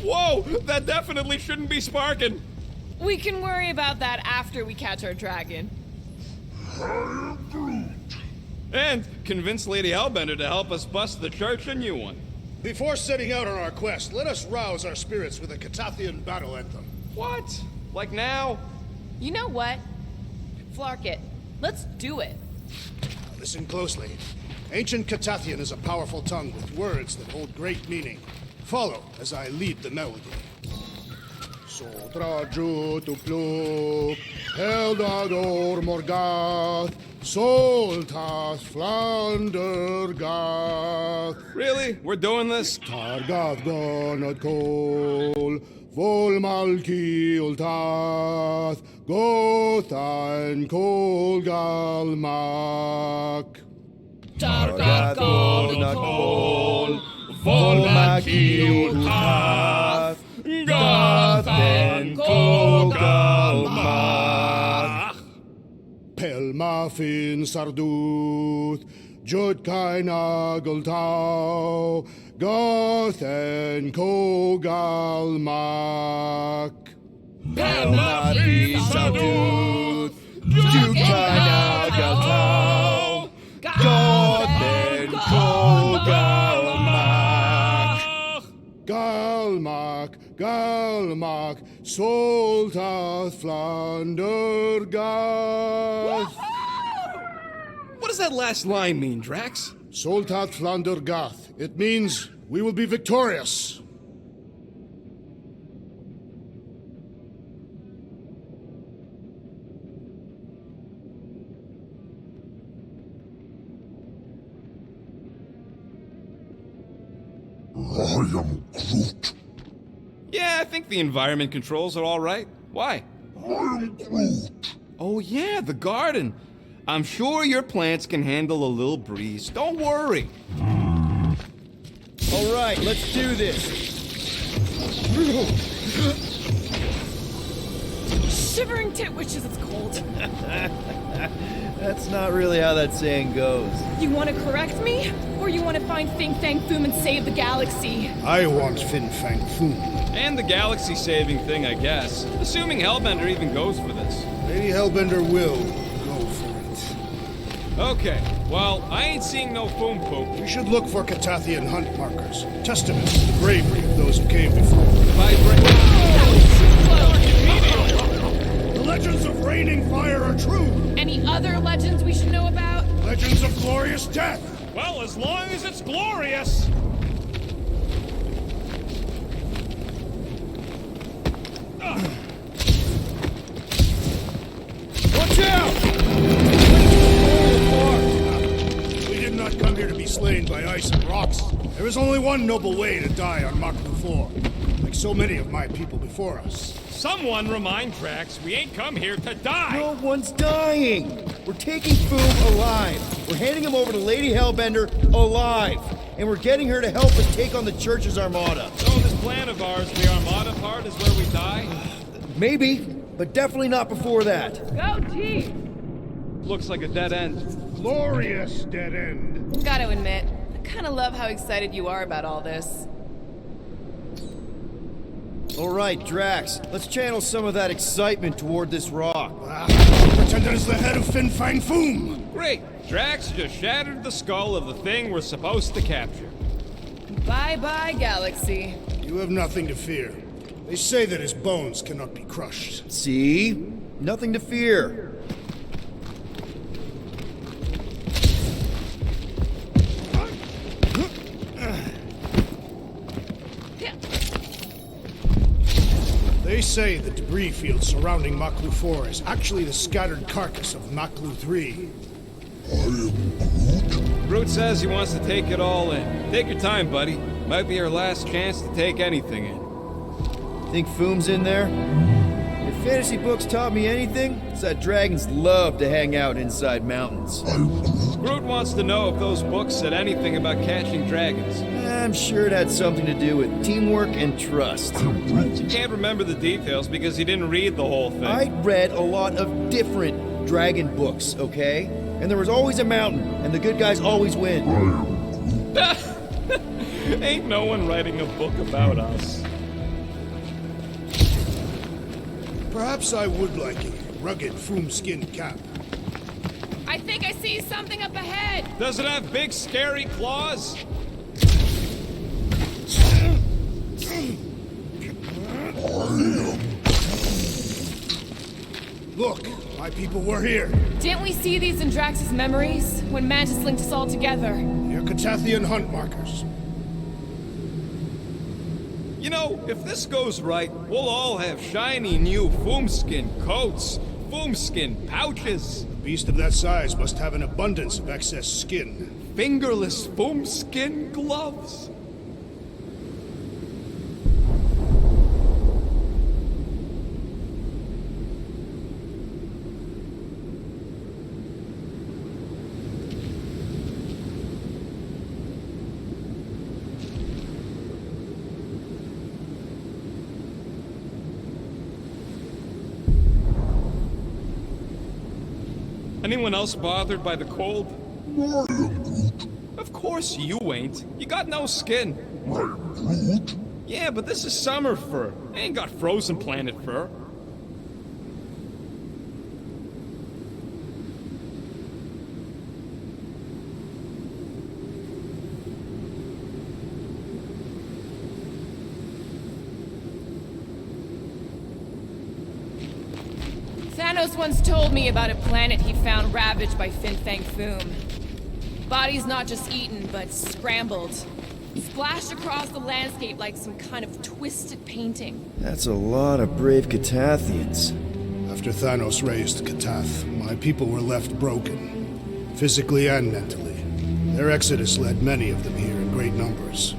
Whoa! That definitely shouldn't be sparking! We can worry about that after we catch our dragon. And convince Lady Hellbender to help us bust the church a new one. Before setting out on our quest, let us rouse our spirits with a Catathian battle anthem. What? Like now? You know what? Flark it. Let's do it. Listen closely. Ancient Catathian is a powerful tongue with words that hold great meaning. Follow as I lead the melody. Sotraju tu pluk, Eldador Morgath, Soltas Flander Gath. Really? We're doing this? Targath Gonad Kol, Volmalki Ultath, Gothan Kol Galmak. Targath Gonad Volmaki Ultath, Gothen Kogalmach. Pelmafin Sarduth, Judkain Agultau, Gothen Kogalmak. Pelmati Sarduth, Jukana Galtau, Gothen Kogalmach. Galmak, Galmak, Soltath Flander Gath. What does that last line mean, Drax? Soltath Flander Gath. It means we will be victorious. I am Groot. Yeah, I think the environment controls are all right. Why? I am Groot. Oh yeah, the garden. I'm sure your plants can handle a little breeze. Don't worry. All right, let's do this. Shivering tit wishes it's cold. That's not really how that saying goes. You want to correct me? Or you want to find Fin Fang Foom and save the galaxy? I want Fin Fang Foom. And the galaxy-saving thing, I guess. Assuming Hellbender even goes for this. Lady Hellbender will go for it. Okay, well, I ain't seeing no foom poop. We should look for Catathian hunt markers, testaments to the bravery of those who came before. The legends of raining fire are true. Any other legends we should know about? Legends of glorious death. Well, as long as it's glorious. Watch out! We did not come here to be slain by ice and rocks. There is only one noble way to die on Maklu 4, like so many of my people before us. Someone remind Drax we ain't come here to die. No one's dying. We're taking Foom alive. We're handing him over to Lady Hellbender alive. And we're getting her to help us take on the church's armada. So this plan of ours, the Armada part, is where we die? Maybe, but definitely not before that. Go team! Looks like a dead end. Glorious dead end. Gotta admit, I kinda love how excited you are about all this. All right, Drax, let's channel some of that excitement toward this rock. Pretend it is the head of Fin Fang Foom. Great. Drax just shattered the skull of the thing we're supposed to capture. Bye-bye, galaxy. You have nothing to fear. They say that his bones cannot be crushed. See? Nothing to fear. They say the debris field surrounding Maklu 4 is actually the scattered carcass of Maklu 3. Groot says he wants to take it all in. Take your time, buddy. Might be our last chance to take anything in. Think Foom's in there? If fantasy books taught me anything, it's that dragons love to hang out inside mountains. Groot wants to know if those books said anything about catching dragons. I'm sure it had something to do with teamwork and trust. He can't remember the details because he didn't read the whole thing. I read a lot of different dragon books, okay? And there was always a mountain, and the good guys always win. Ain't no one writing a book about us. Perhaps I would like a rugged foom-skin cap. I think I see something up ahead. Does it have big scary claws? Look, my people were here. Didn't we see these in Drax's memories when Mantis linked us all together? They're Catathian hunt markers. You know, if this goes right, we'll all have shiny new foomskin coats, foomskin pouches, A beast of that size must have an abundance of excess skin. fingerless foomskin gloves. Anyone else bothered by the cold? I am Groot. Of course you ain't. You got no skin. I'm Groot. Yeah, but this is summer fur. I ain't got frozen planet fur. Thanos once told me about a planet he found ravaged by Fin Fang Foom. Bodies not just eaten, but scrambled. Splashed across the landscape like some kind of twisted painting. That's a lot of brave Catathians. After Thanos raised Katath, my people were left broken, physically and mentally. Their exodus led many of them here in great numbers.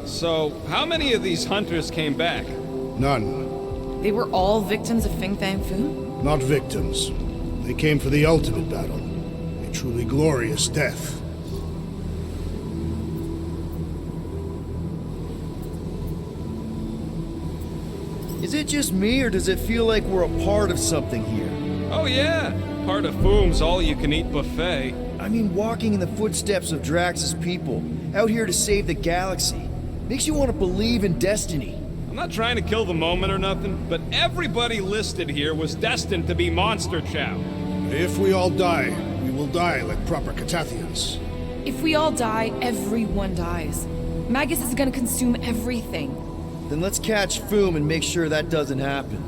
So how many of these hunters came back? None. They were all victims of Fin Fang Foom? Not victims. They came for the ultimate battle. A truly glorious death. Is it just me, or does it feel like we're a part of something here? Oh yeah, part of Foom's all-you-can-eat buffet. I mean, walking in the footsteps of Drax's people, out here to save the galaxy, makes you want to believe in destiny. I'm not trying to kill the moment or nothing, but everybody listed here was destined to be monster chow. If we all die, we will die like proper Catathians. If we all die, everyone dies. Magus is gonna consume everything. Then let's catch Foom and make sure that doesn't happen.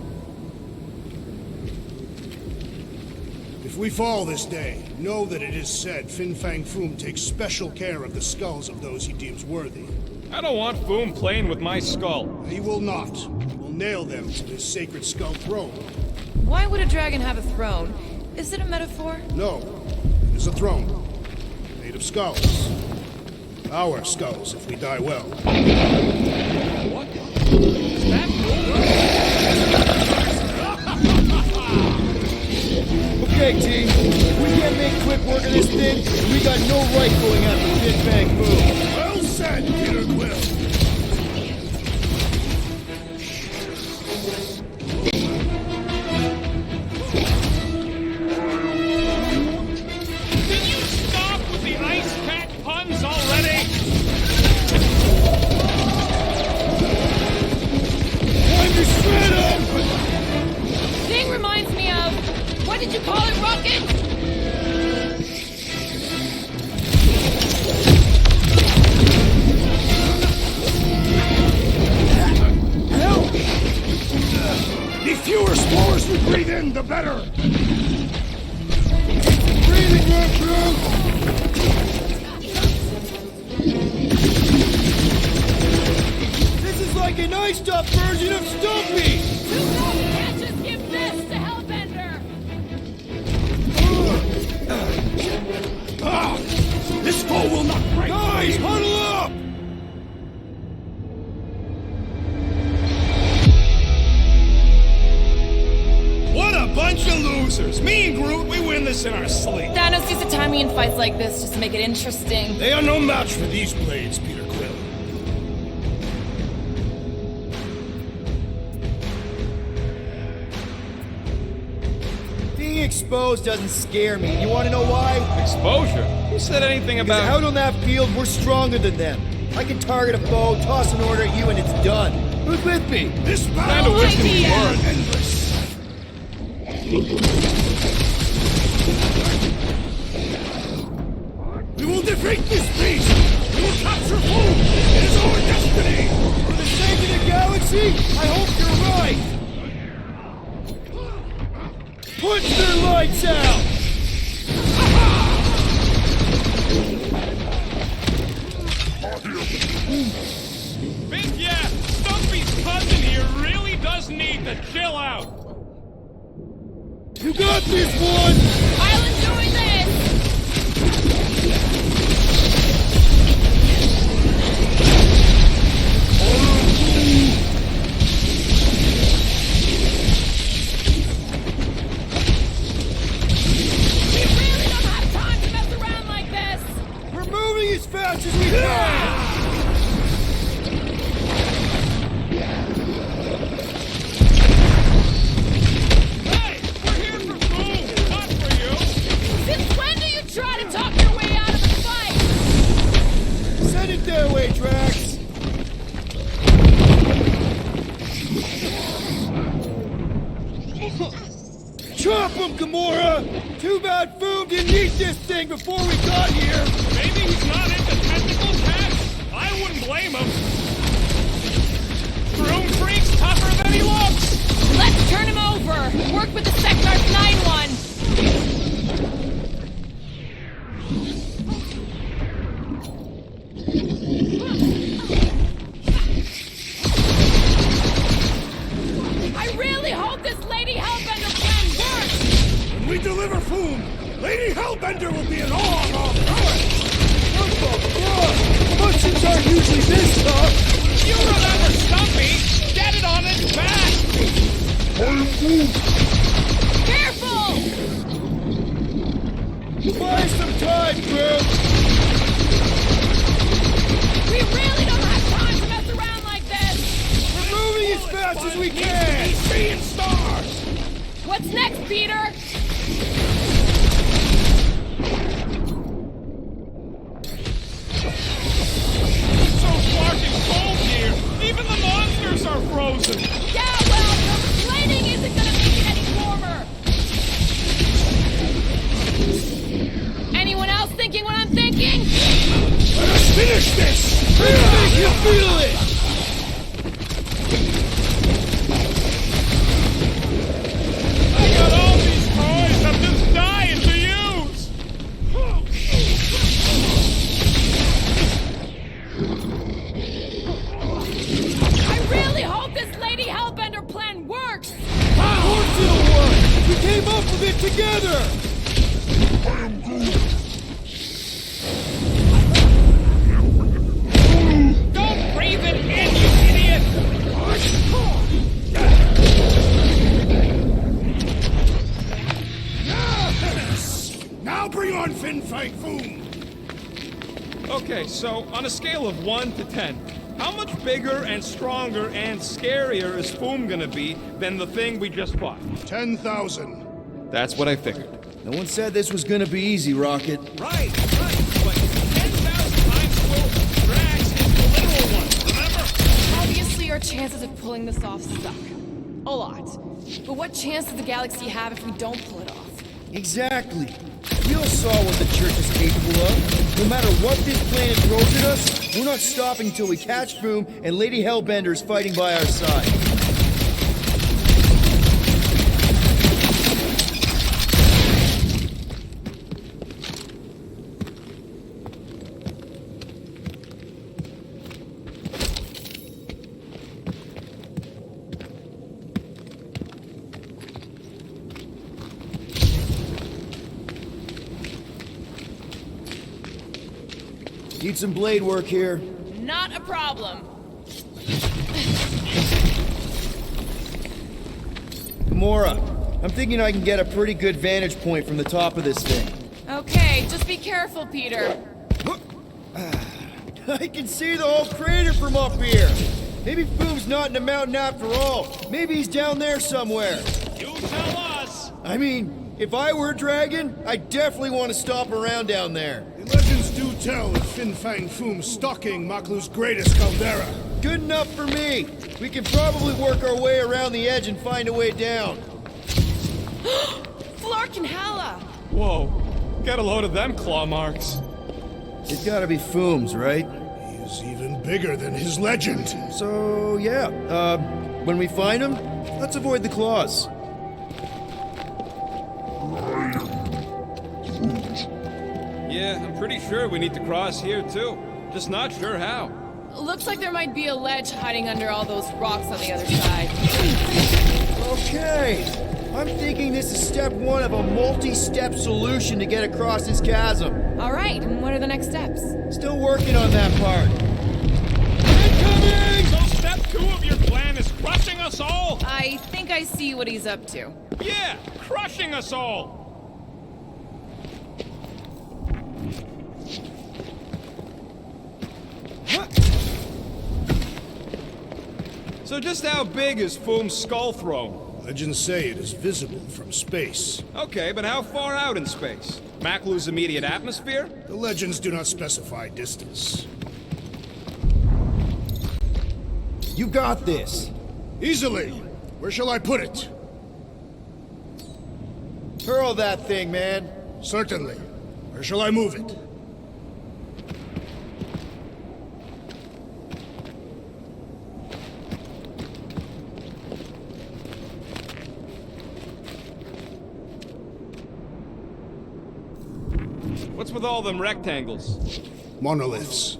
If we fall this day, know that it is said Fin Fang Foom takes special care of the skulls of those he deems worthy. I don't want Foom playing with my skull. He will not. He will nail them to his sacred skull throne. Why would a dragon have a throne? Is it a metaphor? No, it is a throne, made of skulls. Our skulls, if we die well. What? Is that Okay, team. If we can't make quick work of this thing, we got no right going after Fin Fang Foom. Well said, Peter Quill. Can you stop with the ice cat puns already? Time to shred up! Thing reminds me of... What did you call it, Rocket? The fewer spores we breathe in, the better! Breathing room, crew! This is like an iced up version of Stumpy! You know you can't just give this to Hellbender! Ah! This foe will not break! Guys, huddle up! What a bunch of losers! Me and Groot, we win this in our sleep. Thanos used to time me in fights like this just to make it interesting. They are no match for these blades, Peter Quill. Being exposed doesn't scare me. You want to know why? Exposure? Who said anything Because about... out on that field, we're stronger than them. I can target a foe, toss an order at you, and it's done. Who's with me? This Kinda battle wishing we idea. weren't. endless. We will defeat this beast! We will capture Foom! It is our destiny! For the sake of the galaxy, I hope you're right! Punch their lights out! Big yeah, Stumpy's cousin here really does need to chill out. You got this one! Island doing this! We really don't have time to mess around like this! We're moving as fast as we can! Hey, we're here for Foom, not for you. Since when do you try to talk your way out of the fight? Send it their way, Drax! Chop him, Gamora! Too bad Foom didn't eat this thing before we got here! Maybe he's not into tentacle cats. I wouldn't blame him. Broom freak's tougher than he looks. Let's turn him over! Work with the Sector 9-1! I really hope this Lady Hellbender plan works! When we deliver Foom, Lady Hellbender will be in awe of our prowess! What the fuck? Russians aren't usually this tough! You remember Stumpy? Get it on its back. Careful! Buy some time, Groot! We really don't have time to mess around like this! We're moving as fast as we can! Seeing stars! What's next, Peter? So fucking cold here. Even the monsters are frozen. Yeah, well, the planing isn't gonna make it any warmer! Anyone else thinking what I'm thinking? Let us finish this! Make you feel it! I got all these toys I'm just dying to use. I really hope this Lady Hellbender plan works! Of course it'll work! We came up with it together! Don't breathe it in, you idiot. Now bring on Fin Fang Foom! Okay, so on a scale of 1 to 10, how much bigger and stronger and scarier is Foom gonna be than the thing we just fought? 10,000. That's what I figured. No one said this was gonna be easy, Rocket. Right. But 10,000 times Drax is the literal one, remember? Obviously, our chances of pulling this off suck. A lot. But what chance does the galaxy have if we don't pull it off? Exactly. We all saw what the Church is capable of. No matter what this planet throws at us, we're not stopping until we catch Foom and Lady Hellbender's fighting by our side. Need some blade work here. Not a problem. Gamora, I'm thinking I can get a pretty good vantage point from the top of this thing. Okay, just be careful, Peter. I can see the whole crater from up here. Maybe Foom's not in the mountain after all. Maybe he's down there somewhere. You tell us. I mean, if I were a dragon, I definitely want to stop around down there. The legends do tell if Fin Fang Foom's stalking Maklu's greatest caldera. Good enough for me. We can probably work our way around the edge and find a way down. Flark and Hala! Whoa. Get a load of them claw marks. It's gotta be Foom's, right? He's even bigger than his legend. So, yeah. When we find him, let's avoid the claws. Yeah, I'm pretty sure we need to cross here too. Just not sure how. Looks like there might be a ledge hiding under all those rocks on the other side. Okay. I'm thinking this is step one of a multi-step solution to get across this chasm. Alright, and what are the next steps? Still working on that part. Incoming! So step 2 of your plan is crushing us all? I think I see what he's up to. Yeah, crushing us all! So just how big is Foom's skull throne? Legends say it is visible from space. Okay, but how far out in space? Maklu's immediate atmosphere? The legends do not specify distance. You got this. Easily. Where shall I put it? Hurl that thing, man. Certainly. Where shall I move it? What's with all them rectangles? Monoliths.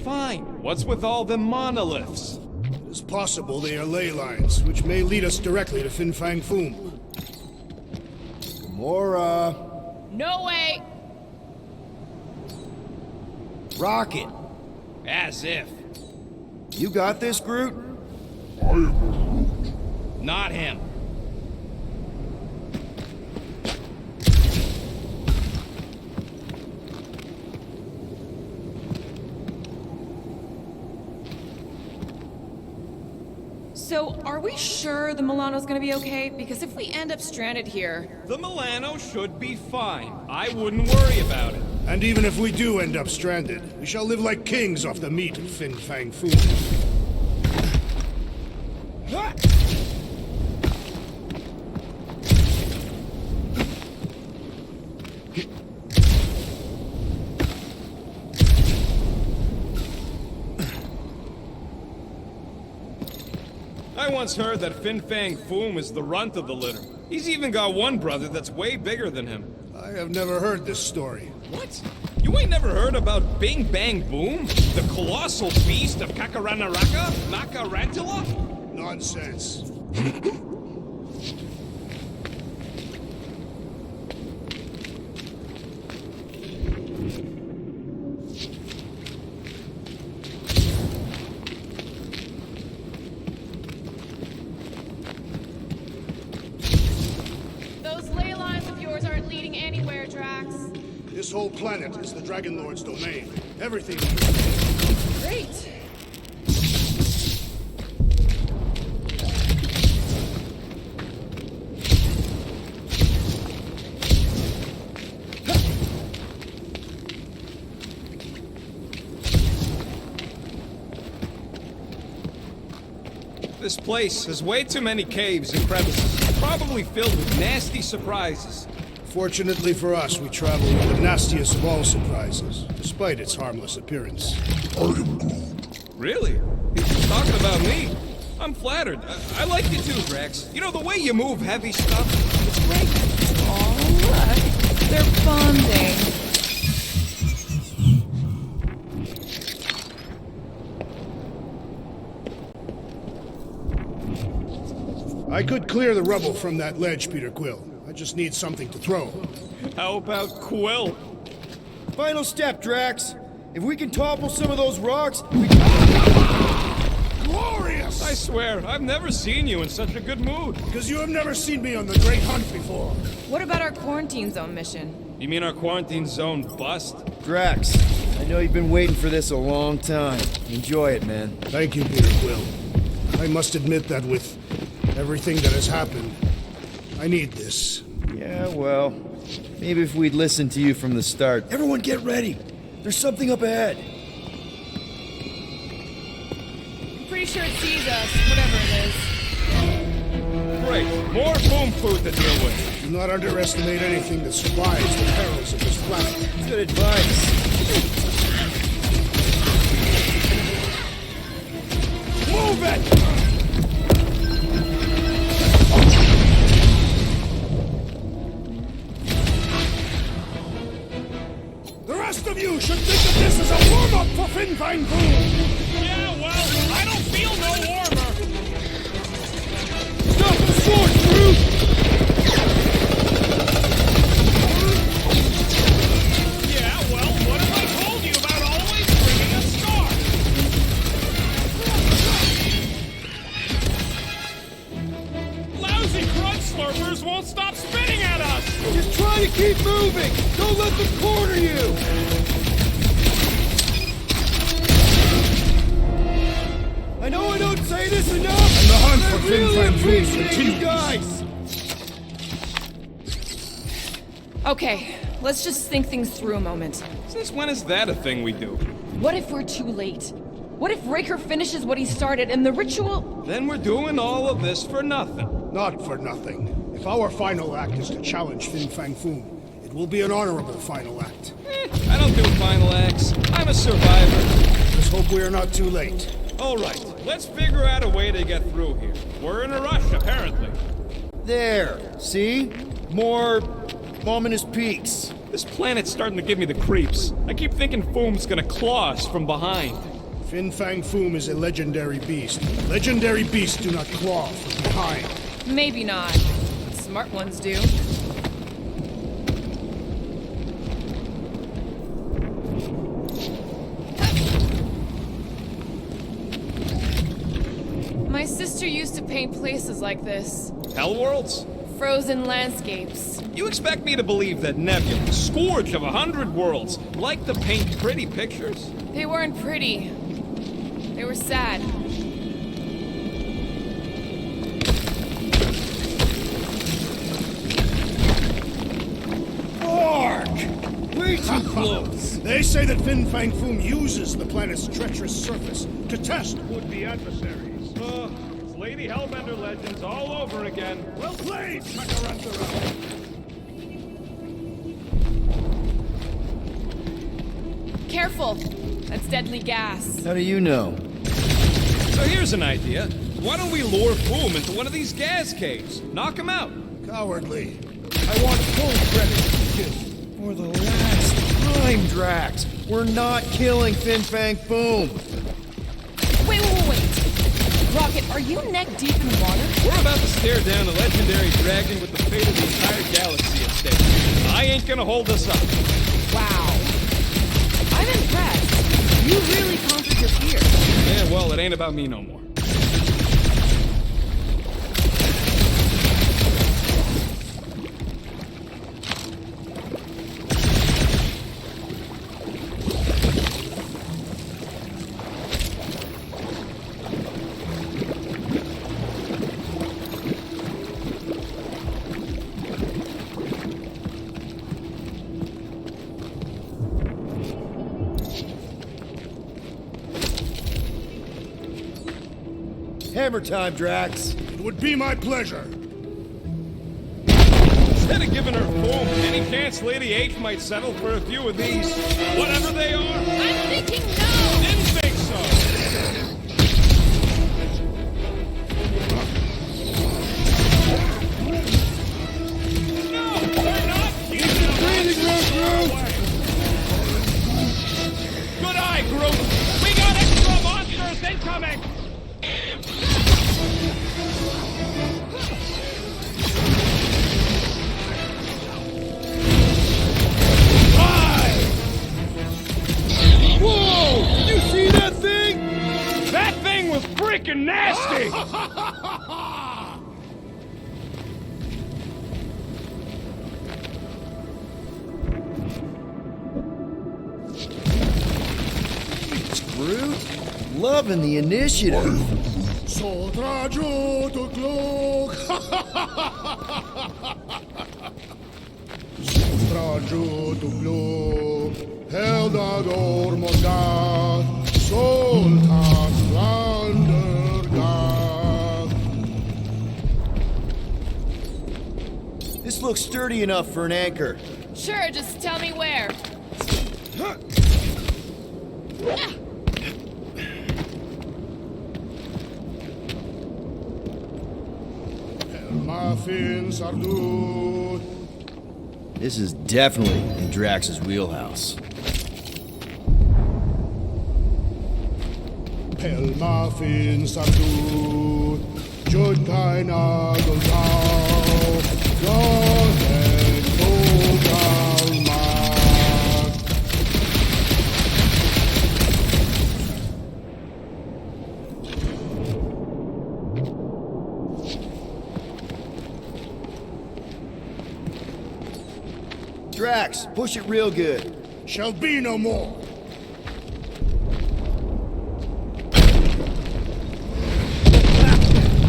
Fine. What's with all them monoliths? It is possible they are ley lines, which may lead us directly to Fin Fang Foom. More, No way! rocket. As if. You got this, Groot? Not him. So, are we sure the Milano's gonna be okay? Because if we end up stranded here... The Milano should be fine. I wouldn't worry about it. And even if we do end up stranded, we shall live like kings off the meat of Fin Fang Foom. I once heard that Fin Fang Foom is the runt of the litter. He's even got one brother that's way bigger than him. I have never heard this story. What? You ain't never heard about Bing Bang Boom? The colossal beast of Kakaranaraka? Makarantula? Nonsense. Those ley lines of yours aren't leading anywhere, Drax. This whole planet is the Dragon Lord's domain. Everything. Great. This place has way too many caves and crevices, probably filled with nasty surprises. Fortunately for us, we travel with the nastiest of all surprises, despite its harmless appearance. Really? He's talking about me. I'm flattered. I like you too, Drax. You know, the way you move heavy stuff, it's great. Oh, look. They're bonding. I could clear the rubble from that ledge, Peter Quill. I just need something to throw. How about Quill? Final step, Drax. If we can topple some of those rocks, we Glorious! I swear, I've never seen you in such a good mood. Because you have never seen me on the Great Hunt before. What about our quarantine zone mission? You mean our quarantine zone bust? Drax, I know you've been waiting for this a long time. Enjoy it, man. Thank you, Peter Quill. I must admit that with everything that has happened, I need this. Yeah, well, maybe if we'd listened to you from the start. Everyone get ready. There's something up ahead. I'm pretty sure it sees us, whatever it is. Great. More foom food to deal with. Do not underestimate anything that survives the perils of this planet. Good advice. Move it! The rest of you should think of this as a warm-up for Fin Fang Foom! Yeah, well, I don't feel no warmer. Stop the sword, Groot! Yeah, well, what have I told you about always bringing a scarf? Lousy crunch slurpers won't stop spitting at us! Just try to keep moving! Don't let them corner you! I know I don't say this enough! And the hunt but for I Fin really Fang Foom appreciate you continues. guys! Okay, let's just think things through a moment. Since when is that a thing we do? What if we're too late? What if Raker finishes what he started and the ritual... Then we're doing all of this for nothing. Not for nothing. If our final act is to challenge Fin Fang Foom, it will be an honorable final act. I don't do final acts. I'm a survivor. Let's hope we are not too late. All right, let's figure out a way to get through here. We're in a rush, apparently. There, see? More ominous peaks. This planet's starting to give me the creeps. I keep thinking Foom's gonna claw us from behind. Fin Fang Foom is a legendary beast. Legendary beasts do not claw from behind. Maybe not. Smart ones do. My sister used to paint places like this. Hellworlds? Frozen landscapes. You expect me to believe that Nebula, scourge of 100 worlds, like to paint pretty pictures? They weren't pretty. They were sad. Ark! Way too close! They say that Fin Fang Foom uses the planet's treacherous surface to test would-be adversaries. It's Lady Hellbender legends all over again. Well played, Takarantara! Careful! That's deadly gas. How do you know? So here's an idea. Why don't we lure Foom into one of these gas caves? Knock him out. Cowardly. I want full credit. For the last time, Drax, we're not killing Fin Fang Foom. Wait. Rocket, are you neck deep in water? We're about to stare down a legendary dragon with the fate of the entire galaxy at stake. I ain't gonna hold us up. Wow. I'm impressed. You really conquered your fear. Yeah, well, it ain't about me no more. Hammer time, Drax. It would be my pleasure. Instead of giving her Foom, any chance Lady H might settle for a few of these, whatever they are? I'm thinking no! Didn't think so. No, they're not. Breathing room, Good eye, Groot. We got extra monsters incoming. Whoa! You see that thing? That thing was freaking nasty. It's Groot. Loving the initiative. Sodrajo to Glog! Sodrajo to Glog! Heldagor Morgath, Soltas Randergath. This looks sturdy enough for an anchor. Sure, just tell me where. Mafin Sardut. This is definitely in Drax's wheelhouse. Pelmafin Sardut. Judkaina Golgao. Yoden Golgalmag. Drax, push it real good. Shall be no more.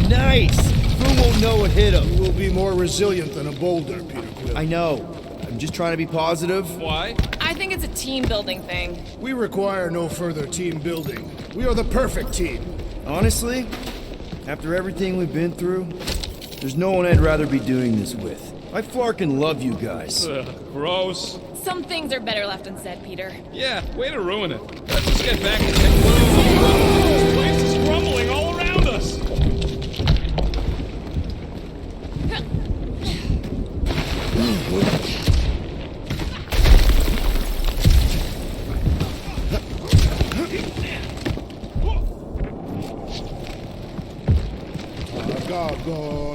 Nice! Foom won't know what hit him. You will be more resilient than a boulder, Peter Quill. I know. I'm just trying to be positive. Why? I think it's a team building thing. We require no further team building. We are the perfect team. Honestly, after everything we've been through, there's no one I'd rather be doing this with. I flarkin' love you guys. Ugh, gross. Some things are better left unsaid, Peter. Yeah, way to ruin it. Let's just get back to This place is crumbling all around us.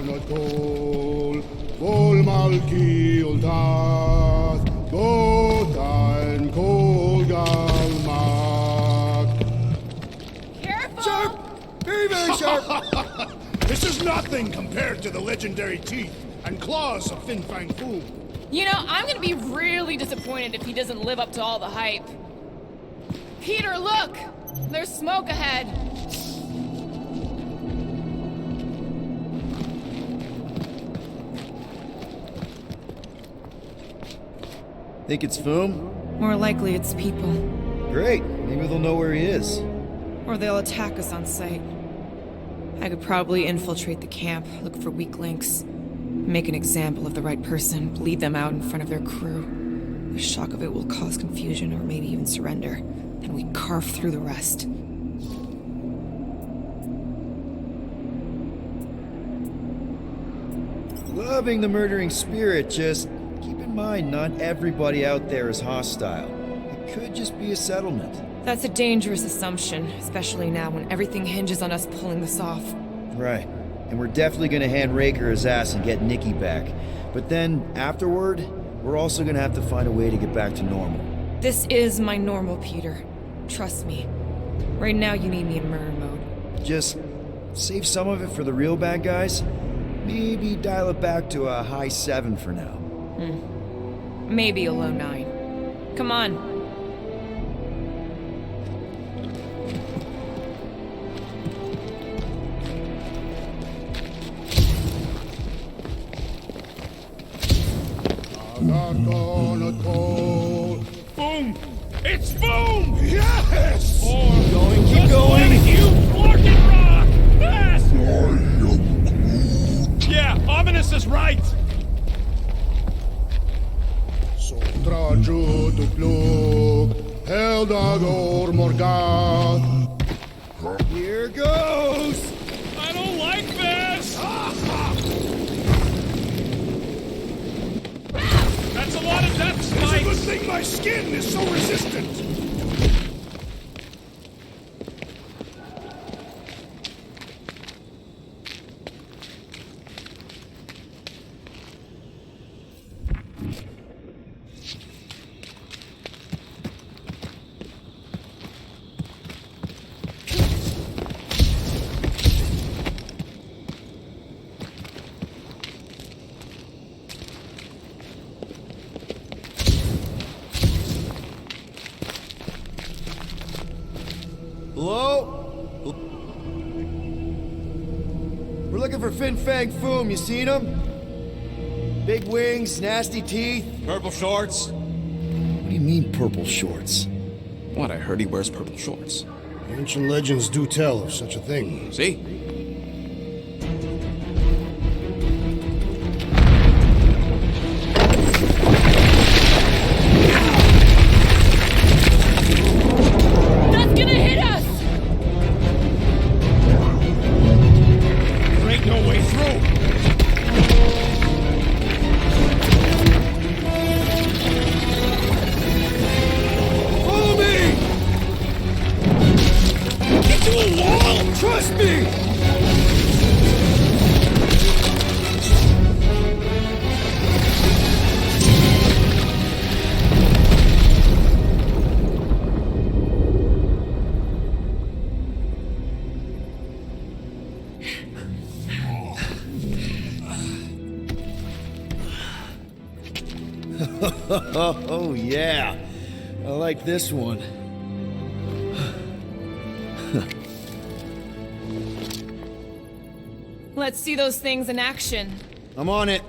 Gagonotol, Volmalki Ultath, Gotain Kolgalmak. Careful! Sharp! Very, very sharp! This is nothing compared to the legendary teeth and claws of Fin Fang Foom. You know, I'm gonna be really disappointed if he doesn't live up to all the hype. Peter, look! There's smoke ahead. Think it's Foom? More likely it's people. Great. Maybe they'll know where he is. Or they'll attack us on sight. I could probably infiltrate the camp, look for weak links, make an example of the right person, lead them out in front of their crew. The shock of it will cause confusion or maybe even surrender. Then we carve through the rest. Loving the murdering spirit, just keep in mind not everybody out there is hostile. It could just be a settlement. That's a dangerous assumption, especially now when everything hinges on us pulling this off. Right. And we're definitely gonna hand Raker his ass and get Nikki back. But then, afterward, we're also gonna have to find a way to get back to normal. This is my normal, Peter. Trust me. Right now you need me in murder mode. Just save some of it for the real bad guys. Maybe dial it back to a high 7 for now. Maybe a low 9. Come on. Gagonotol. Boom! It's boom! Yes! Or Keep going! you fucking rock! Fast! Yeah, Ominous is right! Sotra Jutupluk, Heldagor Morgath. Here goes! I don't like this! That's a lot of death It's a spikes! good thing my skin is so resistant. Hello? We're looking for Fin Fang Foom. You seen him? Big wings, nasty teeth. Purple shorts? What do you mean, purple shorts? What, I heard he wears purple shorts. Ancient legends do tell of such a thing. See? That's gonna hit us! There ain't no way through! Follow me! Get to a wall! Trust me! Oh, yeah. I like this one. Let's see those things in action. I'm on it.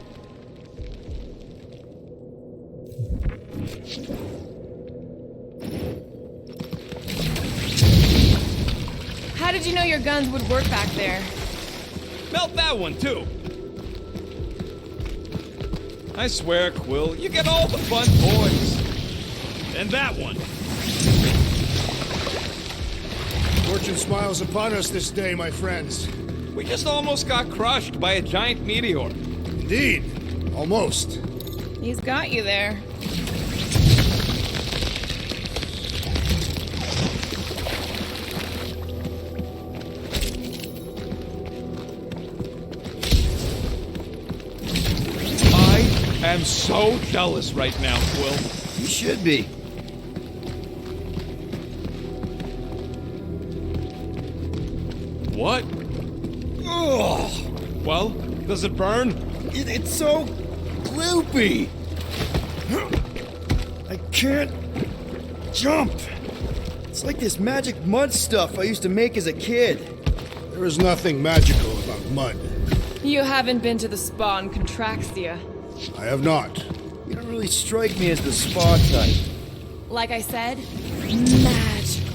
How did you know your guns would work back there? Melt that one, too! I swear, Quill, you get all the fun toys. And that one. Fortune smiles upon us this day, my friends. We just almost got crushed by a giant meteor. Indeed. Almost. He's got you there. I am so jealous right now, Quill. You should be. What? Ugh. Well, does it burn? It's so gloopy. I can't jump. It's like this magic mud stuff I used to make as a kid. There is nothing magical about mud. You haven't been to the spa in Contraxia. I have not. You don't really strike me as the spa type. Like I said, magical.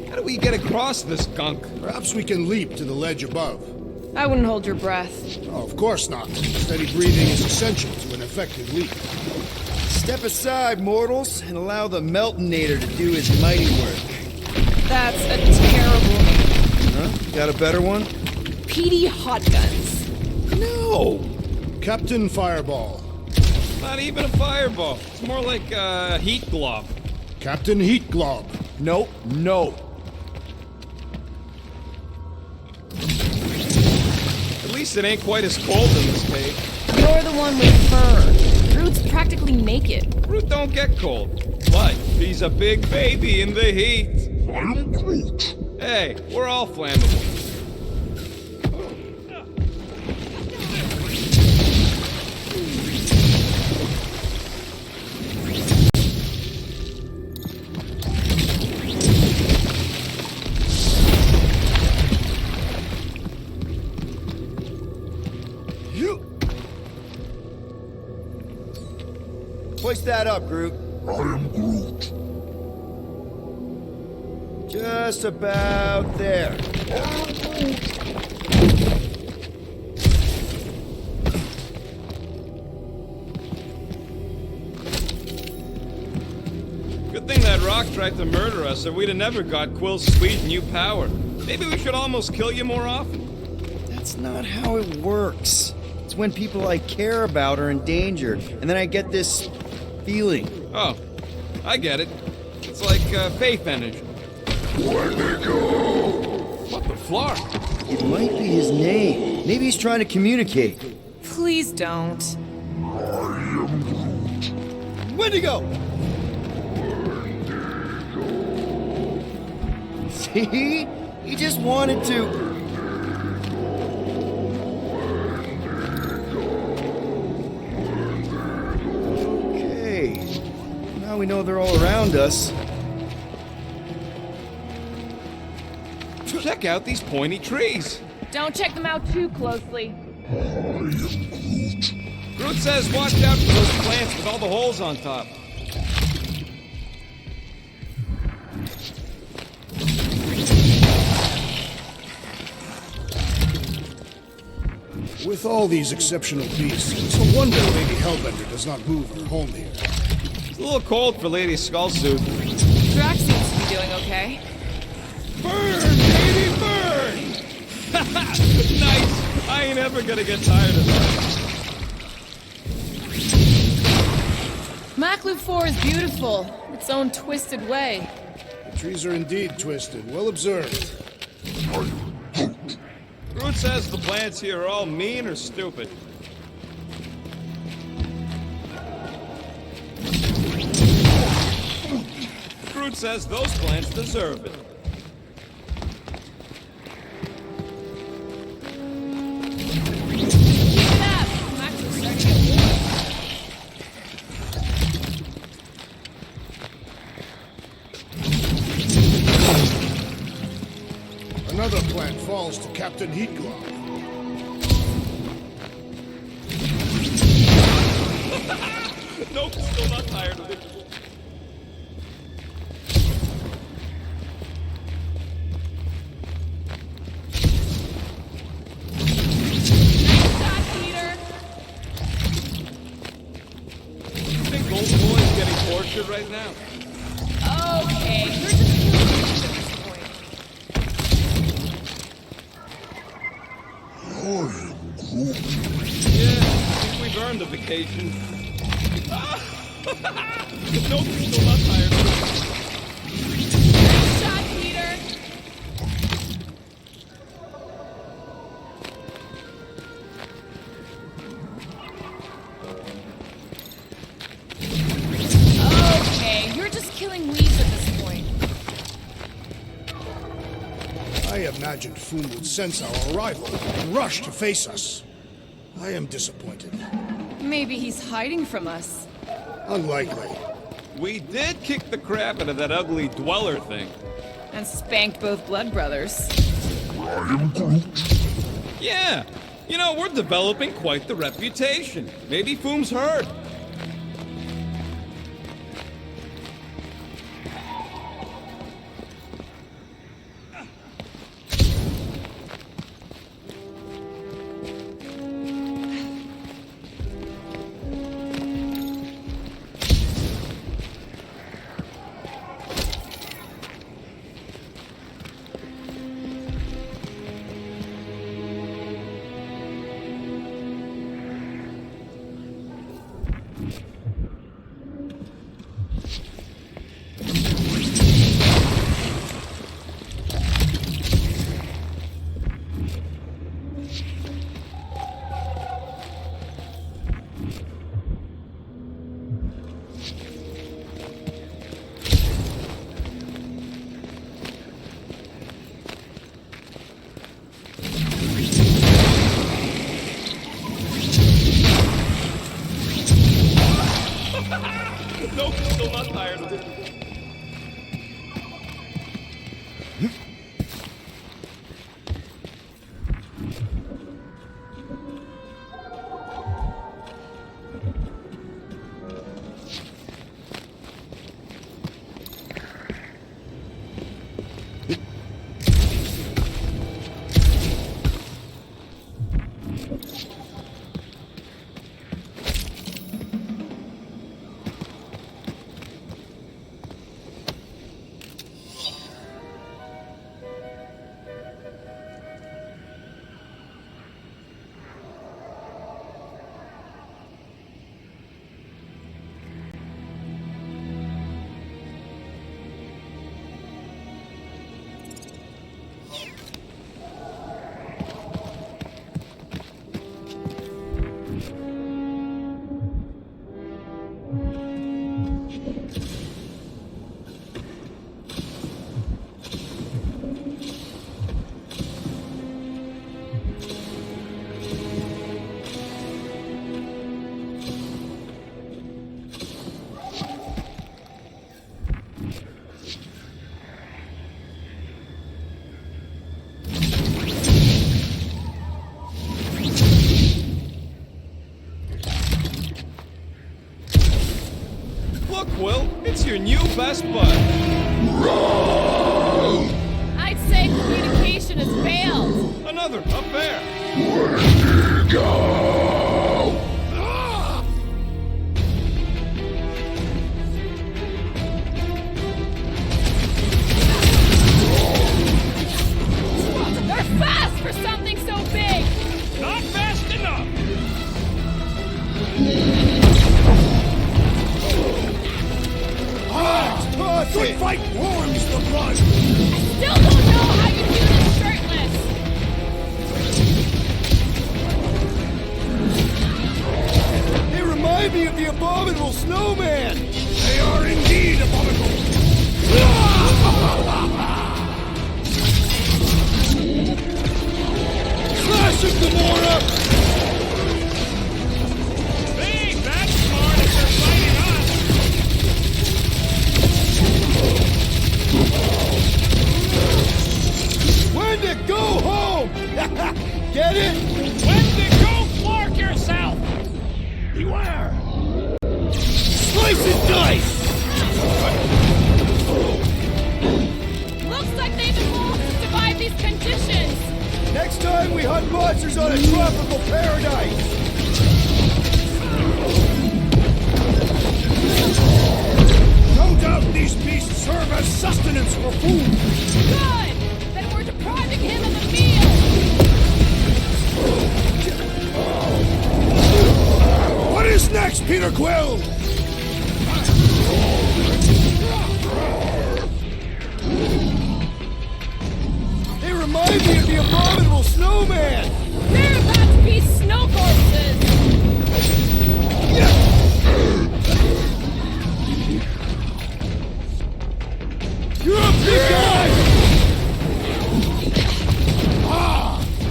How do we get across this gunk? Perhaps we can leap to the ledge above. I wouldn't hold your breath. Oh, of course not. Steady breathing is essential to an effective leap. Step aside, mortals, and allow the Meltonator to do his mighty work. That's a terrible name. Huh? Got a better one? PD Hot Guns. No! Captain Fireball. Not even a fireball. It's more like a heat glob. Captain Heat Glob. Nope, no. At least it ain't quite as cold in this cave. You're the one with fur. Groot's practically naked. Groot don't get cold. But he's a big baby in the heat. I am Groot. Hey, we're all flammable. Hoist that up, Groot. I am Groot. Just about there. Good thing that rock tried to murder us, or we'd have never got Quill's sweet new power. Maybe we should almost kill you more often. That's not how it works. It's when people I care about are in danger, and then I get this feeling. Oh, I get it. It's like faith energy. Let me go. What the flark? It might be his name. Maybe he's trying to communicate. Please don't. I am Groot. Wendigo! See? He just wanted to... Okay. Now we know they're all around us. Check out these pointy trees. Don't check them out too closely. I am Groot. Groot says watch out for those plants with all the holes on top. With all these exceptional beasts, it's a wonder Lady Hellbender does not move her home here. It's a little cold for Lady Skullsuit. Drax seems to be doing okay. Burn, baby, burn! Nice! I ain't ever gonna get tired of that. Maklu 4 is beautiful, its own twisted way. The trees are indeed twisted. Well observed. Groot says the plants here are all mean or stupid. Groot says those plants deserve it. Keep it up! Maklu's starting to get warm. Another plant falls to Captain Heatglove. Nope, still not tired of it. Nice shot, Peter! You think Golden Boy is getting tortured right now? Okay, you're just killing me at this point. I am Groot. Yeah, I think we've earned a vacation. Nope, still not tired of it. Nice shot, Peter! Okay, you're just killing weeds at this point. I imagined Foom would sense our arrival and rush to face us. I am disappointed. Maybe he's hiding from us. Unlikely. We did kick the crap out of that ugly Dweller thing. And spanked both blood brothers. I am Groot. Yeah, you know, we're developing quite the reputation. Maybe Foom's heard. Nope, still not tired of it. Who's your new best bud? I'd say communication has failed. Another, up there. They're fast for something so big! Not fast enough. Good fight warms the blood. Still don't know how you do this shirtless! They remind me of the abominable snowman! They are indeed abominable. Slash him, Gamora! They ain't that smart if they're fighting us. Wendigo, go home! Get it? Wendigo, Clark yourself. Beware. Slice and dice! Looks like they've evolved to survive these conditions! Next time we hunt monsters on a tropical paradise! No doubt these beasts serve as sustenance for food. Good! Then we're depriving him of a meal! What is next, Peter Quill? They remind me of the abominable snowman! They're about to be snow corpses! You're a big guy!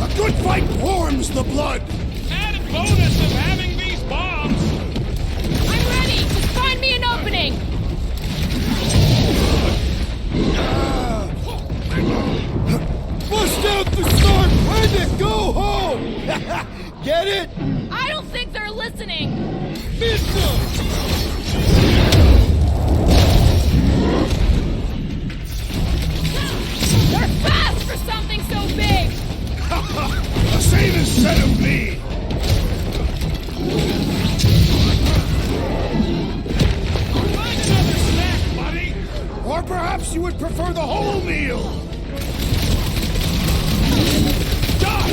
A good fight warms the blood. Added bonus of having these bombs. I'm ready! Just find me an opening! Bust out the storm! Wendigo, go home! Get it? I don't think they're listening! Miss them! They're fast for something so big! The same is said of me. Find another snack, buddy. Or perhaps you would prefer the whole meal. Die!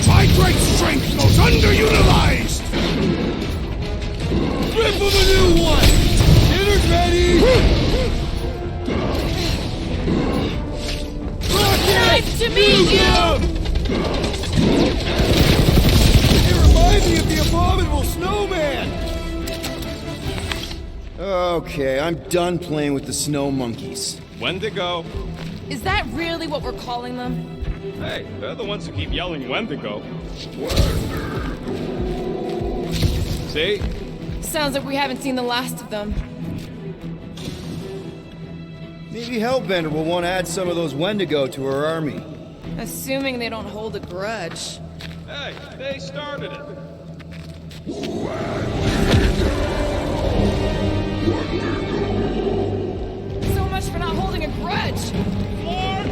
My great strength goes underutilized. Rip him a new one! Dinner's ready! Nice to meet you! They remind me of the abominable snowman! Okay, I'm done playing with the snow monkeys. Wendigo. Is that really what we're calling them? Hey, they're the ones who keep yelling Wendigo. See? Sounds like we haven't seen the last of them. Maybe Hellbender will want to add some of those Wendigo to her army. Assuming they don't hold a grudge. Hey, they started it. So much for not holding a grudge! Clark,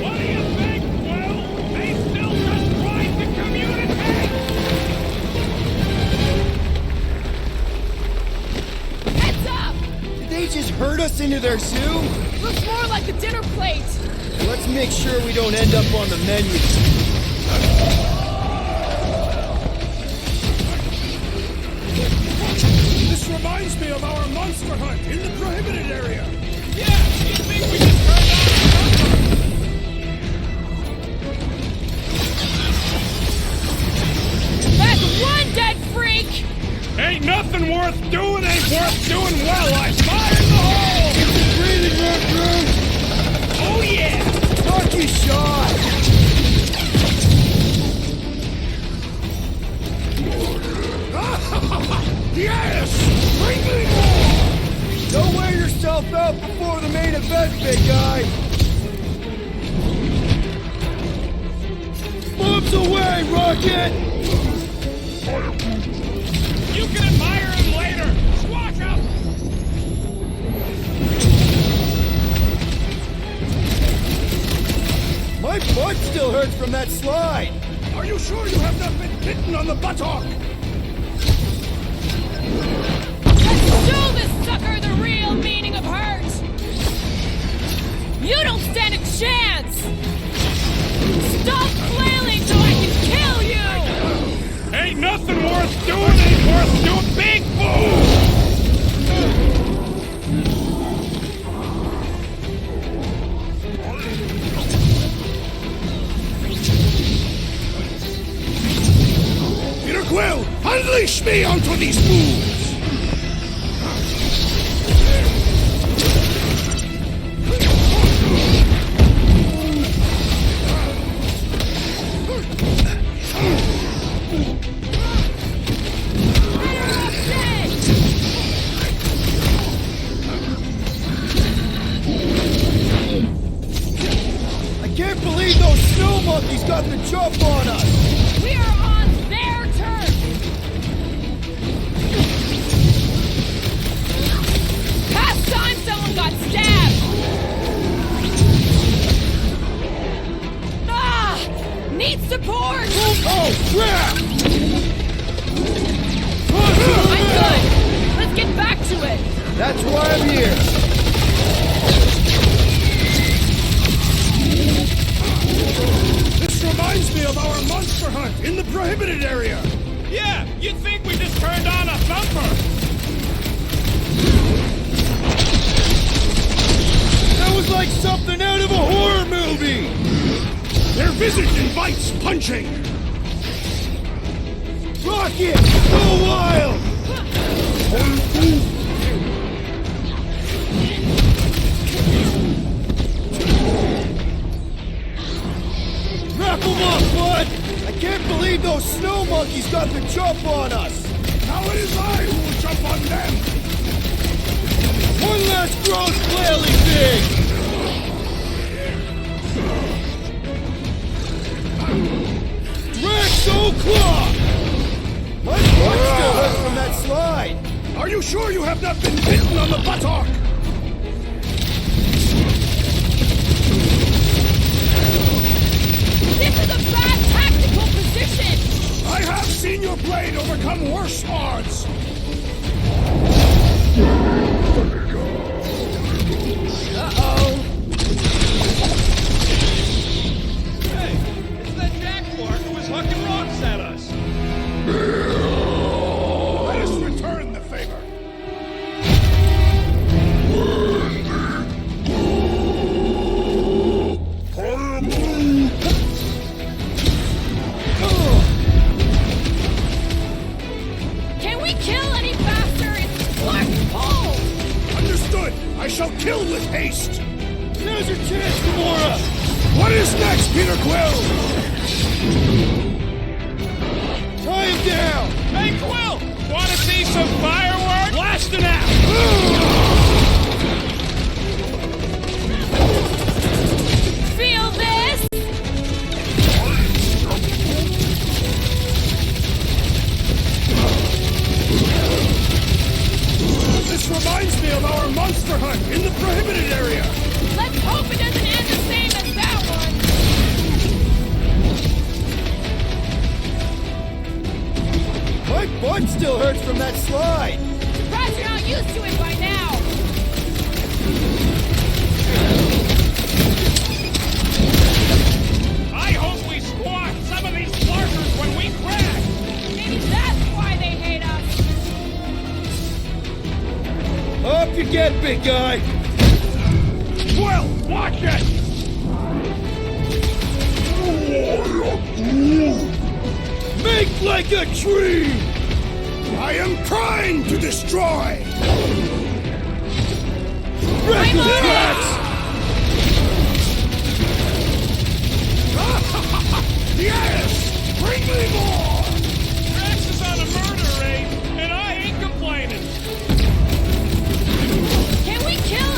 What do you think, Will? They still just tried to communicate! Heads up! Did they just herd us into their zoo? Looks more like a dinner plate! Let's make sure we don't end up on the menu. This reminds me of our monster hunt in the prohibited area. Yeah, you think we just turned That's one dead freak! out? Ain't nothing worth doing ain't worth doing well. I fire in the hole! Breathing room, Groot! Oh yeah! Lucky shot! yourself out before the main event, big guy! Bombs away, Rocket! You can admire him later! Squawk up! My butt still hurts from that slide! Are you sure you have not been bitten on the buttock? Let's show this sucker the real meaning of hurt! You don't stand a chance! Stop flailing so I can kill you! Ain't nothing worth doing, ain't worth doing. Big fool! Peter Quill, unleash me onto these fools! I can't believe those snow monkeys got the jump on us! We are on their turf! Past time someone got stabbed! Ah! Need support! Oh, crap! I'm good! Let's get back to it! That's why I'm here! This reminds me of our monster hunt in the prohibited area! Yeah, you'd think we just turned on a thumper! That was like something out of a horror movie! Their visit invites punching! Rocket! Go wild! Wrap 'em up, bud! I can't believe those snow monkeys got the jump on us! Now it is I who will jump on them! One last gross flailing thing! Draxo Claw! My butt still hurts from that slide! Are you sure you have not been bitten on the buttock? This is a bad tactical position! I have seen your blade overcome worse odds! Uh-oh. Hey, it's that Jaguar who was hucking rocks at us! Let us return the favor! Can we kill any faster? It's Clark Pole! Understood! I shall kill with haste! Now's your chance, Gamora! What is next, Peter Quill? Tie him down! Hey, Quill! Wanna see some fireworks? Blasting out! Feel this? This reminds me of our monster hunt in the prohibited area! Let's hope it doesn't end the same as that one! My butt still hurts from that slide! Surprised you're not used to it by now! I hope we squash some of these flarkers when we crash! Maybe that's why they hate us! Up you get, big guy! Quill, watch it! Make like a tree! I am trying to destroy! Wreck I'm on it! Drax! Yes! Bring me more! Drax is on a murder raid, and I ain't complaining! Can we kill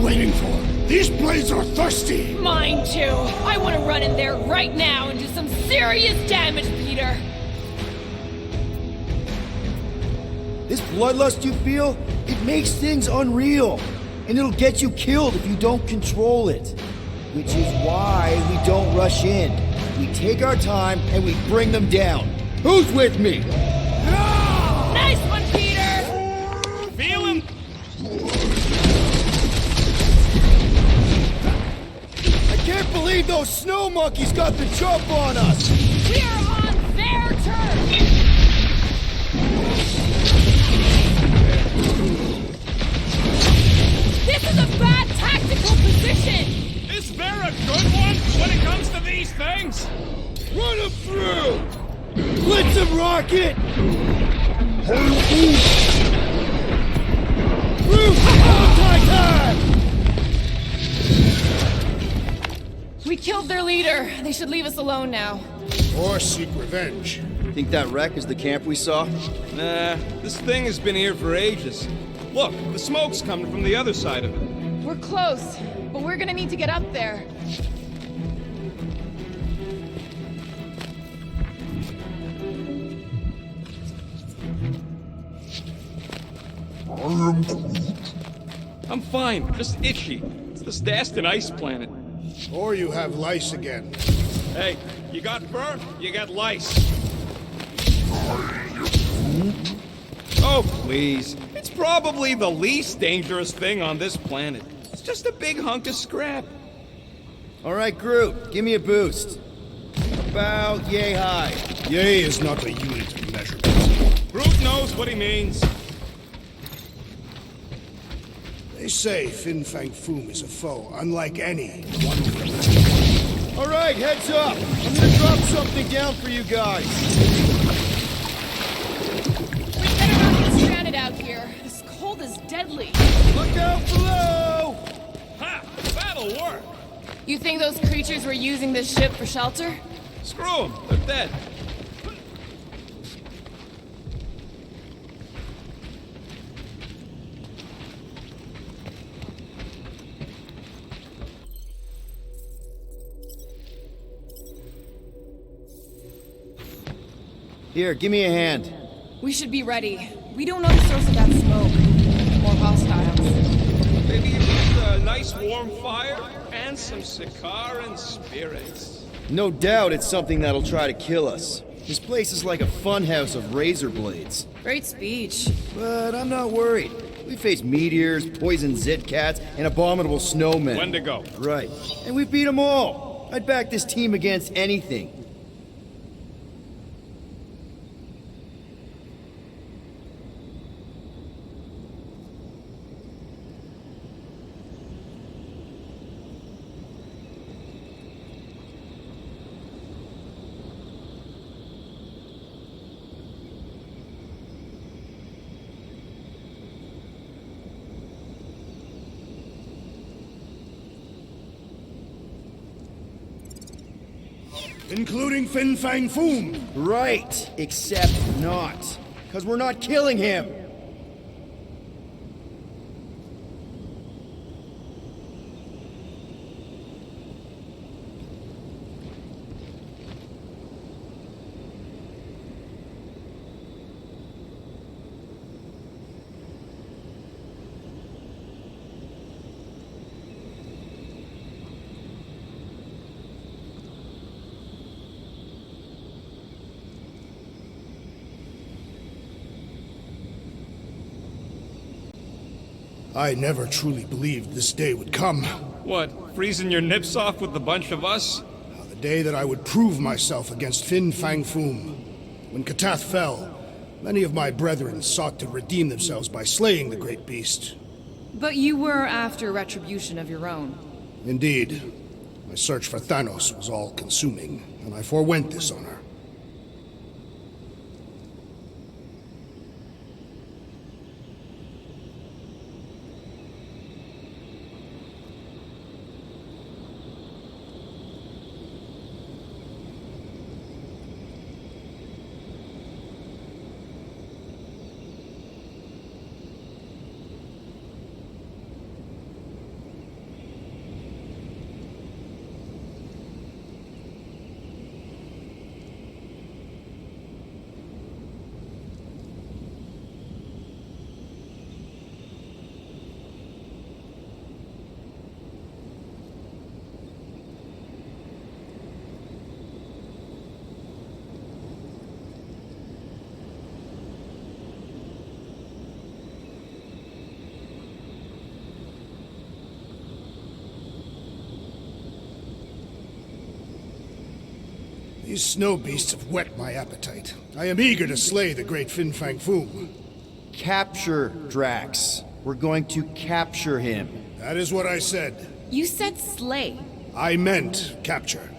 waiting for? These blades are thirsty! Mine too. I want to run in there right now and do some serious damage, Peter. This bloodlust you feel, it makes things unreal. And it'll get you killed if you don't control it. Which is why we don't rush in. We take our time and we bring them down. Who's with me? Nice one, Peter! Feel him? I can't believe those snow monkeys got the jump on us! We are on their turf! This is a bad tactical position! Is there a good one when it comes to these things? Run them through! Blitz them, Rocket! Through! Titan! We killed their leader. They should leave us alone now. Or seek revenge. Think that wreck is the camp we saw? Nah, this thing has been here for ages. Look, the smoke's coming from the other side of it. We're close, but we're gonna need to get up there. I am Groot. I'm fine, just itchy. It's this Dastan ice planet. Or you have lice again. Hey, you got fur, you got lice. Oh, please. It's probably the least dangerous thing on this planet. It's just a big hunk of scrap. Alright, Groot, give me a boost. About yay high. Yay is not a unit of measurement. Groot knows what he means. They say Fin Fang Foom is a foe unlike any. Alright, heads up! I'm gonna drop something down for you guys. We better not get stranded out here. This cold is deadly. Look out below! Ha! That'll work! You think those creatures were using this ship for shelter? Screw them, they're dead. Here, give me a hand. We should be ready. We don't know the source of that smoke. More hostiles. Maybe you need a nice warm fire and some Sikaran spirits. No doubt it's something that'll try to kill us. This place is like a funhouse of razor blades. Great speech. But I'm not worried. We faced meteors, poison zit cats, and abominable snowmen. When to go? Right. And we beat them all. I'd back this team against anything. Including Fin Fang Foom. Right. Except not. Because we're not killing him. I never truly believed this day would come. What, freezing your nips off with a bunch of us? The day that I would prove myself against Fin Fang Foom. When Katath fell, many of my brethren sought to redeem themselves by slaying the great beast. But you were after retribution of your own. Indeed, my search for Thanos was all-consuming, and I forewent this honor. These snow beasts have whet my appetite. I am eager to slay the great Fin Fang Foom. Capture Drax. We're going to capture him. That is what I said. You said slay. I meant capture.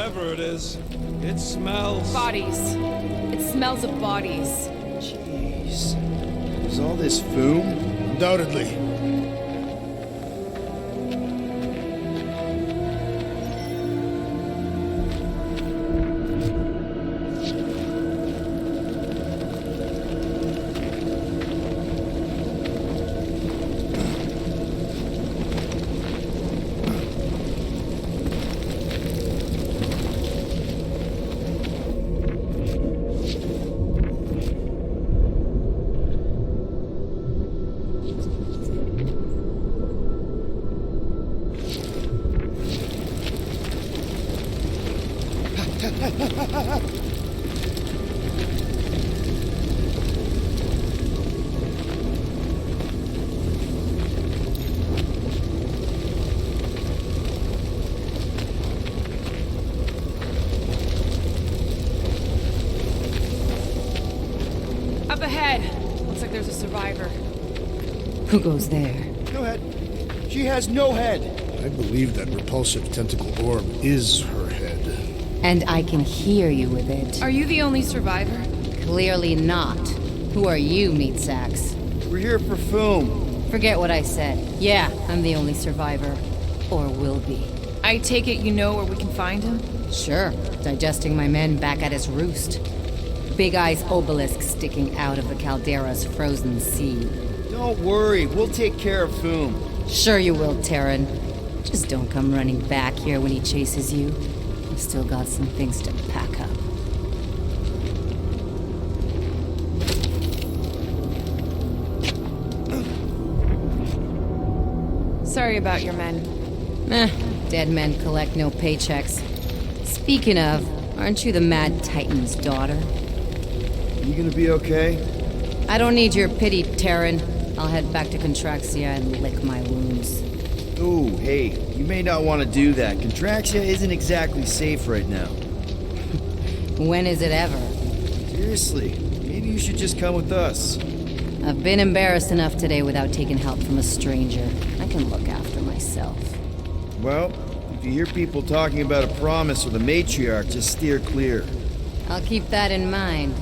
whatever it is. It smells. Bodies. It smells of bodies. Jeez. Is all this Foom? Undoubtedly. Up ahead. Looks like there's a survivor. Who goes there? No head. She has no head. I believe that repulsive tentacle orb is her head. And I can hear you with it. Are you the only survivor? Clearly not. Who are you, meat sacks? We're here for Foom. Forget what I said. Yeah, I'm the only survivor. Or will be. I take it you know where we can find him? Sure, digesting my men back at his roost. Big Eye's obelisk sticking out of the caldera's frozen sea. Don't worry, we'll take care of Foom. Sure you will, Terran. Just don't come running back here when he chases you. I've still got some things to pack up. Sorry about your men. Dead men collect no paychecks. Speaking of, aren't you the Mad Titan's daughter? You gonna be okay? I don't need your pity, Terran. I'll head back to Contraxia and lick my wounds. Ooh, hey, you may not want to do that. Contraxia isn't exactly safe right now. When is it ever? Seriously, maybe you should just come with us. I've been embarrassed enough today without taking help from a stranger. I can look after myself. Well, if you hear people talking about a promise with a matriarch, just steer clear. I'll keep that in mind.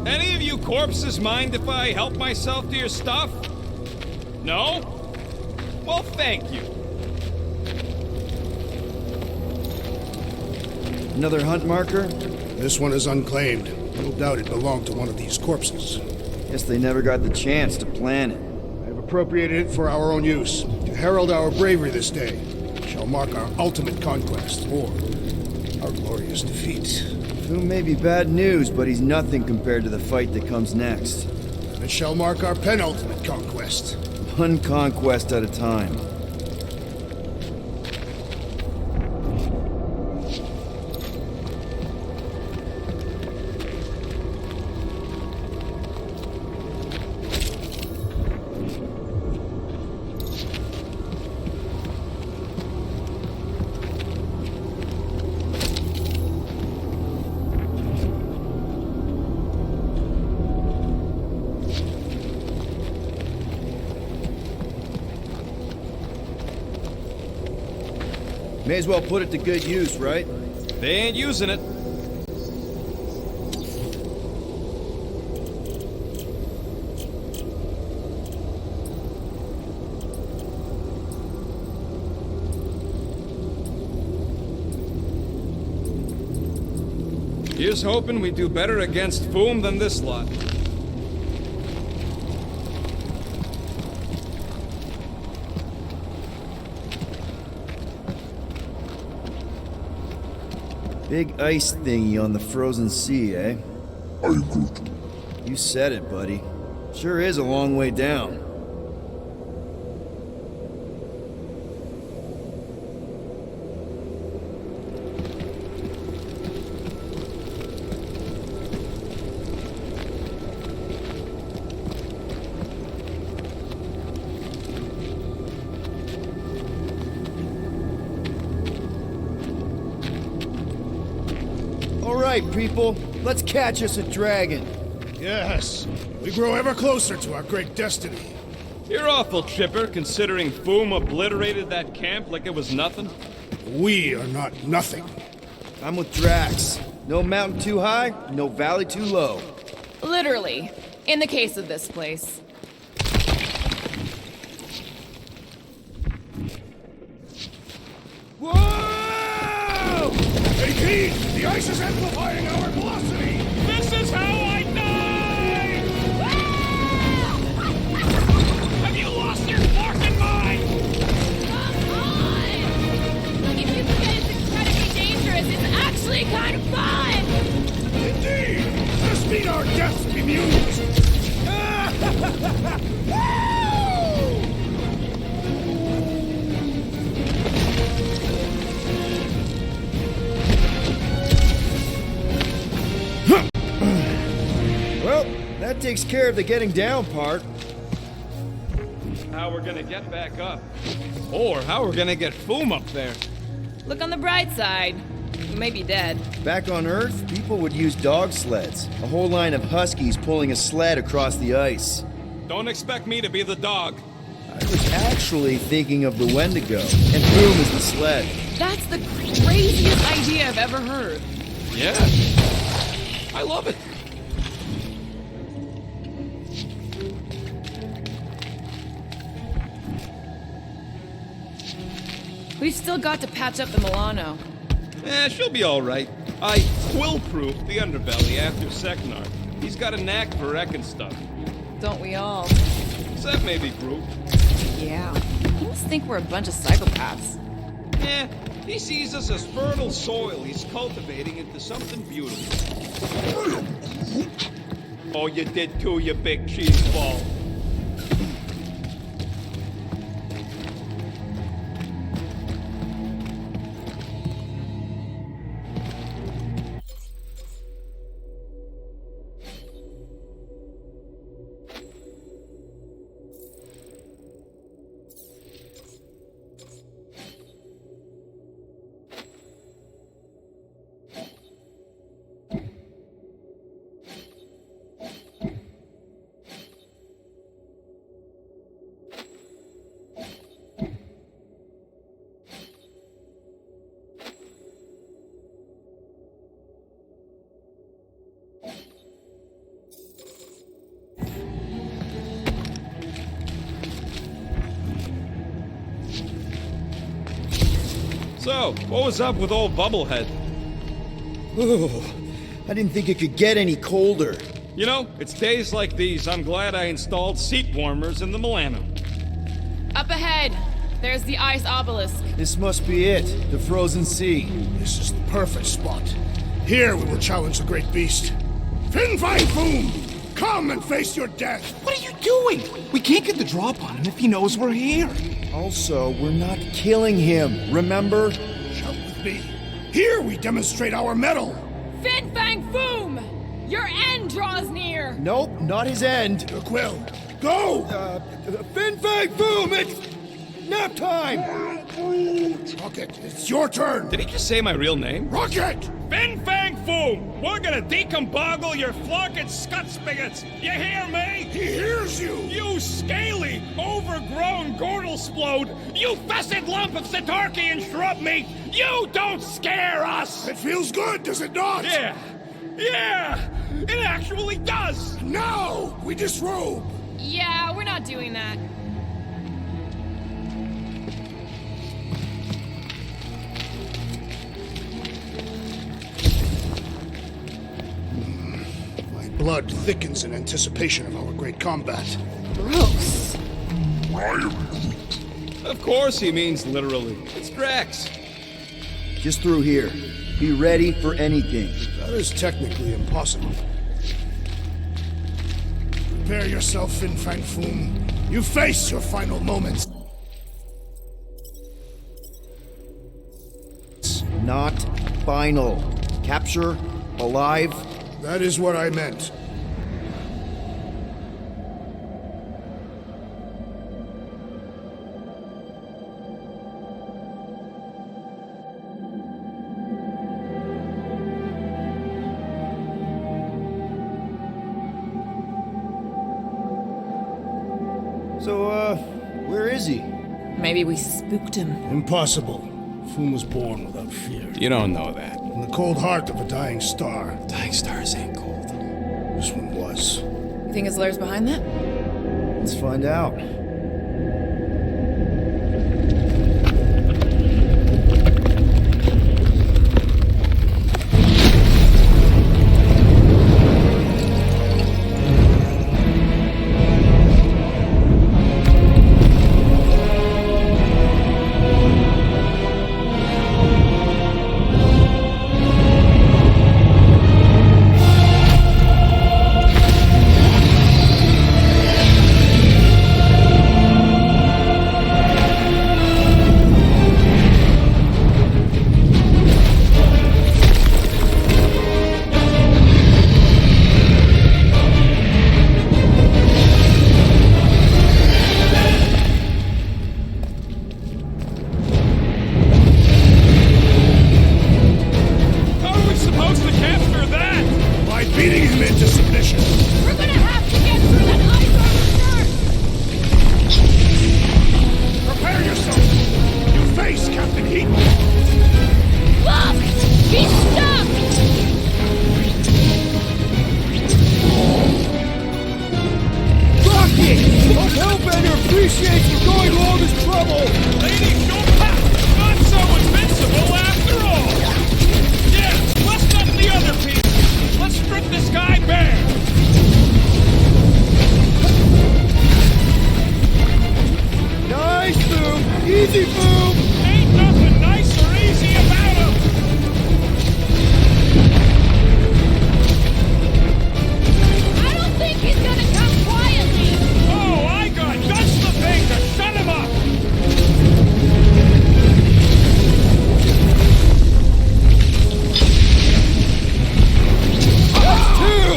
Any of you corpses mind if I help myself to your stuff? No? Well, thank you. Another hunt marker? This one is unclaimed. No doubt it belonged to one of these corpses. Guess they never got the chance to plan it. I have appropriated it for our own use, to herald our bravery this day. It shall mark our ultimate conquest, or our glorious defeat. Foom may be bad news, but he's nothing compared to the fight that comes next. It shall mark our penultimate conquest. One conquest at a time. May as well put it to good use, right? They ain't using it. Here's hoping we do better against Foom than this lot. Big ice thingy on the frozen sea, eh? I agree. You said it, buddy. Sure is a long way down. right, people. Let's catch us a dragon. Yes, we grow ever closer to our great destiny. You're awful chipper, considering Foom obliterated that camp like it was nothing. We are not nothing. I'm with Drax. No mountain too high, no valley too low. Literally, in the case of this place. Whoa! Hey, Pete! The ice is amplifying our velocity! This is how I die! Have you lost your fucking mind? Come on! If you forget it's incredibly dangerous, it's actually kind of fun! Indeed! Let us meet our deaths bemused! Well, that takes care of the getting down part. How we're gonna get back up. Or how we're gonna get Foom up there. Look on the bright side. You may be dead. Back on Earth, people would use dog sleds. A whole line of huskies pulling a sled across the ice. Don't expect me to be the dog. I was actually thinking of the Wendigo, and Boom is the sled. That's the craziest idea I've ever heard. Yeah. I love it. We've still got to patch up the Milano. She'll be alright. I quill-proofed the underbelly after Seknar. He's got a knack for wrecking stuff. Don't we all? Except maybe Groot. Yeah. He must think we're a bunch of psychopaths. He sees us as fertile soil he's cultivating into something beautiful. Oh, you did too, you big cheese ball. So, what was up with old Bubblehead? Ooh, I didn't think it could get any colder. You know, it's days like these I'm glad I installed seat warmers in the Milano. Up ahead, there's the ice obelisk. This must be it, the frozen sea. This is the perfect spot. Here we will challenge the great beast. Fin Fang Foom! Come and face your death! What are you doing? We can't get the drop on him if he knows we're here. Also, we're not killing him, remember? Shout with me. Here we demonstrate our mettle! Fin Fang Foom! Your end draws near! Nope, not his end. Your quill. Go! Fin Fang Boom! It's nap time! Rocket, it's your turn! Did he just say my real name? Rocket! Fin Fang Foom! We're gonna decomboggle your flunking scut spigots! You hear me? He hears you! You scaly, overgrown Gordelsplode! You fessed lump of Satarkian shrub meat! You don't scare us! It feels good, does it not? Yeah! Yeah! It actually does! Now we disrobe! Yeah, we're not doing that. My blood thickens in anticipation of our great combat. Gross. Of course he means literally. It's Drax. Just through here. Be ready for anything. That is technically impossible. Prepare yourself, Fin Fang Foom. You face your final moments. Not final. Capture, alive. That is what I meant. Where is he? Maybe we spooked him. Impossible. Foom was born without fear. You don't know that. In the cold heart of a dying star. Dying stars ain't cold. This one was. You think his lair's behind that? Let's find out. Beating him into submission. We're gonna have to get through that ice armor first! Prepare yourself! You face Captain Heaton! Look! He's stuck! Rocket! Hope Hellbender appreciates you going to all this trouble! Lady, don't pack! Not so invincible after all! Yeah, let's up the other people! Let's strip this guy bare! Nice, Boom! Easy, Boom! Ain't nothing nice or easy about him! I don't think he's gonna come quietly! Oh, I got just the thing to shut him up!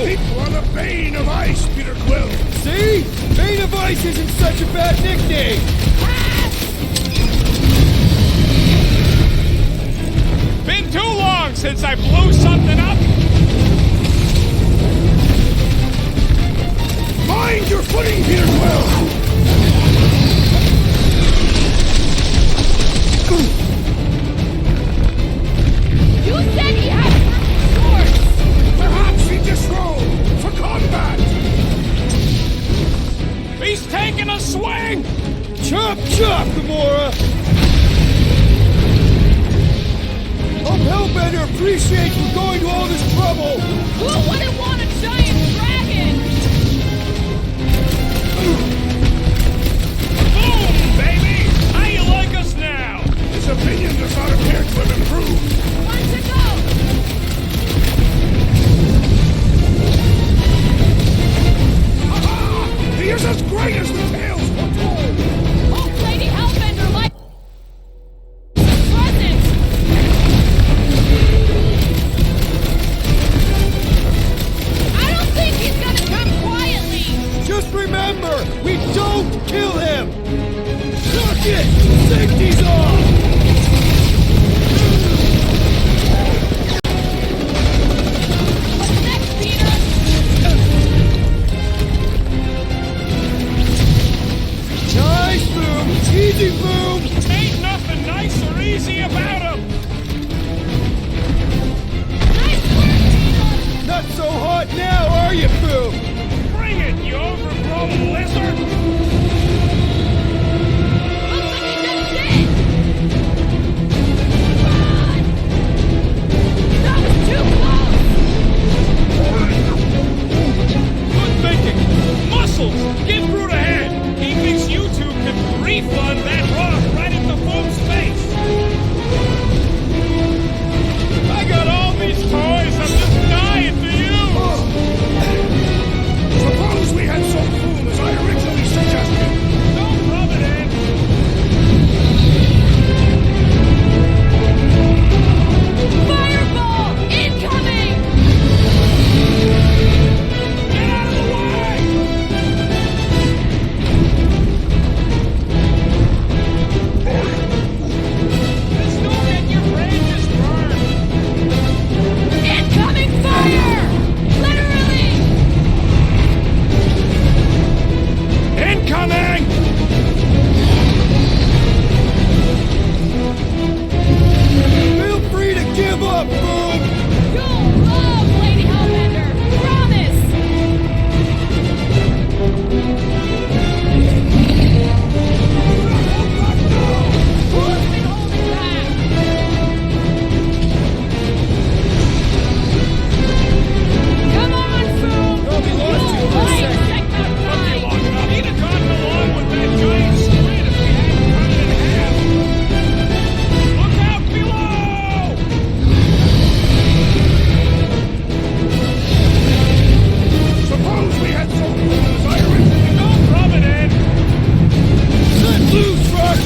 People are the bane of ice, Peter Quill! See? Bane of Ice isn't such a bad nickname! Been too long since I blew something up! Mind your footing, Peter Quill! You said he had swords! Perhaps he disrobed for combat! He's taking a swing! Chop, chop, Gamora! Hope Hellbender appreciates you going to all this trouble! Who wouldn't want a giant dragon? Boom, baby! How you like us now? His opinion does not appear to have improved. One to go! Aha! He is as great as the tales foretold! Hope Lady Hellbender likes present! I don't think he's gonna come quietly! Just remember, we don't kill him! Suck it! Safety's off! What's next, Peter? Nice, Boom! Easy, Boom! Ain't nothing nice or easy about him! Nice work, Peter! Not so hot now, are you, Boom? Bring it, you overgrown lizard! Looks like he just did! Run! That was too close! Good thinking! Muscles! Get through the head! He thinks you two can refund that rock right into Foom's face! I got all these toys, I'm just dying for you! Suppose we had sold Foom as I originally said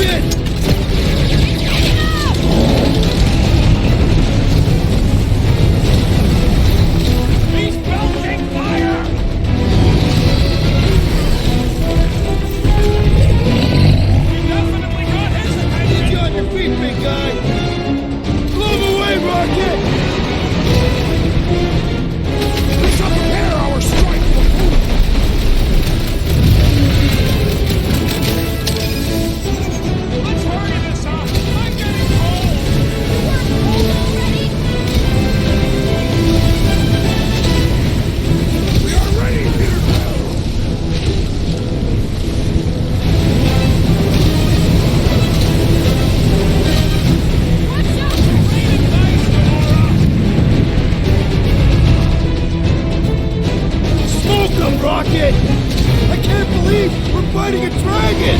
it! He's belching fire! We definitely got his attention! Get you on your feet, big guy! Blow him away, Rocket! We shall prepare our strike for food. Let's hurry this up! I'm getting cold! We are ready, Peter Quill. Raining ice, Gamora! Smoke him, Rocket! I can't believe we're fighting a dragon!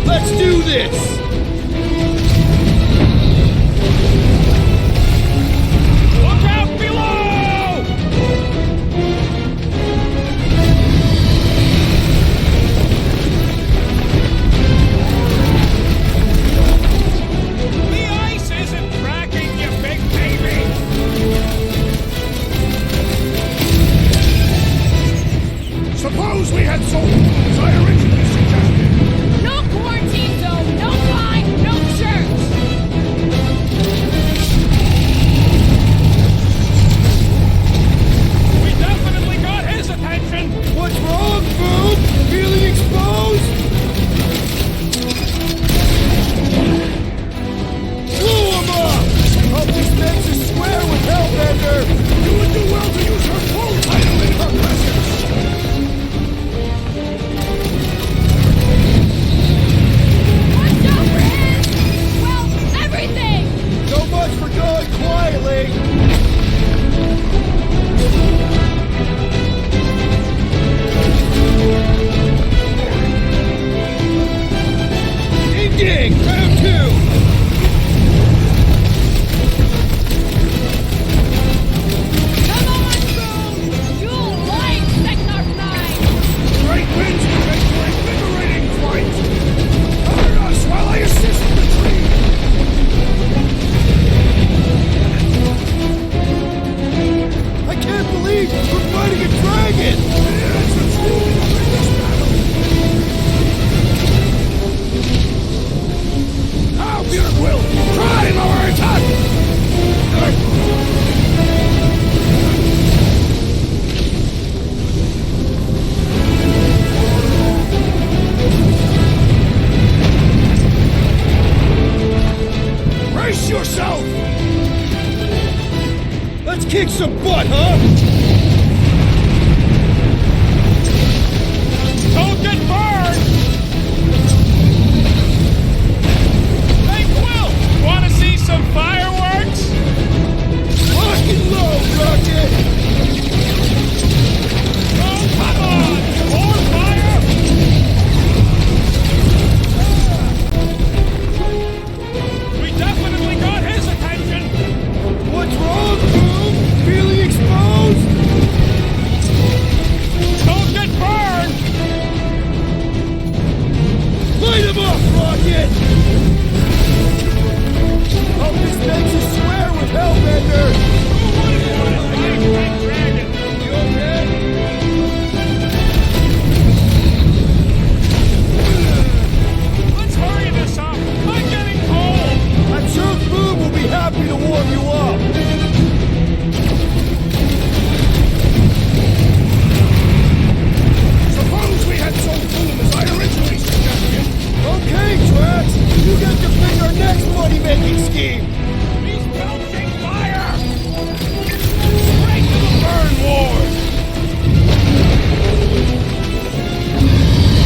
Let's do this! Look out below! The ice isn't cracking, you big baby! Suppose we had sold as I originally suggested. No quarantine zone, no fine, no church! We definitely got his attention! What's wrong, Boom? Feeling exposed? Blow him up! Hope this makes us square with Hellbender! You would do well to use her full title in her presence. What's over his? Well, everything! So much for going quietly! Ding! Round two! Come on, Boom! You'll like Sector 9! Great winds will make for a invigorating flight. Cover us while I assist the tree. I can't believe we're fighting a dragon! It's a truly tremendous battle. Now, Peter Quill, prime our attack! Brace yourself! Let's kick some butt, huh? Don't get burned! Hey, Quill! Wanna see some fireworks? Lock and load, Rocket! Oh, come on! More fire! We definitely got his attention! What's wrong, Boom? Feeling exposed? Don't get burned! Light him up, Rocket! Hope this makes us square with Hellbender! Who wouldn't want to fight that dragon? You okay? Let's hurry this up! I'm getting cold! I'm sure Boom will be happy to warm you up! Suppose we had sold Boom as I originally suggested. Okay, Drax! You get to pick our next money-making scheme! He's belching fire! Straight to the burn ward!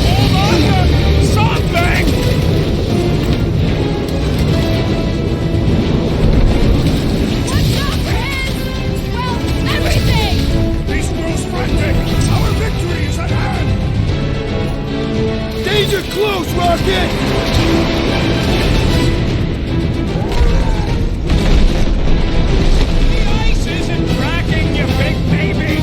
Hold on to something! What's over his? Well, everything! Beast grows frantic. Our victory is at hand. Danger close, Rocket! The ice isn't cracking, you big baby!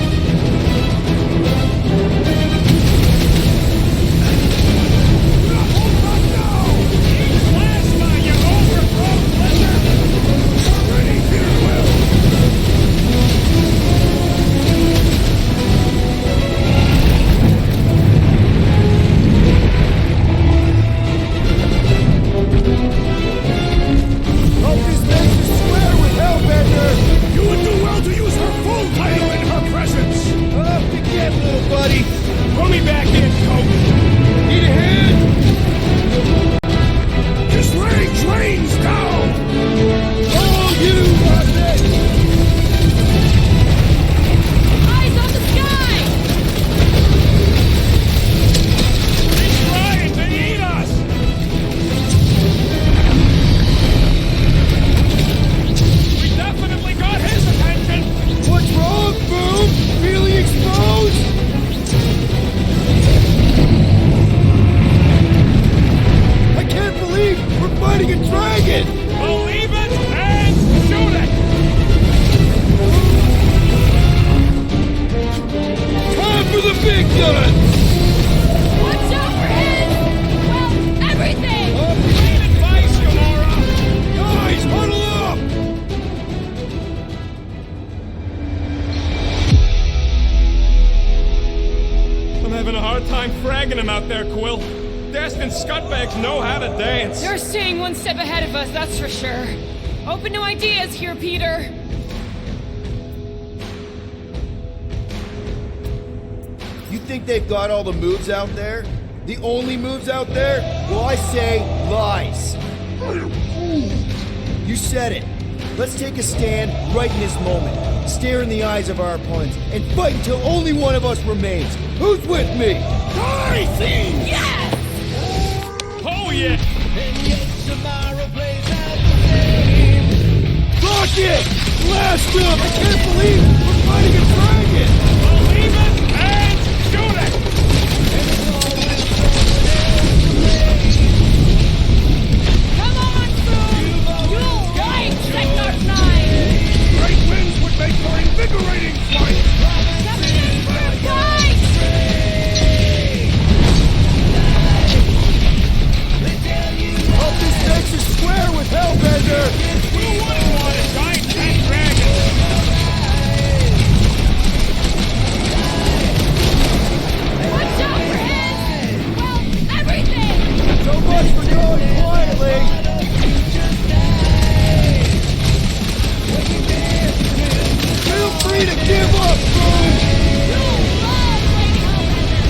buddy. Pull me back in, Coach. Need a hand? Just lay trains down! Oh, you run it! Eyes on the sky! He's trying to eat us! We definitely got his attention! What's wrong, Boom? Feeling exposed? I can't believe we're fighting a dragon! Believe it and shoot it! Time for the big guns! Watch out for his... well, everything! Great advice, Gamora! Guys, huddle up! I'm having a hard time fragging him out there, Quill. Destined scutbags know how to dance. They're staying one step ahead of us, that's for sure. Open to ideas here, Peter. You think they've got all the moves out there? The only moves out there? Well, I say lies. You said it. Let's take a stand right in this moment. Stare in the eyes of our opponents and fight until only one of us remains. Who's with me? Die, thieves! Yes! Oh, yeah! Fuck it! Blast them! I can't believe we're fighting a dragon! Believe it and shoot it! Come on, Boom! You'll like Sector 9! Great winds would make for invigorating flight! Coming in through, guys! Up this Nexus Square with Hellbender! Who wouldn't want a giant tank dragon? Watch out for his... well, everything! So much for going quietly! Feel free to give up, Boom! You'll love Lady Hellbender!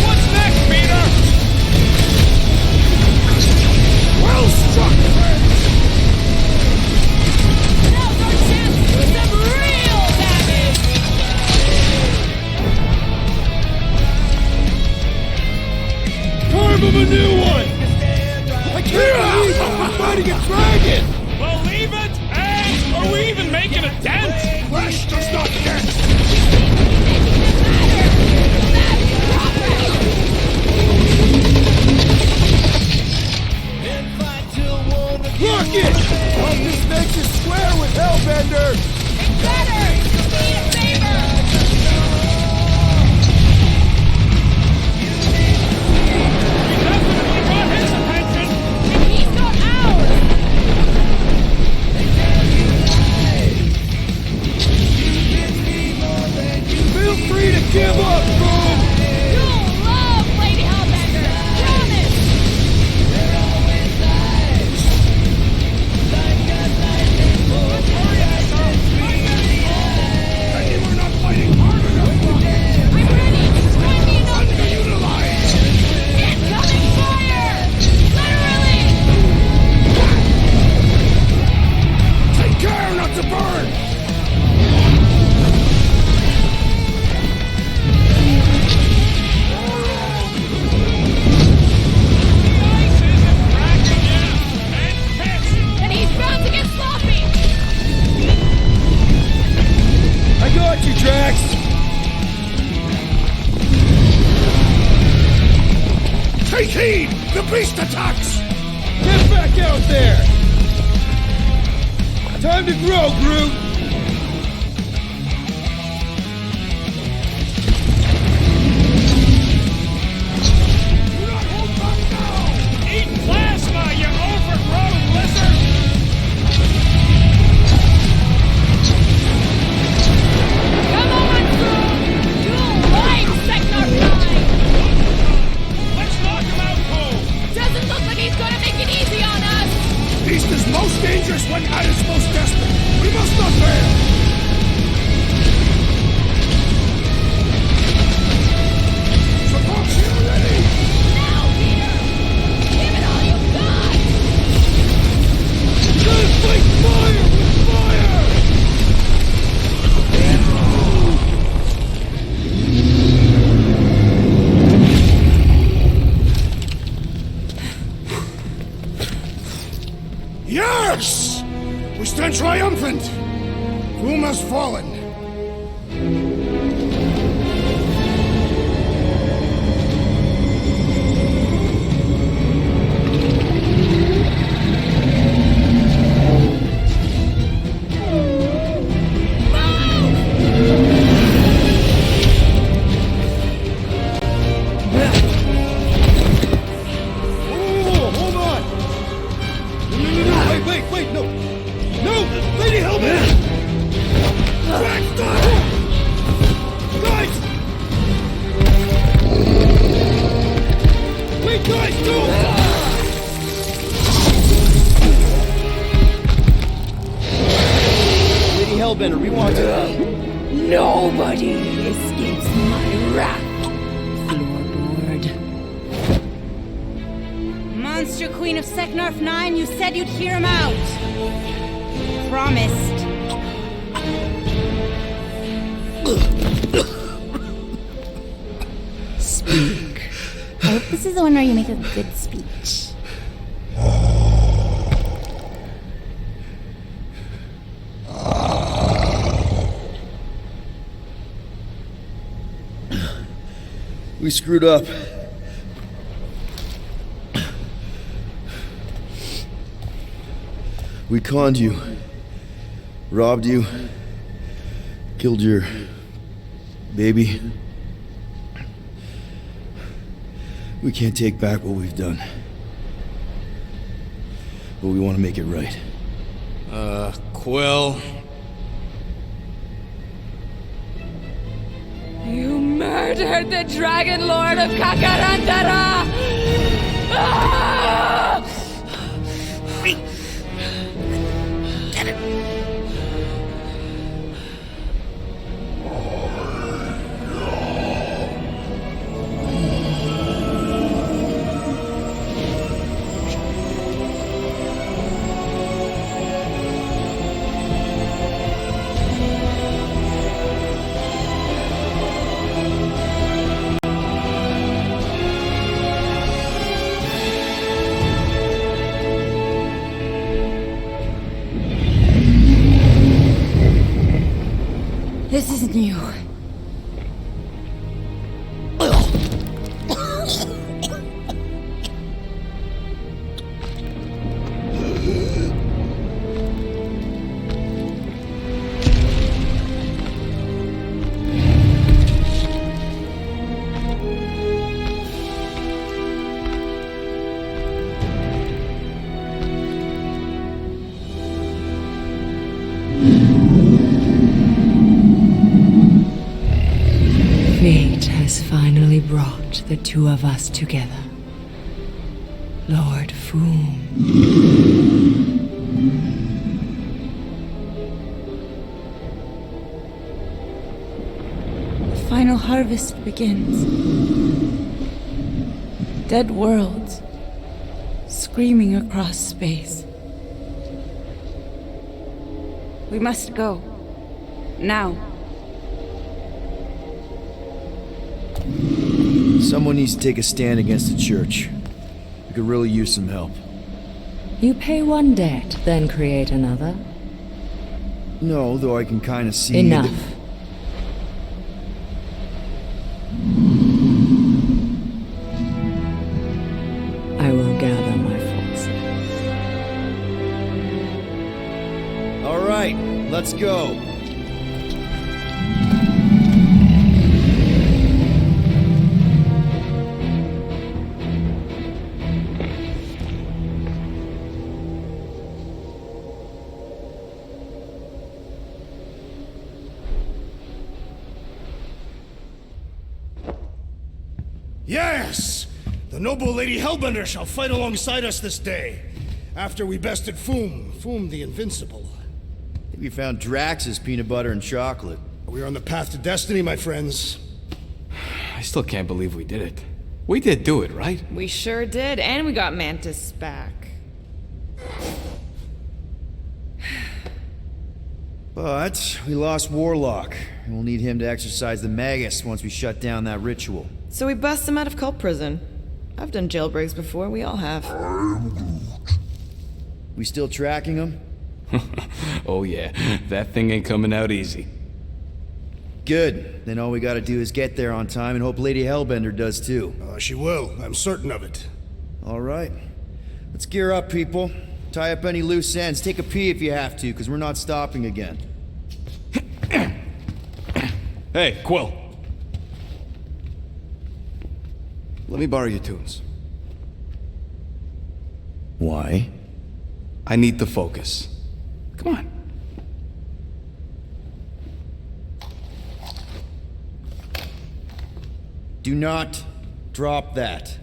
What's next, Peter? Well struck, friends! Now's our chance to do some real damage! Carve him a new one! I can't believe we're fighting a dragon! Believe it and are we even making a dent? Flesh does not dance! Look it! Up this Nexus Square with Hellbender! Better! Be a favor! We definitely got his attention! And he's got ours! Feel free to give up, Boom! You'll love Lady Hellbender! Promise! Maybe we're not fighting hard enough! I'm ready! Join me in opening! Underutilized! Incoming fire! Literally! Take care not to burn! Ice isn't cracking yet! And piss! And he's bound to get sloppy! I got you, Drax! Take heed! The beast attacks! Get back out there! Time to grow, Groot! Do not hold back now! Eat plasma, you overgrown lizard! Come on, Boom! You'll like Sector 9! Let's knock him out cold! Doesn't look like he's gonna make it easy on us! Beast is most dangerous when at its most desperate. We must not announcement! Foom has fallen. Wait, no! No! Lady Hellman! Drax, guys! Wait, guys, no! Lady Hellbender, we want to... Nobody escapes my wrath, floorboard. Monster Queen of Seknarf 9, you said you'd hear him out. Promised. Speak. I hope this is the one where you make a good speech. We screwed up. We conned you, robbed you, killed your baby. We can't take back what we've done. But we want to make it right. Quill. You murdered the Dragon Lord of Kakarandara! Ah! This is new. Fate has finally brought the two of us together. Lord Foom. The final harvest begins. Dead worlds screaming across space. We must go. Now. Someone needs to take a stand against the church. We could really use some help. You pay one debt, then create another. No, though I can kind of see... Enough. I will gather my forces. All right, let's go. Yes! The noble Lady Hellbender shall fight alongside us this day. After we bested Foom the Invincible. I think we found Drax's peanut butter and chocolate. We are on the path to destiny, my friends. I still can't believe we did it. We did do it, right? We sure did, and we got Mantis back. But we lost Warlock, and we'll need him to exercise the Magus once we shut down that ritual. So we bust him out of cult prison. I've done jailbreaks before, we all have. We still tracking him? Oh yeah, that thing ain't coming out easy. Good. Then all we gotta do is get there on time and hope Lady Hellbender does too. She will. I'm certain of it. All right. Let's gear up, people. Tie up any loose ends. Take a pee if you have to, because we're not stopping again. Hey, Quill. Let me borrow your tunes. Why? I need to focus. Come on. Do not drop that.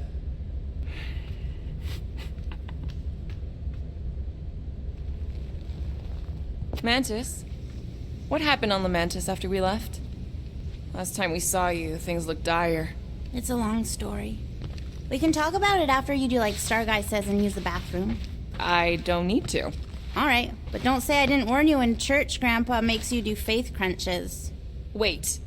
Mantis? What happened on Lamentis after we left? Last time we saw you, things looked dire. It's a long story. We can talk about it after you do like Starguy says and use the bathroom. I don't need to. Alright, but don't say I didn't warn you in church Grandpa makes you do faith crunches. Wait,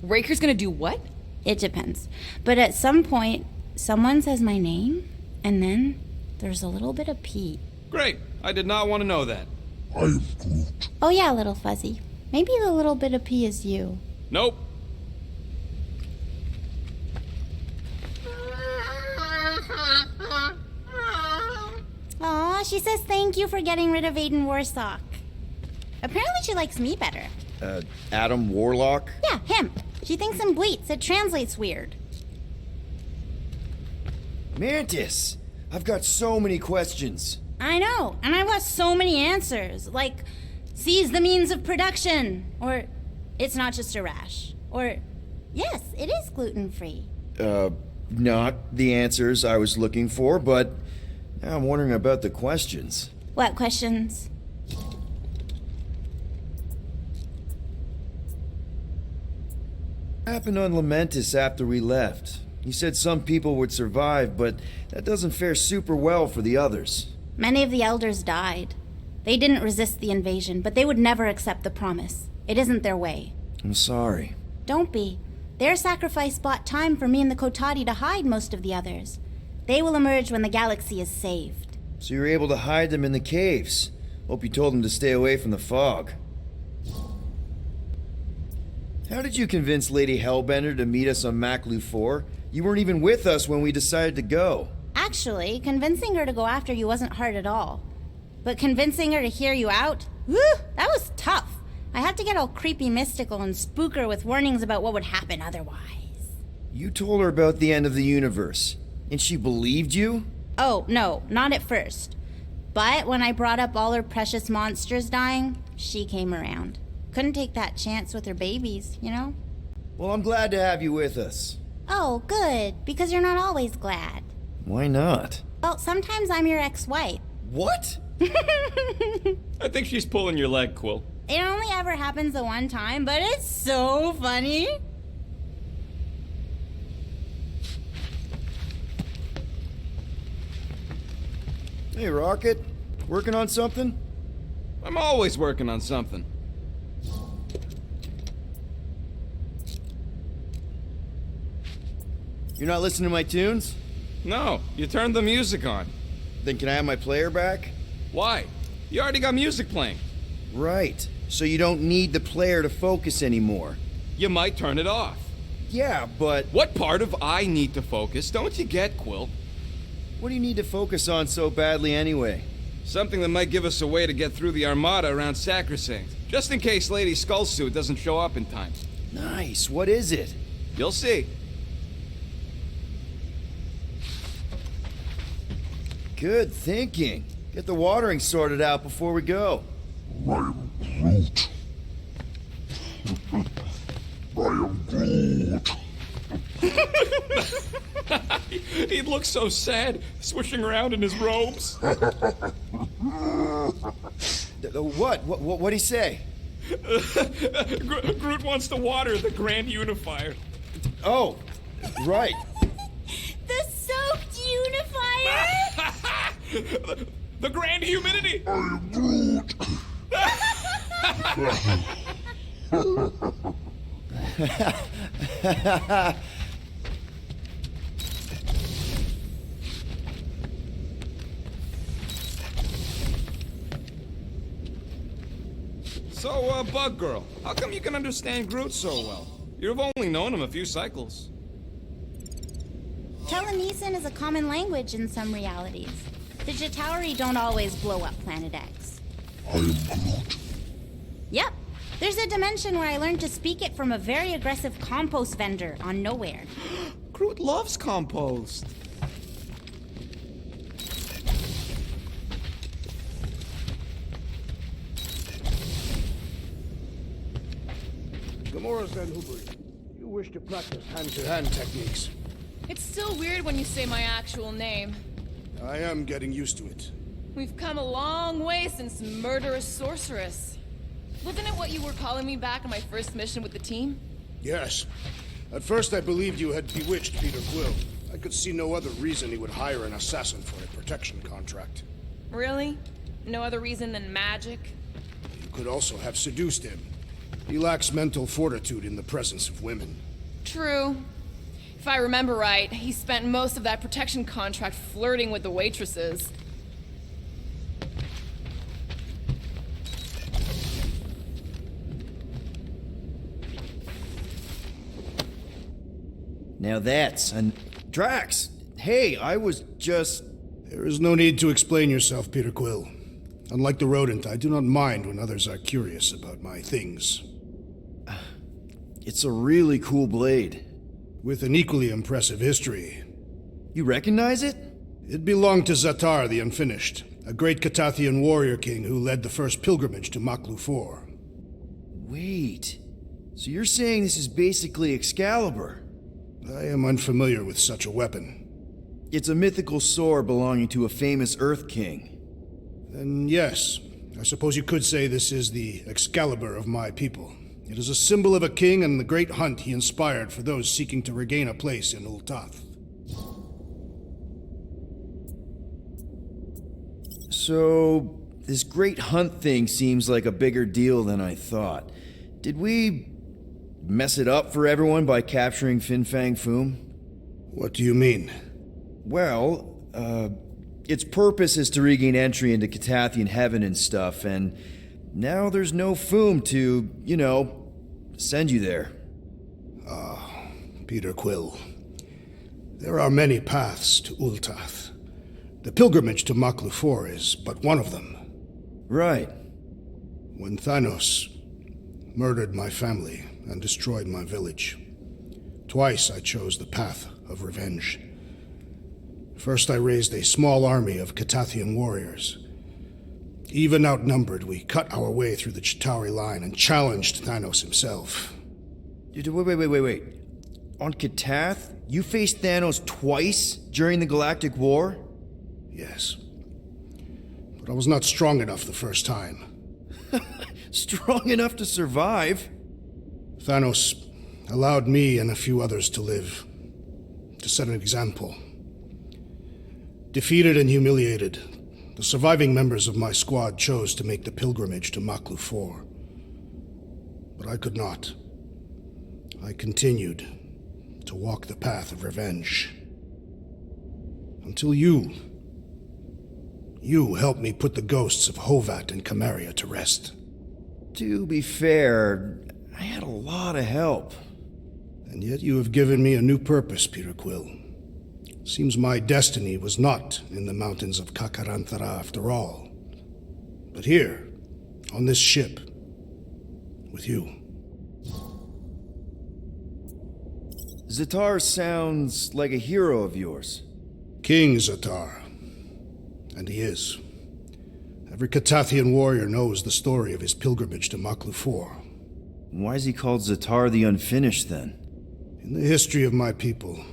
Raker's gonna do what? It depends. But at some point, someone says my name, and then there's a little bit of pee. Great. I did not want to know that. I am Groot. Oh yeah, little fuzzy. Maybe the little bit of pee is you. Nope. Aw, she says thank you for getting rid of Aiden Warsock. Apparently she likes me better. Adam Warlock? Yeah, him. She thinks him bleats. It translates weird. Mantis! I've got so many questions. I know, and I've got so many answers. Like, seize the means of production. Or, it's not just a rash. Or, yes, it is gluten-free. Not the answers I was looking for, but now I'm wondering about the questions. What questions? What happened on Lamentis after we left? You said some people would survive, but that doesn't fare super well for the others. Many of the elders died. They didn't resist the invasion, but they would never accept the promise. It isn't their way. I'm sorry. Don't be. Their sacrifice bought time for me and the Kotati to hide most of the others. They will emerge when the galaxy is saved. So you were able to hide them in the caves. Hope you told them to stay away from the fog. How did you convince Lady Hellbender to meet us on Maklu 4? You weren't even with us when we decided to go. Actually, convincing her to go after you wasn't hard at all. But convincing her to hear you out? Whew, that was tough. I had to get all creepy mystical and spook her with warnings about what would happen otherwise. You told her about the end of the universe, and she believed you? Oh, no, not at first. But when I brought up all her precious monsters dying, she came around. Couldn't take that chance with her babies, you know? Well, I'm glad to have you with us. Oh, good, because you're not always glad. Why not? Well, sometimes I'm your ex-wife. What? I think she's pulling your leg, Quill. It only ever happens the one time, but it's so funny. Hey, Rocket. Working on something? I'm always working on something. You're not listening to my tunes? No, you turned the music on. Then can I have my player back? Why? You already got music playing. Right. So you don't need the player to focus anymore. You might turn it off. Yeah, but... What part of I need to focus don't you get, Quill? What do you need to focus on so badly anyway? Something that might give us a way to get through the Armada around Sacrosanct, just in case Lady Skullsuit doesn't show up in time. Nice. What is it? You'll see. Good thinking. Get the watering sorted out before we go. I am Groot. I am Groot. He looks so sad, swishing around in his robes. What'd he say? Groot wants to water the Grand Unifier. Oh, right. The soaked unifier? The Grand Humidity! I am Groot. So, Bug Girl, how come you can understand Groot so well? You've only known him a few cycles. Telenesan is a common language in some realities. The Chitauri don't always blow up Planet X. I am Groot. Yep. There's a dimension where I learned to speak it from a very aggressive compost vendor on Nowhere. Groot loves compost. Gamora Zanhubri, you wish to practice hand-to-hand techniques. It's still weird when you say my actual name. I am getting used to it. We've come a long way since Murderous Sorceress. Wasn't it what you were calling me back on my first mission with the team? Yes. At first I believed you had bewitched Peter Quill. I could see no other reason he would hire an assassin for a protection contract. Really? No other reason than magic? You could also have seduced him. He lacks mental fortitude in the presence of women. True. If I remember right, he spent most of that protection contract flirting with the waitresses. Now that's an... Drax! Hey, I was just... There is no need to explain yourself, Peter Quill. Unlike the rodent, I do not mind when others are curious about my things. It's a really cool blade. With an equally impressive history. You recognize it? It belonged to Zatar the Unfinished, a great Catathian warrior king who led the first pilgrimage to Maklu 4. Wait, so you're saying this is basically Excalibur? I am unfamiliar with such a weapon. It's a mythical sword belonging to a famous Earth King. Then yes, I suppose you could say this is the Excalibur of my people. It is a symbol of a king and the great hunt he inspired for those seeking to regain a place in Ultath. So, this great hunt thing seems like a bigger deal than I thought. Did we mess it up for everyone by capturing Fin Fang Foom? What do you mean? Well, its purpose is to regain entry into Catathian heaven and stuff, and now there's no Foom to, you know, send you there. Peter Quill. There are many paths to Ultath. The pilgrimage to Maklu 4 is but one of them. Right. When Thanos murdered my family and destroyed my village, twice I chose the path of revenge. First I raised a small army of Catathian warriors. Even outnumbered, we cut our way through the Chitauri line and challenged Thanos himself. Wait. On Katath, you faced Thanos twice during the Galactic War? Yes. But I was not strong enough the first time. Strong enough to survive? Thanos allowed me and a few others to live, to set an example. Defeated and humiliated, the surviving members of my squad chose to make the pilgrimage to Maklu 4. But I could not. I continued to walk the path of revenge. Until you helped me put the ghosts of Hovat and Kamaria to rest. To be fair, I had a lot of help. And yet you have given me a new purpose, Peter Quill. Seems my destiny was not in the mountains of Kakaranthara after all, but here, on this ship, with you. Zatar sounds like a hero of yours. King Zatar. And he is. Every Catathian warrior knows the story of his pilgrimage to Maklu 4. Why is he called Zatar the Unfinished, then? In the history of my people,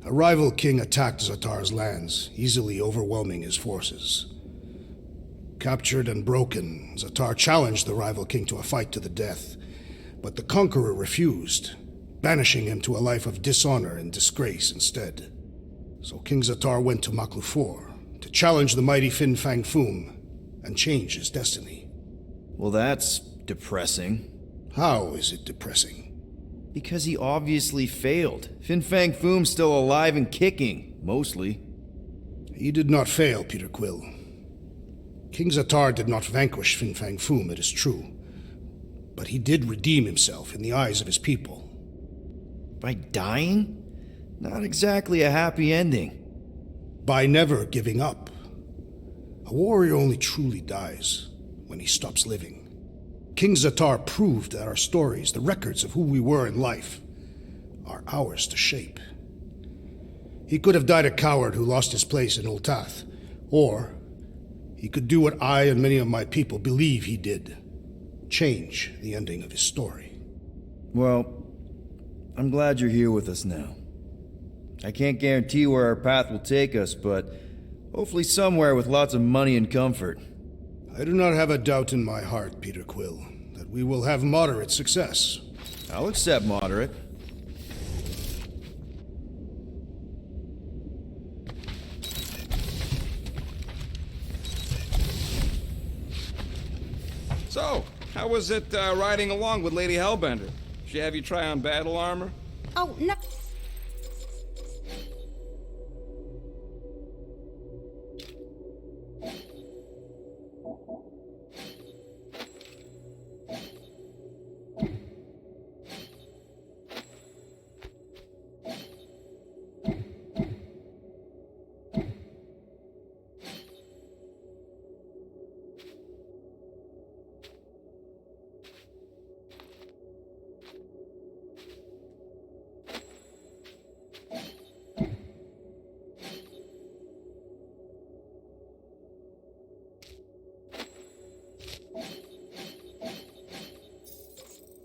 a rival king attacked Zatar's lands, easily overwhelming his forces. Captured and broken, Zatar challenged the rival king to a fight to the death, but the conqueror refused, banishing him to a life of dishonor and disgrace instead. So King Zatar went to Maklu 4 to challenge the mighty Fin Fang Foom and change his destiny. Well, that's depressing. How is it depressing? Because he obviously failed. Fin Fang Foom's still alive and kicking, mostly. He did not fail, Peter Quill. King Zatar did not vanquish Fin Fang Foom, it is true, But he did redeem himself in the eyes of his people. By dying? Not exactly a happy ending. By never giving up. A warrior only truly dies when he stops living. King Zatar proved that our stories, the records of who we were in life, are ours to shape. He could have died a coward who lost his place in Ultath, or he could do what I and many of my people believe he did. Change the ending of his story. Well, I'm glad you're here with us now. I can't guarantee where our path will take us, but hopefully somewhere with lots of money and comfort. I do not have a doubt in my heart, Peter Quill, that we will have moderate success. I'll accept moderate. So, how was it riding along with Lady Hellbender? She have you try on battle armor? Oh, no.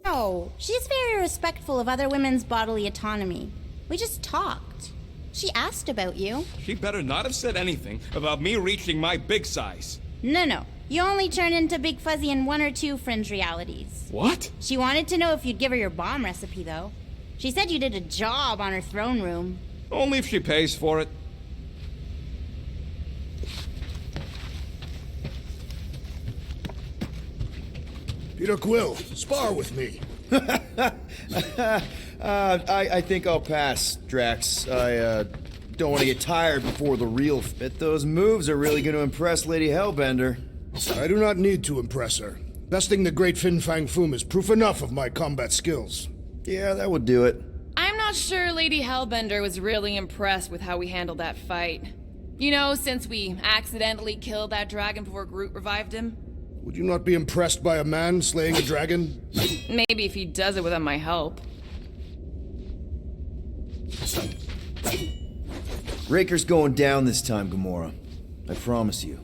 No, she's very respectful of other women's bodily autonomy. We just talked. She asked about you. She better not have said anything about me reaching my big size. No. You only turn into Big Fuzzy in 1 or 2 fringe realities. What? She wanted to know if you'd give her your bomb recipe, though. She said you did a job on her throne room. Only if she pays for it. Peter Quill, spar with me. I think I'll pass, Drax. I don't want to get tired before the real fit. Those moves are really going to impress Lady Hellbender. I do not need to impress her. Besting the great Fin Fang Foom is proof enough of my combat skills. Yeah, that would do it. I'm not sure Lady Hellbender was really impressed with how we handled that fight. You know, since we accidentally killed that dragon before Groot revived him. Would you not be impressed by a man slaying a dragon? Maybe if he does it without my help. Raker's going down this time, Gamora. I promise you.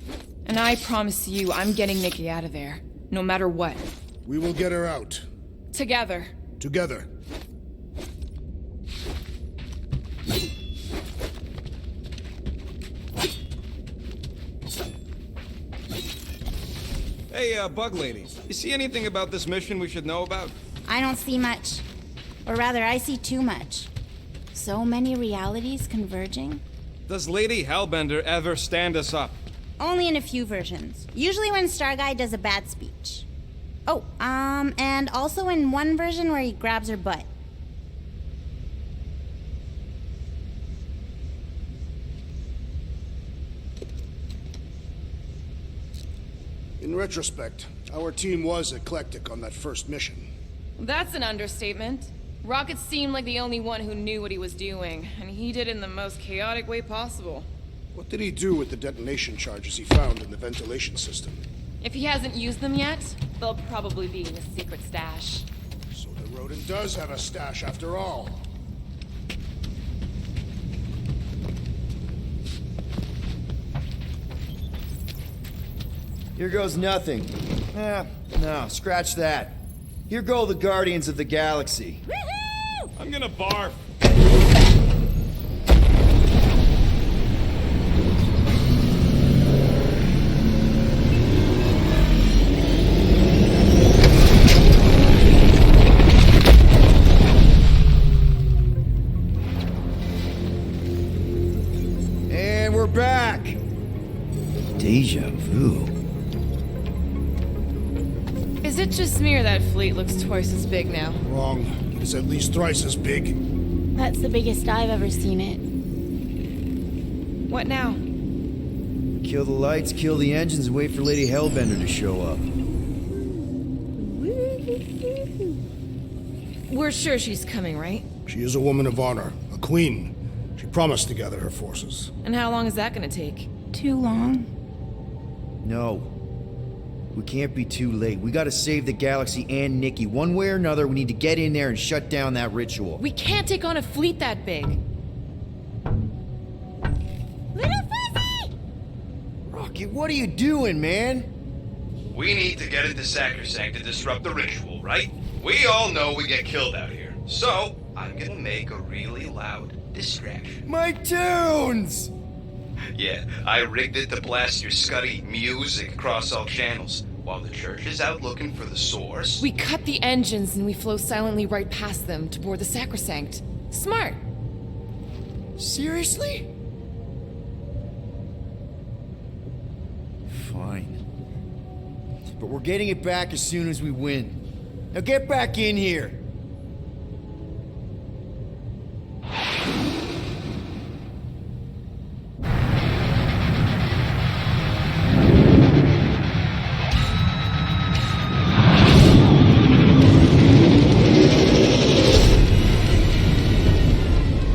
And I promise you, I'm getting Nikki out of there. No matter what. We will get her out. Together. Together. Hey, Bug Lady, you see anything about this mission we should know about? I don't see much. Or rather, I see too much. So many realities converging. Does Lady Hellbender ever stand us up? Only in a few versions. Usually when Star Guy does a bad speech. Oh, and also in one version where he grabs her butt. In retrospect, our team was eclectic on that first mission. That's an understatement. Rocket seemed like the only one who knew what he was doing, and he did it in the most chaotic way possible. What did he do with the detonation charges he found in the ventilation system? If he hasn't used them yet, they'll probably be in his secret stash. So the rodent does have a stash after all. Here goes nothing. No, scratch that. Here go the Guardians of the Galaxy. Woohoo! I'm gonna barf. And we're back. Deja vu. Is it just me or that fleet looks twice as big now? Wrong. It is at least thrice as big. That's the biggest I've ever seen it. What now? Kill the lights, kill the engines, and wait for Lady Hellbender to show up. We're sure she's coming, right? She is a woman of honor, a queen. She promised to gather her forces. And how long is that gonna take? Too long. No. We can't be too late. We gotta save the galaxy and Nikki. One way or another, we need to get in there and shut down that ritual. We can't take on a fleet that big. Little Fuzzy! Rocket, what are you doing, man? We need to get into Sacrosanct to disrupt the ritual, right? We all know we get killed out here. So, I'm gonna make a really loud distraction. My tunes! Yeah, I rigged it to blast your scuddy music across all channels, while the church is out looking for the source. We cut the engines and we flow silently right past them to board the Sacrosanct. Smart. Seriously? Fine. But we're getting it back as soon as we win. Now get back in here!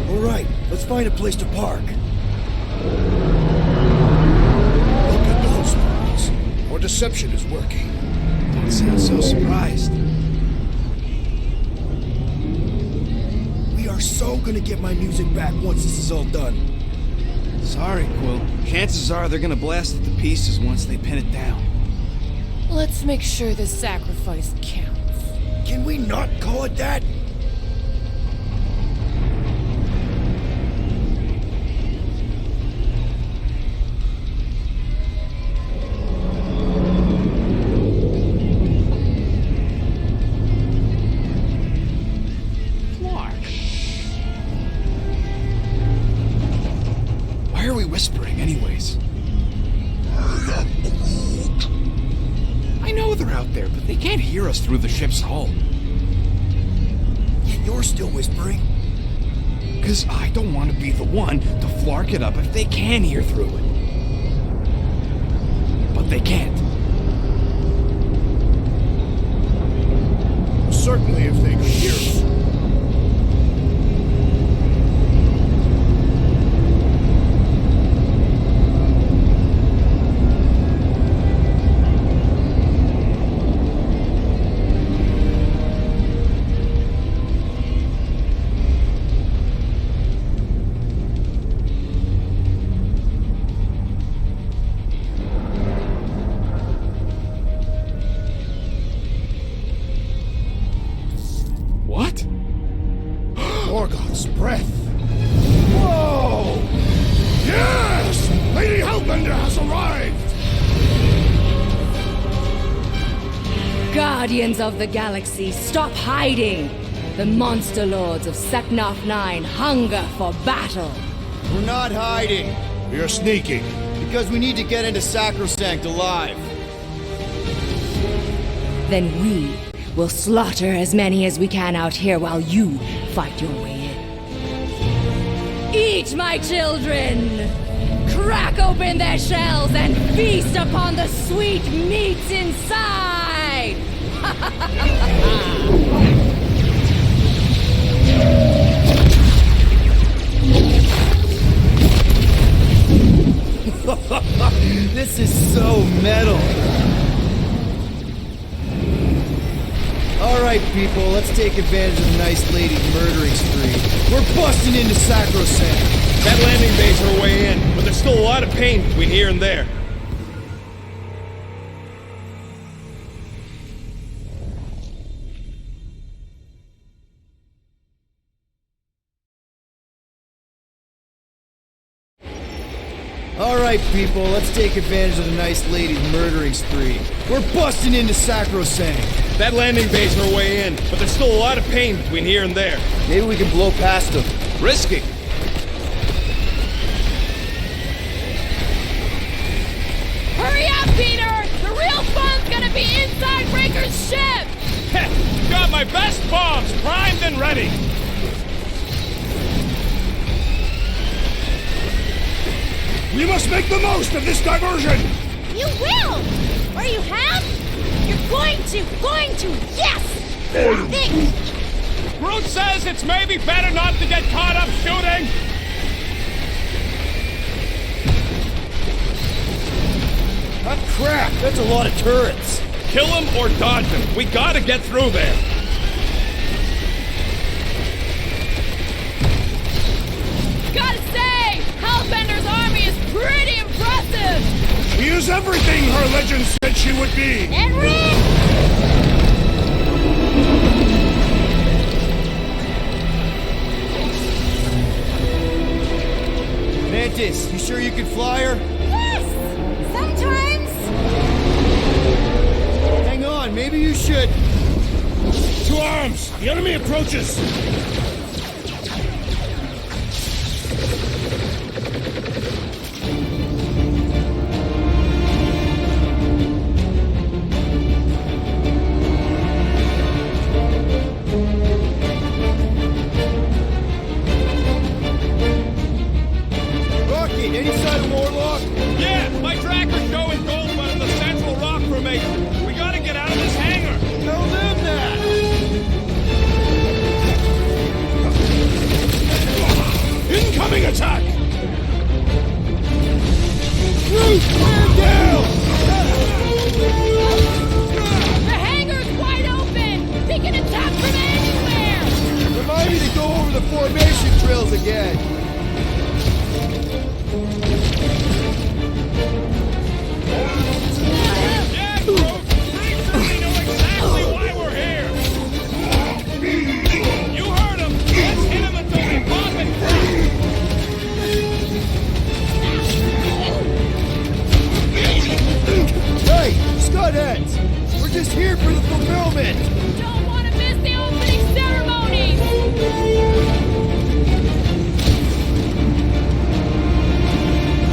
Alright, let's find a place to park. Look at those boys. Our deception is working. Don't sound so surprised. We are so gonna get my music back once this is all done. Sorry, Quill. Chances are they're gonna blast it to pieces once they pin it down. Let's make sure this sacrifice counts. Can we not call it that? Why are we whispering, anyways? I know they're out there, but they can't hear us through the ship's hull. Yet you're still whispering. Because I don't want to be the one to flark it up if they can hear through it. But they can't. Certainly if they could hear us. What? Morgoth's breath. Whoa! Yes! Lady Hellbender has arrived! Guardians of the Galaxy, stop hiding! The monster lords of Seknarf 9 hunger for battle. We're not hiding. We are sneaking. Because we need to get into Sacrosanct alive. Then we will slaughter as many as we can out here while you fight your way in. Eat, my children! Crack open their shells and feast upon the sweet meats inside! This is so metal. Alright, people, let's take advantage of the nice lady's murdering spree. We're busting into Sacrosanct. That landing bay's our way in, but there's still a lot of pain between here and there. Alright, people, let's take advantage of the nice lady's murdering spree. We're busting into Sacrosanct. That landing bay's our way in, but there's still a lot of pain between here and there. Maybe we can blow past them. Risky. Hurry up, Peter! The real fun's gonna be inside Breaker's ship! Heh, got my best bombs primed and ready. We must make the most of this diversion! You will! Or you have? You're Going to! Yes! Think! Groot says it's maybe better not to get caught up shooting! Ah, crap! That's a lot of turrets. Kill him or dodge him. We gotta get through there. Gotta say, Hellbender's army is pretty impressive! She is everything her legend said she would be! And Rick! Mantis, you sure you can fly her? Yes! Sometimes! Hang on, maybe you should. To arms! The enemy approaches! Rocket, any sign of Warlock? Yeah, my tracker's showing Goldman in the central rock formation. We gotta get out of this hangar. Tell them that! Incoming attack! Groot, man down! The hangar's wide open! They can attack from anywhere! Remind me to go over the formation drills again. Yeah, Groot! Pretty sure we know exactly why we're here! You heard him! Let's hit him until we pop and crack! Hey, Scudheads! We're just here for the fulfillment! Don't want to miss the opening ceremony!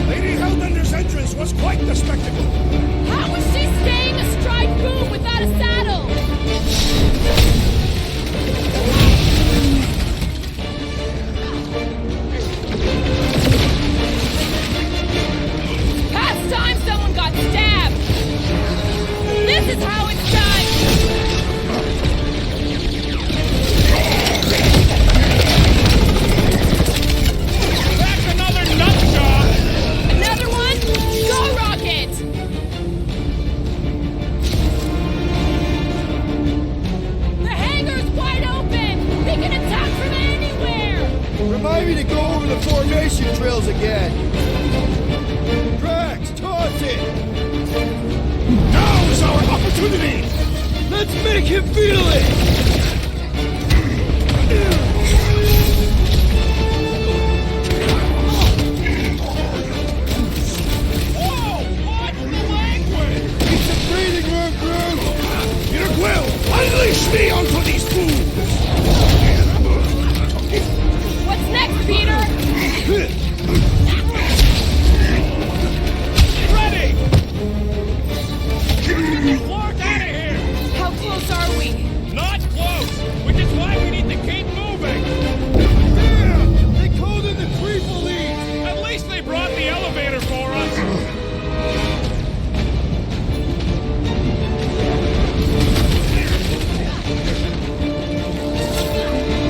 Lady Hellbender's entrance was quite the spectacle! How was she staying astride Boom without a saddle? Past time someone got stabbed! This is how it's done! That's another nut job! Another one? Go, Rocket! The hangar's wide open! They can attack from anywhere! Remind me to go over the formation drills again. Drax, toss it! Now is our opportunity! Let's make him feel it! Whoa! Watch the language! It's a breathing room, Groot! Peter Quill, unleash me onto these fools! What's next, Peter? Ready! Clark, out of here! How close are we? Not close! Which is why we need to keep moving! Damn! They called in the creeper lead! At least they brought the elevator for us!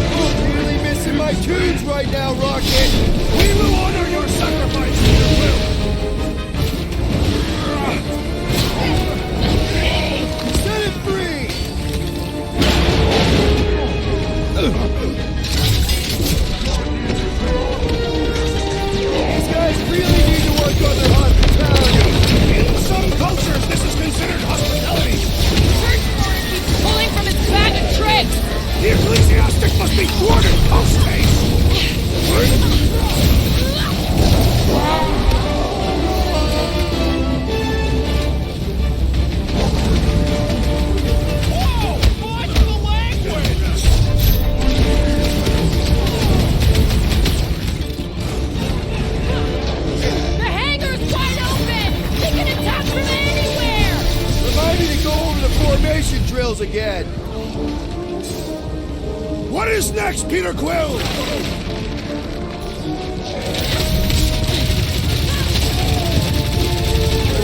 I'm really missing my tunes right now, Rocket! We will honor your sacrifice, Peter Quill! Set it free! These guys really need to work on their hospitality. In some cultures, this is considered hospitality! Search for it keeps pulling from its bag of tricks! The ecclesiastic must be thwarted, post-haste! Whoa! Watch the language! The hangar's wide open! They can attack from anywhere! Remind me to go over the formation drills again. What is next, Peter Quill?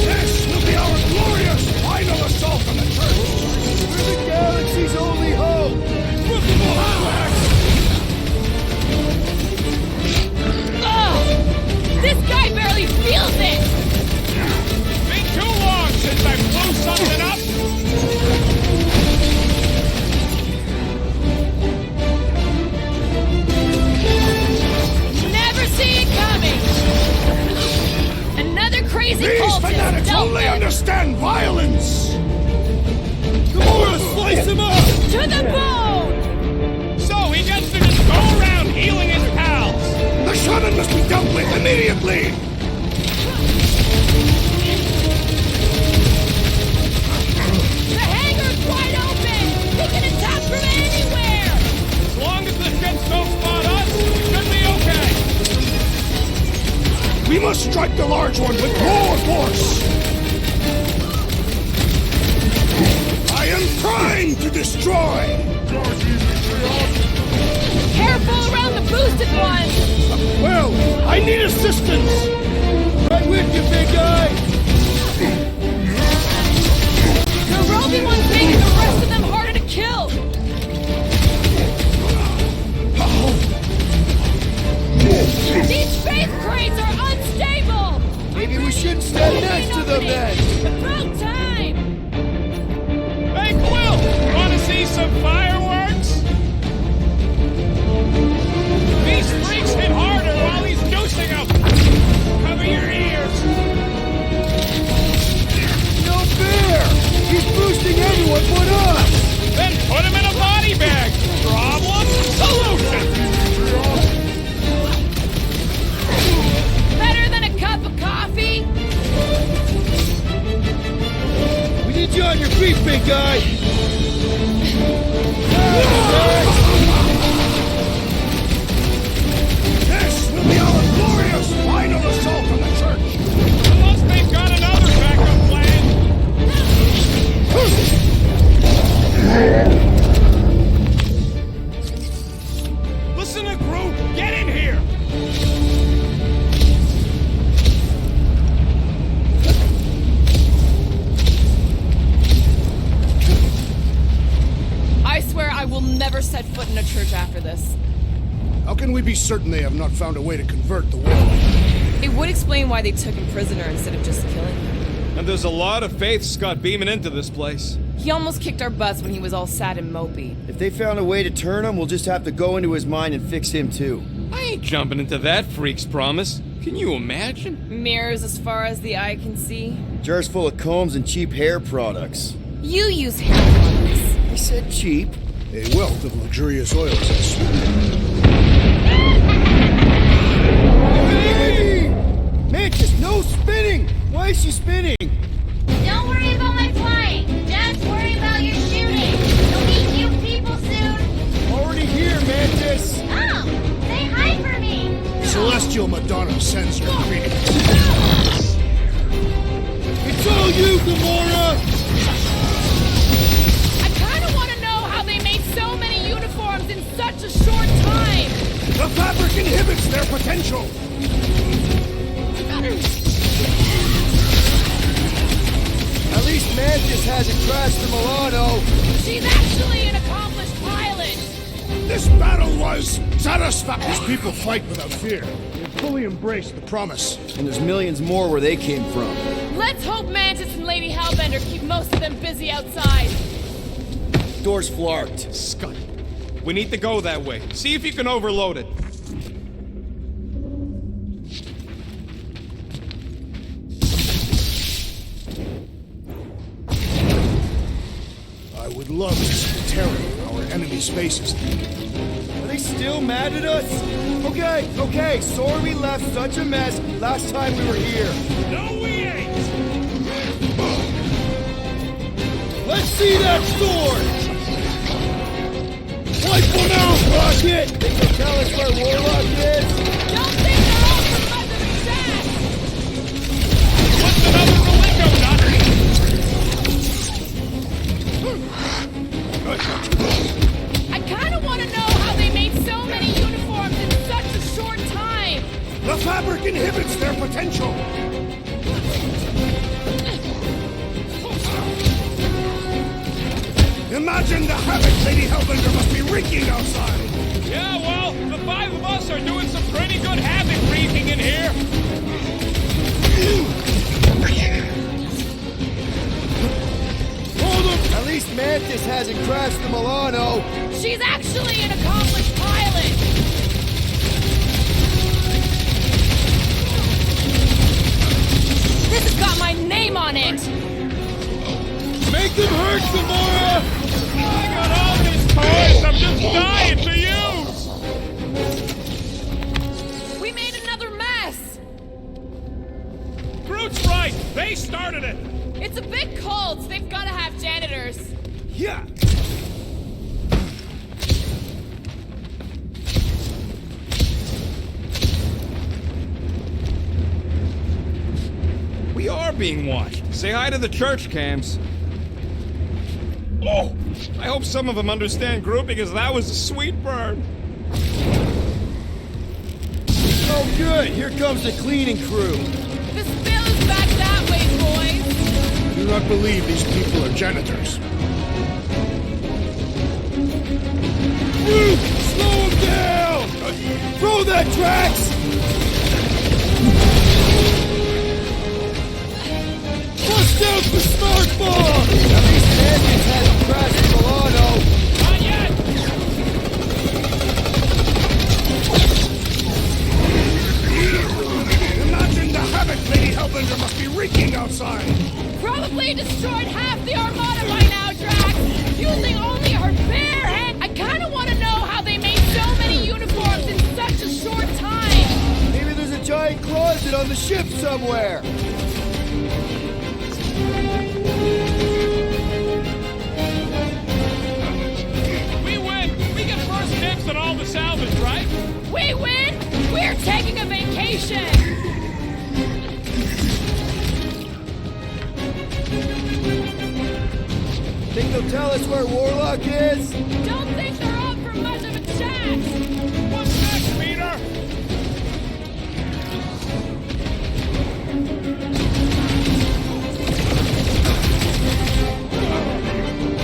This will be our glorious final assault on the church! crazy These cultists fanatics dealt only with. understand violence! Gamora, slice him up! To the bone! So he gets to just go around healing his pals. The shaman must be dealt with immediately! The hangar's wide open! He can attack from anywhere! As long as the ships don't spot us, we should be okay. We must strike the large one with more force! I am trying to destroy! Careful around the boosted ones! Well, I need assistance! Right with you, big guy! The roving one's making the rest of them harder to kill! These space crates are unstable! Maybe we shouldn't stand next to them then! About time! Hey, Quill! Want to see some fireworks? These freaks hit harder while he's dosing them! Cover your ears! No fair! He's boosting everyone but us! Then put him in a body bag! Problem? Solution! Better than a cup of coffee? We need you on your feet, big guy! This will be our glorious final assault on the church! Unless they've got another backup plan! Listen to Groot! Get in here! I swear I will never set foot in a church after this. How can we be certain they have not found a way to convert the will? It would explain why they took him prisoner instead of just killing him. And there's a lot of faith Scott beaming into this place. He almost kicked our butts when he was all sad and mopey. If they found a way to turn him, we'll just have to go into his mind and fix him too. I ain't jumping into that freak's promise. Can you imagine? Mirrors as far as the eye can see. Jars full of combs and cheap hair products. You use hair products. I said cheap. A wealth of luxurious oils and sweet. Hey! Mantis, no spinning! Why is she spinning? Don't worry about my flying. Just worry about your shooting. You'll meet you people soon. Already here, Mantis! Oh, say hi for me. Celestial Madonna sends her greetings. It's all you, Gamora! I kind of want to know how they made so many uniforms in such a short time. The fabric inhibits their potential. At least Mantis hasn't crashed the Milano. She's actually an accomplished pilot. This battle was satisfactory. These people fight without fear. They fully embrace the promise. And there's millions more where they came from. Let's hope Mantis and Lady Hellbender keep most of them busy outside. Door's flarked. Scott, we need to go that way. See if you can overload it. I would love to see terror in our enemies' faces. Are they still mad at us? Okay, sorry we left such a mess last time we were here. No, we ain't! Let's see that sword! Wipe them out, Rocket! Think you'll tell us where Warlock is? Don't think they're all from under the sack. What's another Malenko, Doctor? I kind of want to know how they made so many uniforms in such a short time. The fabric inhibits their potential. Imagine the havoc Lady Hellbender must be wreaking outside. Yeah, well, the five of us are doing some pretty good havoc wreaking in here. Hold him! At least Mantis hasn't crashed the Milano. She's actually an accomplished pilot. This is They started it! It's a big cult. They've got to have janitors. Yeah. We are being watched. Say hi to the church cams. Oh, I hope some of them understand Groot because that was a sweet burn. Oh, good. Here comes the cleaning crew. The spill is back that way, boys. I do not believe these people are janitors. Groot, slow him down! Throw that, Drax! Bust out the smart bomb! At least Mantis hasn't crashed Milano. Not yet! Imagine the havoc Lady Hellbender must be wreaking outside! Probably destroyed half the Armada by now, Drax. Using only her bare hand. I kind of want to know how they made so many uniforms in such a short time. Maybe there's a giant closet on the ship somewhere. We win! We get first dibs on all the salvage, right? We win. We're taking a vacation. Think they'll tell us where Warlock is? Don't think they're up for much of a chat. What's next, Peter?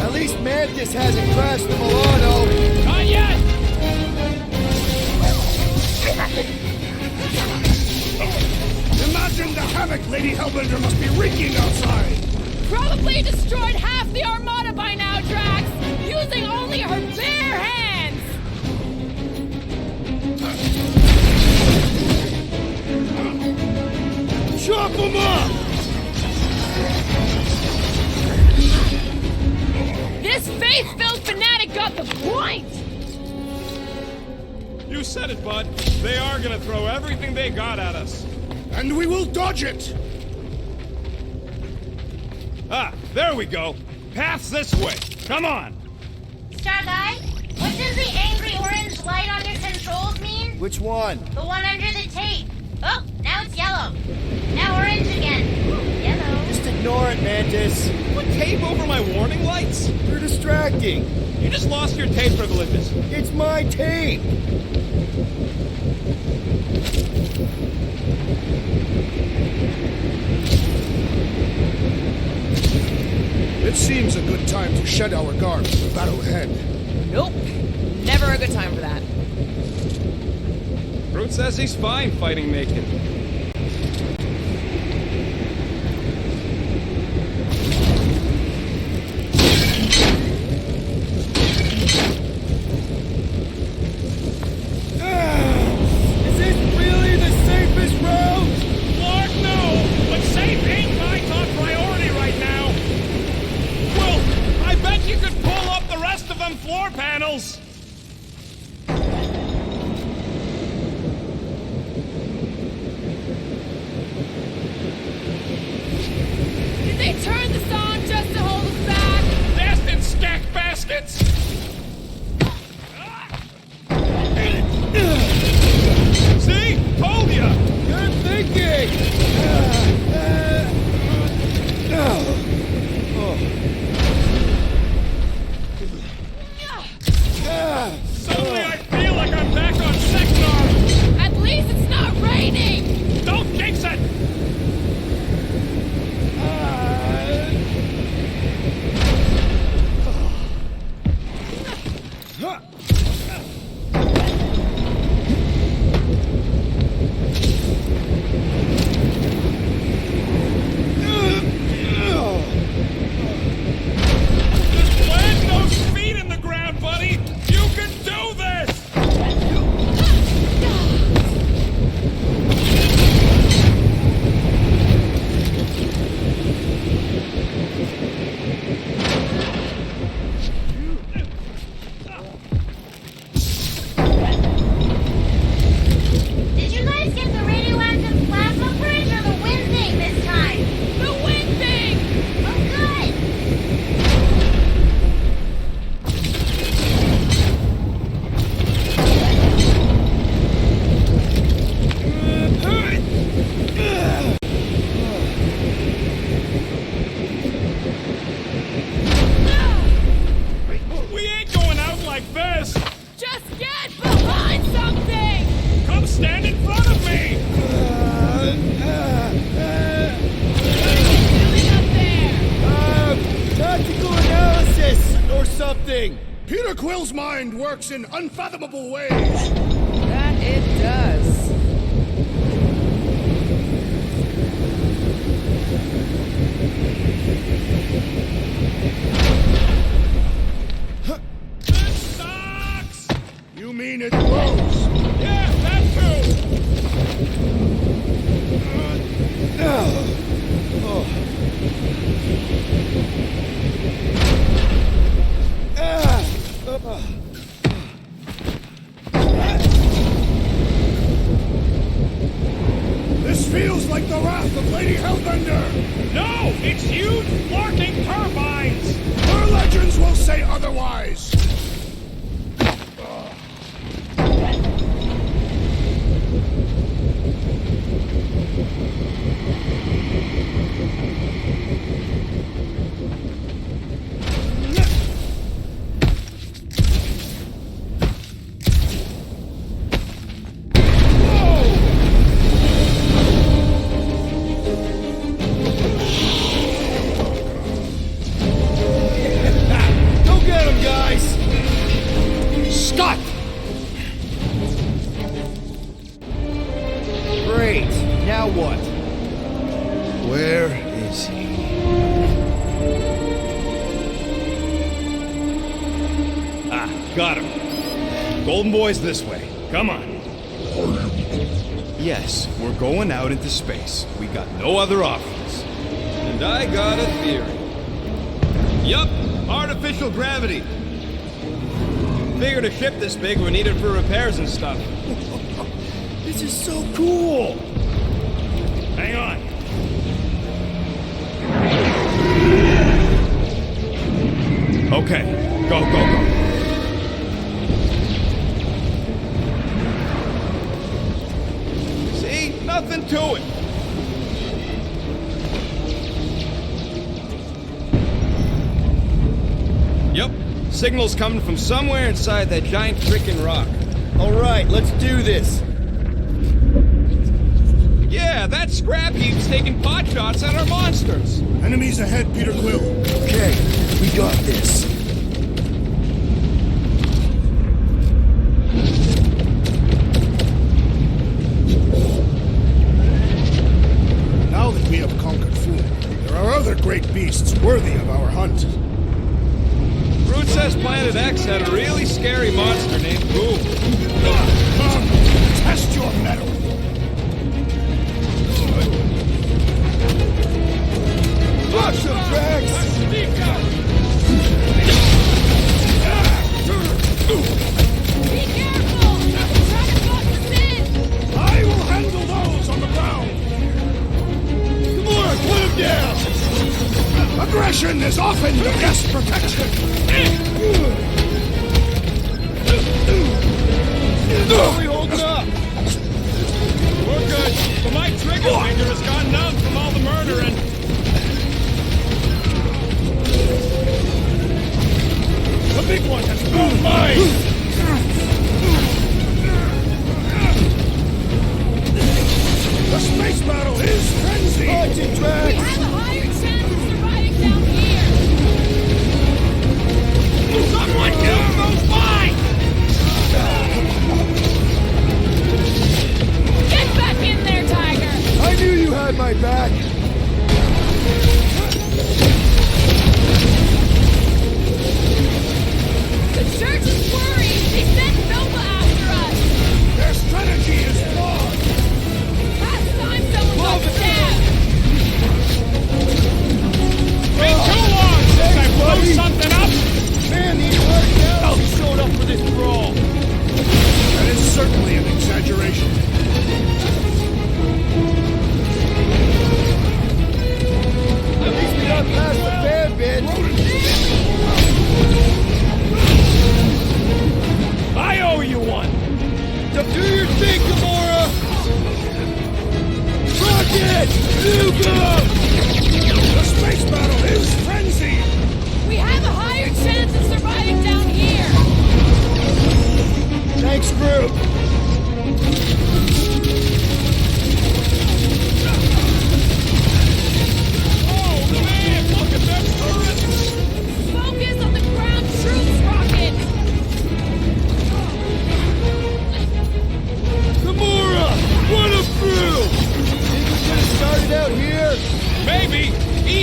At least Mantis hasn't crashed the Milano. Not yet! Imagine the havoc Lady Hellbender must be wreaking outside! Probably destroyed half the Armada by now, Drax. Using only her bare hands. Chop him up! This faith-filled fanatic got the point. You said it, bud. They are gonna throw everything they got at us. And we will dodge it! Ah, there we go. Path's this way. Come on. Star Guy, what does the angry orange light on your controls mean? Which one? The one under the tape. Oh, now it's yellow. Now orange again. Ooh, yellow. Just ignore it, Mantis. Put tape over my warning lights? You're distracting. You just lost your tape privileges. It's my tape. It seems a good time to shed our guard for the battle ahead. Nope. Never a good time for that. Groot says he's fine fighting naked. Is this really the safest route? Lord, no! But safe ain't my top priority right now! Well, I bet you could pull up the rest of them floor panels! Quill's mind works in unfathomable ways. That it does. Sucks! You mean it grows? Yeah, that too! This feels like the wrath of Lady Hellbender! No! It's huge working turbines! Her legends will say otherwise! Go get him, guys! Scott! Great. Now what? Where is he? Ah, got him. Golden Boy's this way. Come on. Yes, we're going out into space. We got no other options. And I got a theory. Yup, artificial gravity. Figured a ship this big would need it for repairs and stuff. This is so cool! Hang on. Okay, go, go, go. See? Nothing to it. Yep, signal's coming from somewhere inside that giant freaking rock. Alright, let's do this. Yeah, that scrap heap's taking pot shots at our monsters. Enemies ahead, Peter Quill. Okay, we got this. Now that we have conquered Foom, there are other great beasts worthy of our hunt. Groot says Planet X had a really scary monster named Boom. Come, test your mettle. Awesome, Drax! Be careful! Try to block us in! I will handle those on the ground. Come on, put him down! Aggression is often the best protection. Are we holding up? We're good, but my trigger finger has gone numb from all the murdering. The big one has blown mine. The space battle is frenzy. Watch it, We Drax! have a higher chance of surviving down here! Someone kill those mines! Get back in there, Tiger! I knew you had my back! The church is worried! They sent Nova after us! Their strategy is flawed. Last time someone got stabbed! Been too long since I blew something up! Man, these worked out! You showed up for this brawl! That is certainly an exaggeration. At least we got past the fan bit! I owe you one! Do your thing, Gamora! Rocket! Nuke! The space battle is frenzy. We have a higher chance of surviving down here! Thanks, Groot! Oh man, look at them turrets! Focus on the ground troops rocket!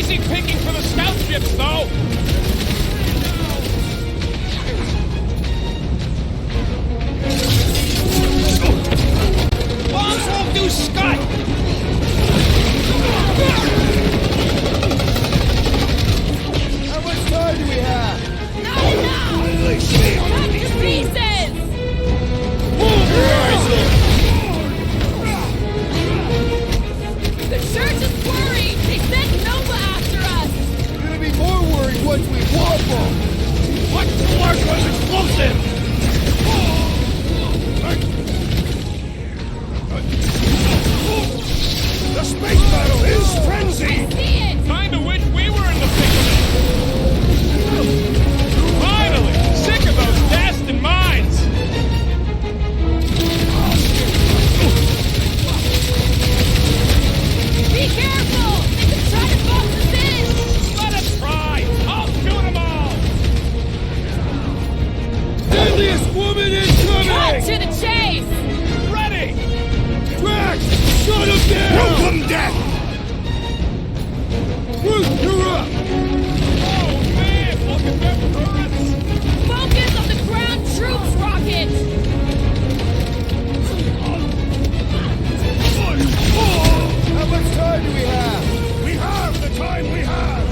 Easy picking for the scout ships, though! Bombs won't do scut! How much time do we have? Not enough! Cut to pieces! The church is worried! They sent Nova after us! We're gonna be more worried once we whop them. What? The large one's explosive! The space battle is I frenzied! see it! Kinda wish we were in the thick of it! Finally! Sick of those Dastan mines! Be careful! They could try to box us in! Let us try! I'll shoot them all! Deadliest woman Cut incoming! to the chase! Ready! Drax, shut him down! Welcome death! Groot, you're up! Oh man, look at them turrets! Focus on the ground troops, Rocket! How much time do we have? We have the time we have!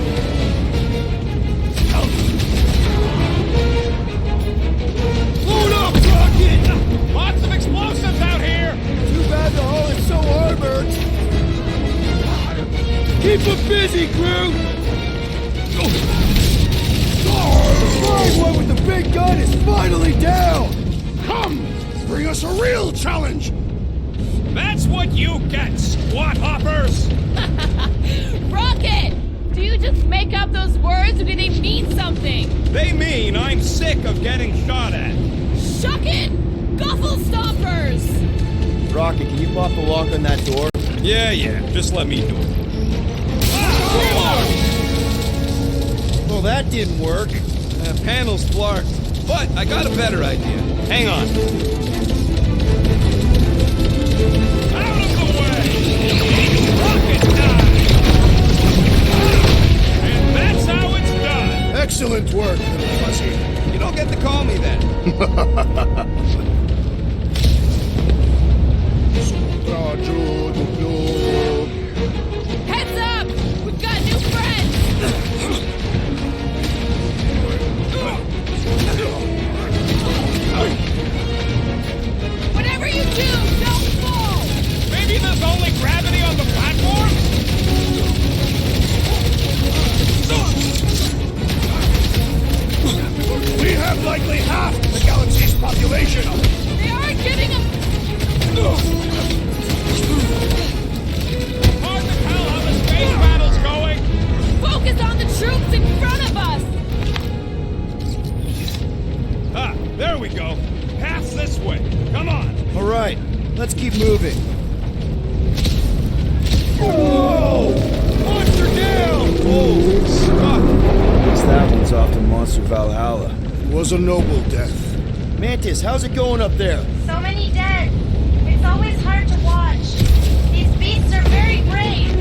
Load up, Rocket! Lots of explosives out here! Too bad the hull is so armored. Keep them busy, Groot! The flying one with the big gun is finally down! Come! Bring us a real challenge! That's what you get, squat hoppers! Rocket! Do you just make up those words or do they mean something? They mean I'm sick of getting shot at. Shuck it! Guffle stompers! Rocket, can you pop the lock on that door? Yeah, just let me do it. Well, that didn't work. Panel's flarked. But I got a better idea. Hang on. Out of the way! Rocket time! And that's how it's done! Excellent work, little fuzzy. You don't get to call me that. Heads up! We've got new friends! Whatever you do, don't fall! Maybe there's only gravity on the platform? We have likely half the galaxy's population. They aren't giving them... Hard to tell how the space battle's going! Focus on the troops in front of us! Ah, there we go. Pass this way. Come on. All right, let's keep moving. Whoa! Monster down! Oh, Stuck! Guess that one's off to Monster Valhalla. it was a noble death. Mantis, how's it going up there? So many dead. It's always hard to watch. These beasts are very brave.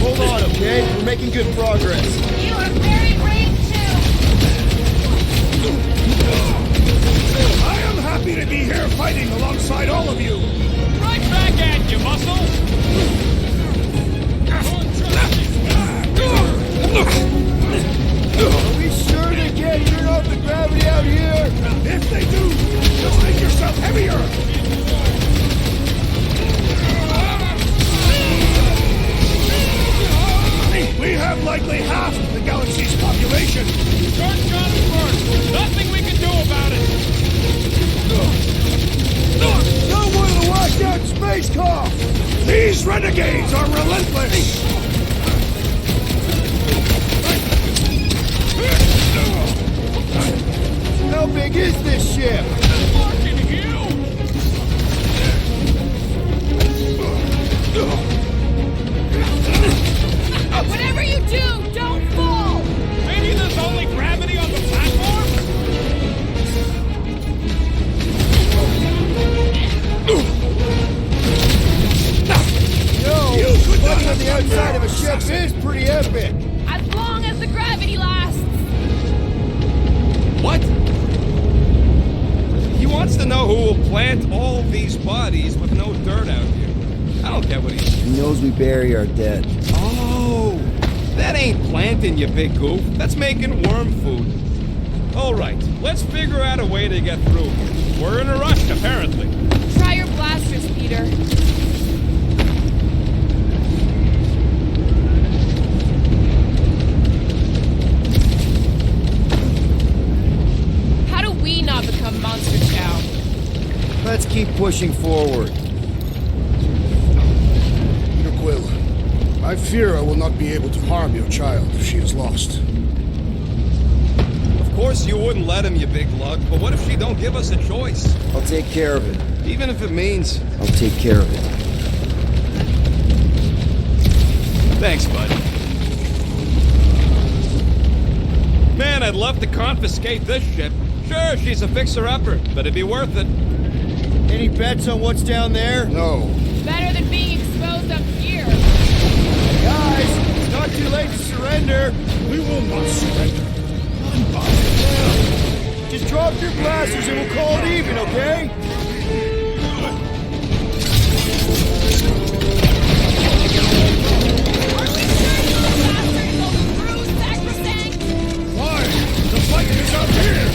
Hold on, okay? We're making good progress. You are very brave too. I am happy to be here fighting alongside all of you. Right back at you, muscle! Are we sure they can't turn off the gravity out here? If they do, just make yourself heavier. We have likely half the galaxy's population. Start guns first! Nothing we can do about it! Someone to watch out space cough! These renegades are relentless. How big is this ship? Fucking huge! Whatever you do, don't fall! Maybe there's only gravity on the platform? Yo, fighting on the outside of a ship is pretty epic. As What? He wants to know who will plant all these bodies with no dirt out here. I don't get what he's... He knows we bury our dead. Oh, that ain't planting, you big goof. That's making worm food. All right, let's figure out a way to get through. We're in a rush, apparently. Try your blasters, Peter. How do we not become monster chow? Let's keep pushing forward. Peter Quill, I fear I will not be able to harm your child if she is lost. Of course you wouldn't let him, you big lug, but what if she don't give us a choice? I'll take care of it. Even if it means... I'll take care of it. Thanks, bud. Man, I'd love to confiscate this ship. Sure, she's a fixer-upper, but it'd be worth it. Any bets on what's down there? No. Better than being exposed up here. Guys, it's not too late to surrender. We will not surrender. Just drop your blasters and we'll call it even, okay? Why? The fight is up here!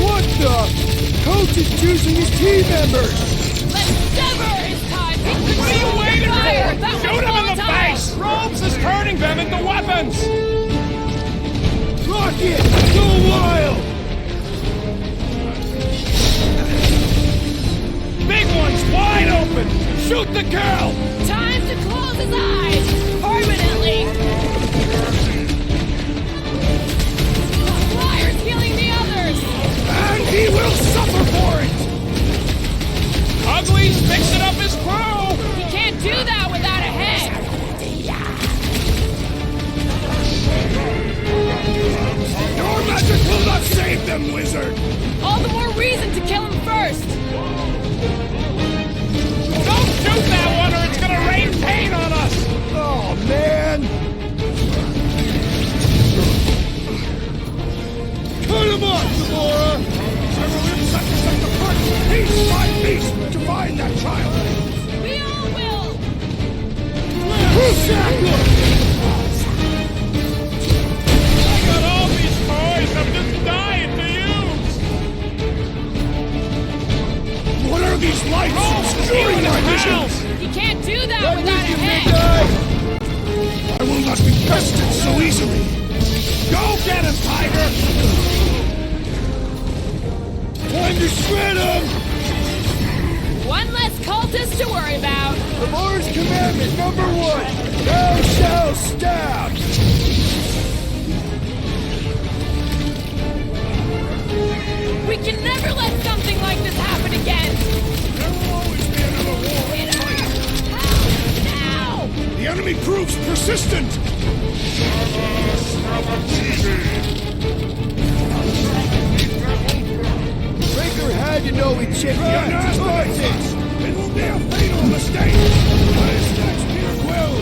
What the? Coach is choosing his team members! Let's sever his ties! What are you waiting Fire! for? That Shoot him in the volatile. face! Robes is turning them into weapons! Rocket! Go wild! Big one's wide open! Shoot the girl! Time to close his eyes! Permanently! Flyer's healing the others! And he will suffer for it! Ugly's fixing up his crew! He can't do that without a head! Your magic will not save them, wizard! All the more reason to kill him first! Don't shoot that one or it's gonna rain paint on us! Oh, man! Cut him off, Gamora! I will intersect the first piece by piece to find that child! We all will! I got all these toys I'm just dying to use! What are these lights obscuring my vision? He can't do that without a head! I will not be bested so easily! Go get him, Tiger! Time to shred him! One less cultist to worry about! Gamora's commandment number 1! Thou shalt stab! We can never let something like this happen again! There will always be another war in fight! Help! Now! The enemy proves persistent! Breaker had to know we checked the It will be a fatal mistake! What is next, Peter Quill?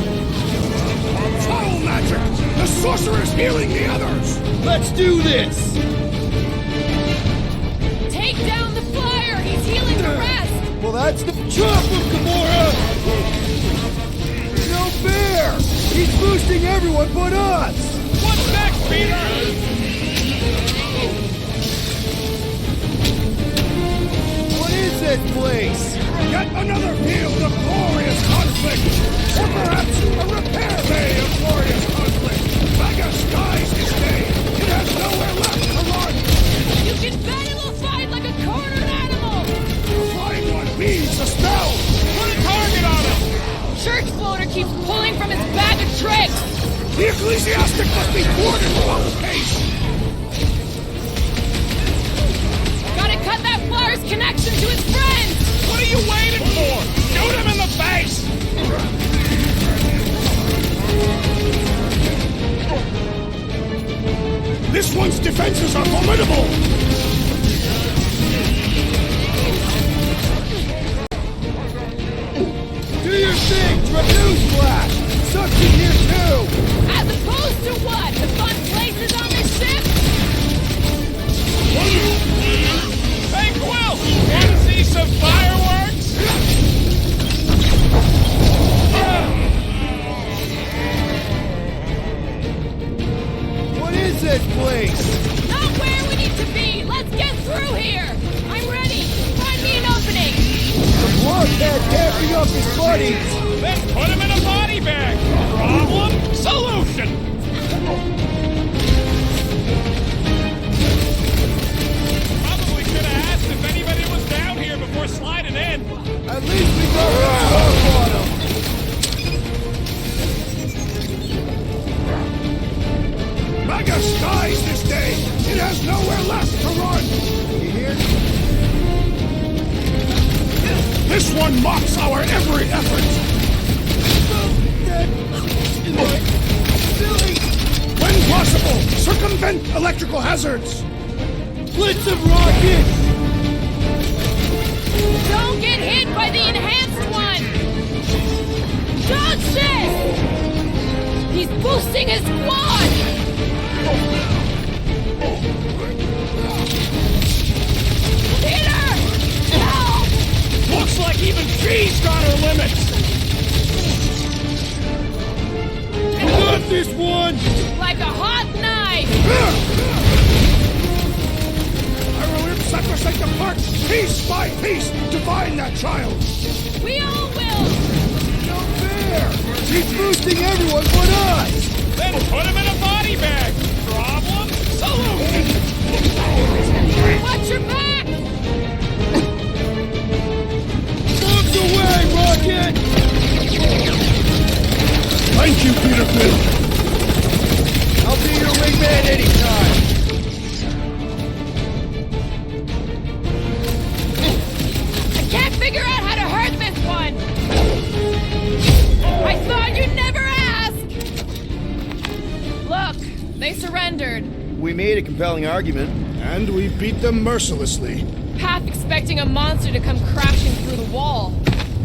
Foul magic! The sorcerer's healing the others! Let's do this! Take down the flyer! He's healing the rest! Well, that's the chop of Gamora! No fair! He's boosting everyone but us! What's next, Peter? What is this place? Yet another field of glorious conflict! Or perhaps a repair bay of glorious conflict! Vega skies this day! It has nowhere left to run! You can bet it'll fight like a cornered animal! The flying one needs a spell! Put a target on him! Church floater keeps pulling from his bag of tricks! The ecclesiastic must be thwarted without haste! Gotta cut that flyer's connection to his friends! What are you waiting for? Shoot him in the face! This one's defenses are formidable! Do your thing, Newsflash! Sucks in here too! As opposed to what? The fun places on this ship? Hey, Quill! Want to see some fireworks? What is this place? Not where we need to be! Let's get through here! I'm ready! Find me an opening! The blockhead can't be up his buddies! Then put him in a body bag! Problem? Solution! Probably should have asked if anybody was down here before sliding in. At least we got the stuff on him! Magus dies this day! It has nowhere left to run! You hear? This one mocks our every effort! When possible, circumvent electrical hazards! Blitz of rockets! Don't get hit by the enhanced one! Dodge this! He's boosting his squad! Hit her! Help! Looks like even she's got her limits. Got this one! Like a hot knife! I will rip sacrosanct apart, piece by piece, to find that child! We all will! No fair! He's boosting everyone but us! Then put him in a body bag. Problem? Solution! Watch your back! Moves away, Rocket! Thank you, Peter Quill! I'll be your wingman anytime! I can't figure out how to hurt this one! I thought you'd never ask! Look, they surrendered. We made a compelling argument. And we beat them mercilessly. Half expecting a monster to come crashing through the wall.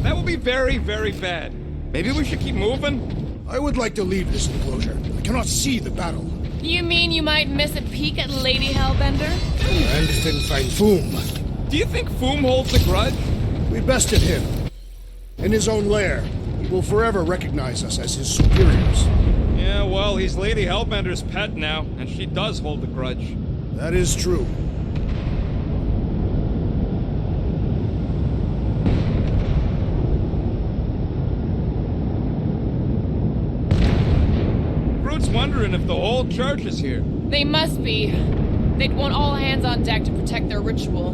That would be very, very bad. Maybe we should keep moving? I would like to leave this enclosure. I cannot see the battle. You mean you might miss a peek at Lady Hellbender? And Fin Fang Foom. Do you think Foom holds a grudge? We bested him. In his own lair. He will forever recognize us as his superiors. Yeah, well, he's Lady Hellbender's pet now, and she does hold a grudge. That is true. Groot's wondering if the whole church is here. They must be. They'd want all hands on deck to protect their ritual.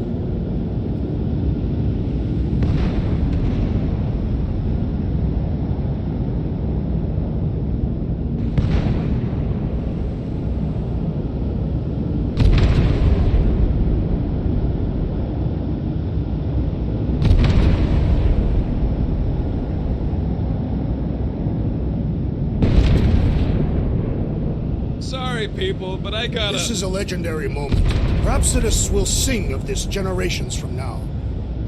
Sorry, people, but I gotta... This is a legendary moment. Rhapsodists will sing of this generations from now.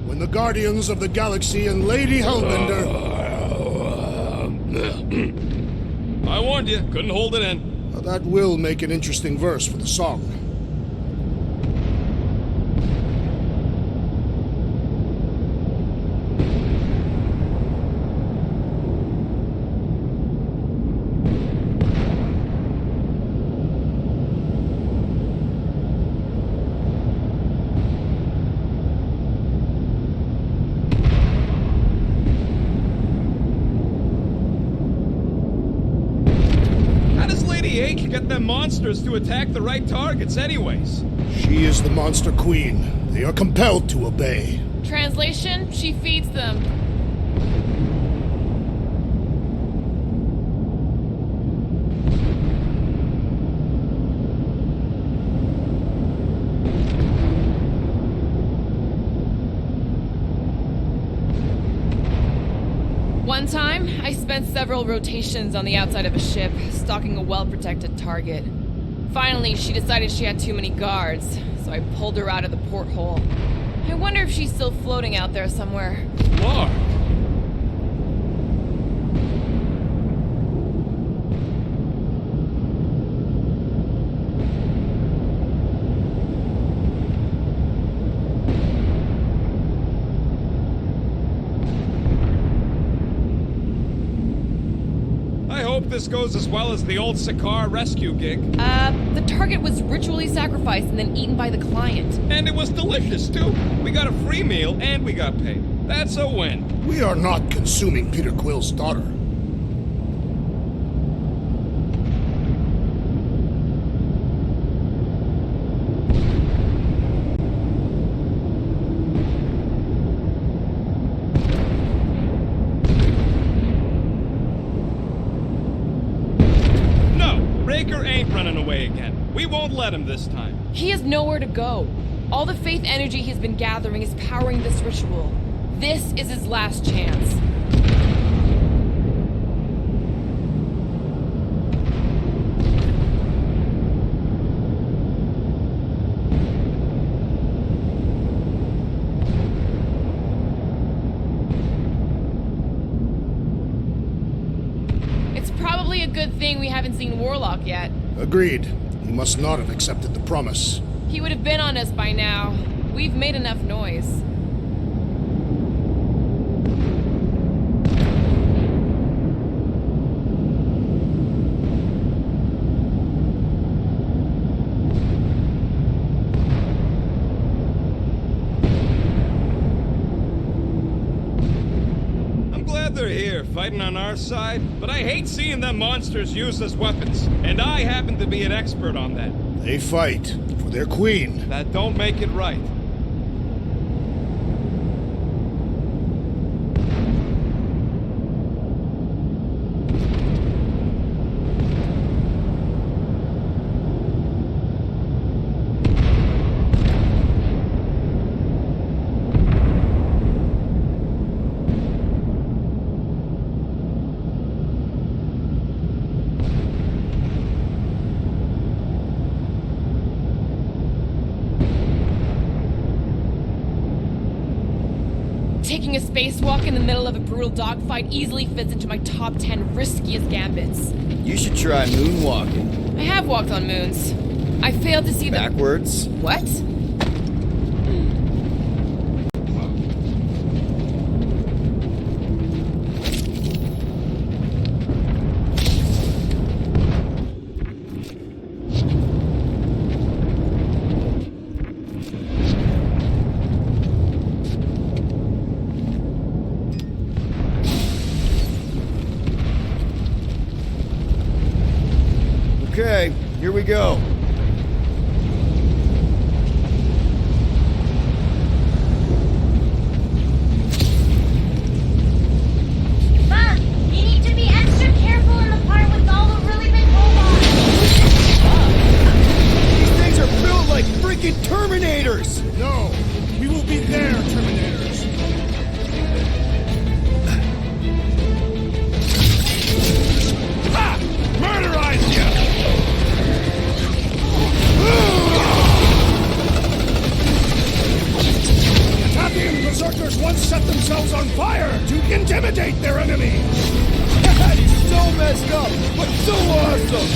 When the Guardians of the Galaxy and Lady Hellbender... I warned you, couldn't hold it in. That will make an interesting verse for the song. Get them monsters to attack the right targets anyways. She is the Monster Queen. They are compelled to obey. Translation, she feeds them. One time, I spent several rotations on the outside of a ship, stalking a well-protected target. Finally, she decided she had too many guards, so I pulled her out of the porthole. I wonder if she's still floating out there somewhere. Lark? hope this goes as well as the old Sakaar rescue gig. The target was ritually sacrificed and then eaten by the client. And it was delicious, too. We got a free meal and we got paid. That's a win. We are not consuming Peter Quill's daughter. Raker ain't running away again. We won't let him this time. He has nowhere to go. All the faith energy he's been gathering is powering this ritual. This is his last chance. It's probably a good thing we haven't seen Warlock yet. Agreed. He must not have accepted the promise. He would have been on us by now. We've made enough noise. They're here, fighting on our side, but I hate seeing them monsters used as weapons, and I happen to be an expert on that. They fight for their queen. That don't make it right. Taking a spacewalk in the middle of a brutal dogfight easily fits into my top 10 riskiest gambits. You should try moonwalking. I have walked on moons. I failed to see the— Backwards? What? Okay, here we go. Bug, you need to be extra careful in the part with all the really big robots. These things are built like freaking Terminators! No, we will be their Terminators. Ha! Murderize you! Attacking berserkers once set themselves on fire to intimidate their enemy. He's so messed up, but so awesome!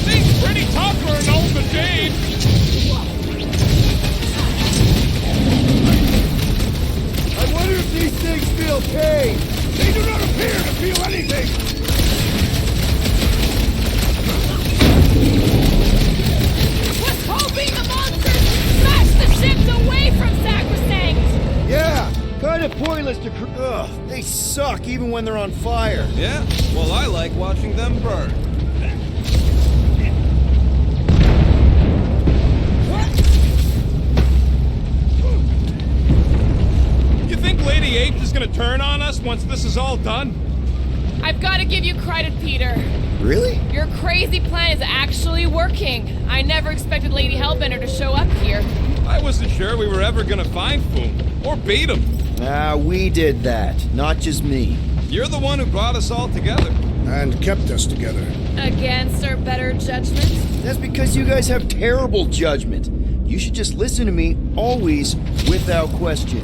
Seems pretty tough for an old machine. I wonder if these things feel pain. They do not appear to feel anything. Was hoping the monsters smash the ships away from Sacrosanct! Yeah, kind of pointless to Ugh, they suck even when they're on fire. Yeah? Well, I like watching them burn. You think Lady H is gonna turn on us once this is all done? I've got to give you credit, Peter. Really? Your crazy plan is actually working. I never expected Lady Hellbender to show up here. I wasn't sure we were ever gonna find Foom, or beat him. We did that, not just me. You're the one who brought us all together. And kept us together. Against our better judgment? That's because you guys have terrible judgment. You should just listen to me, always, without question.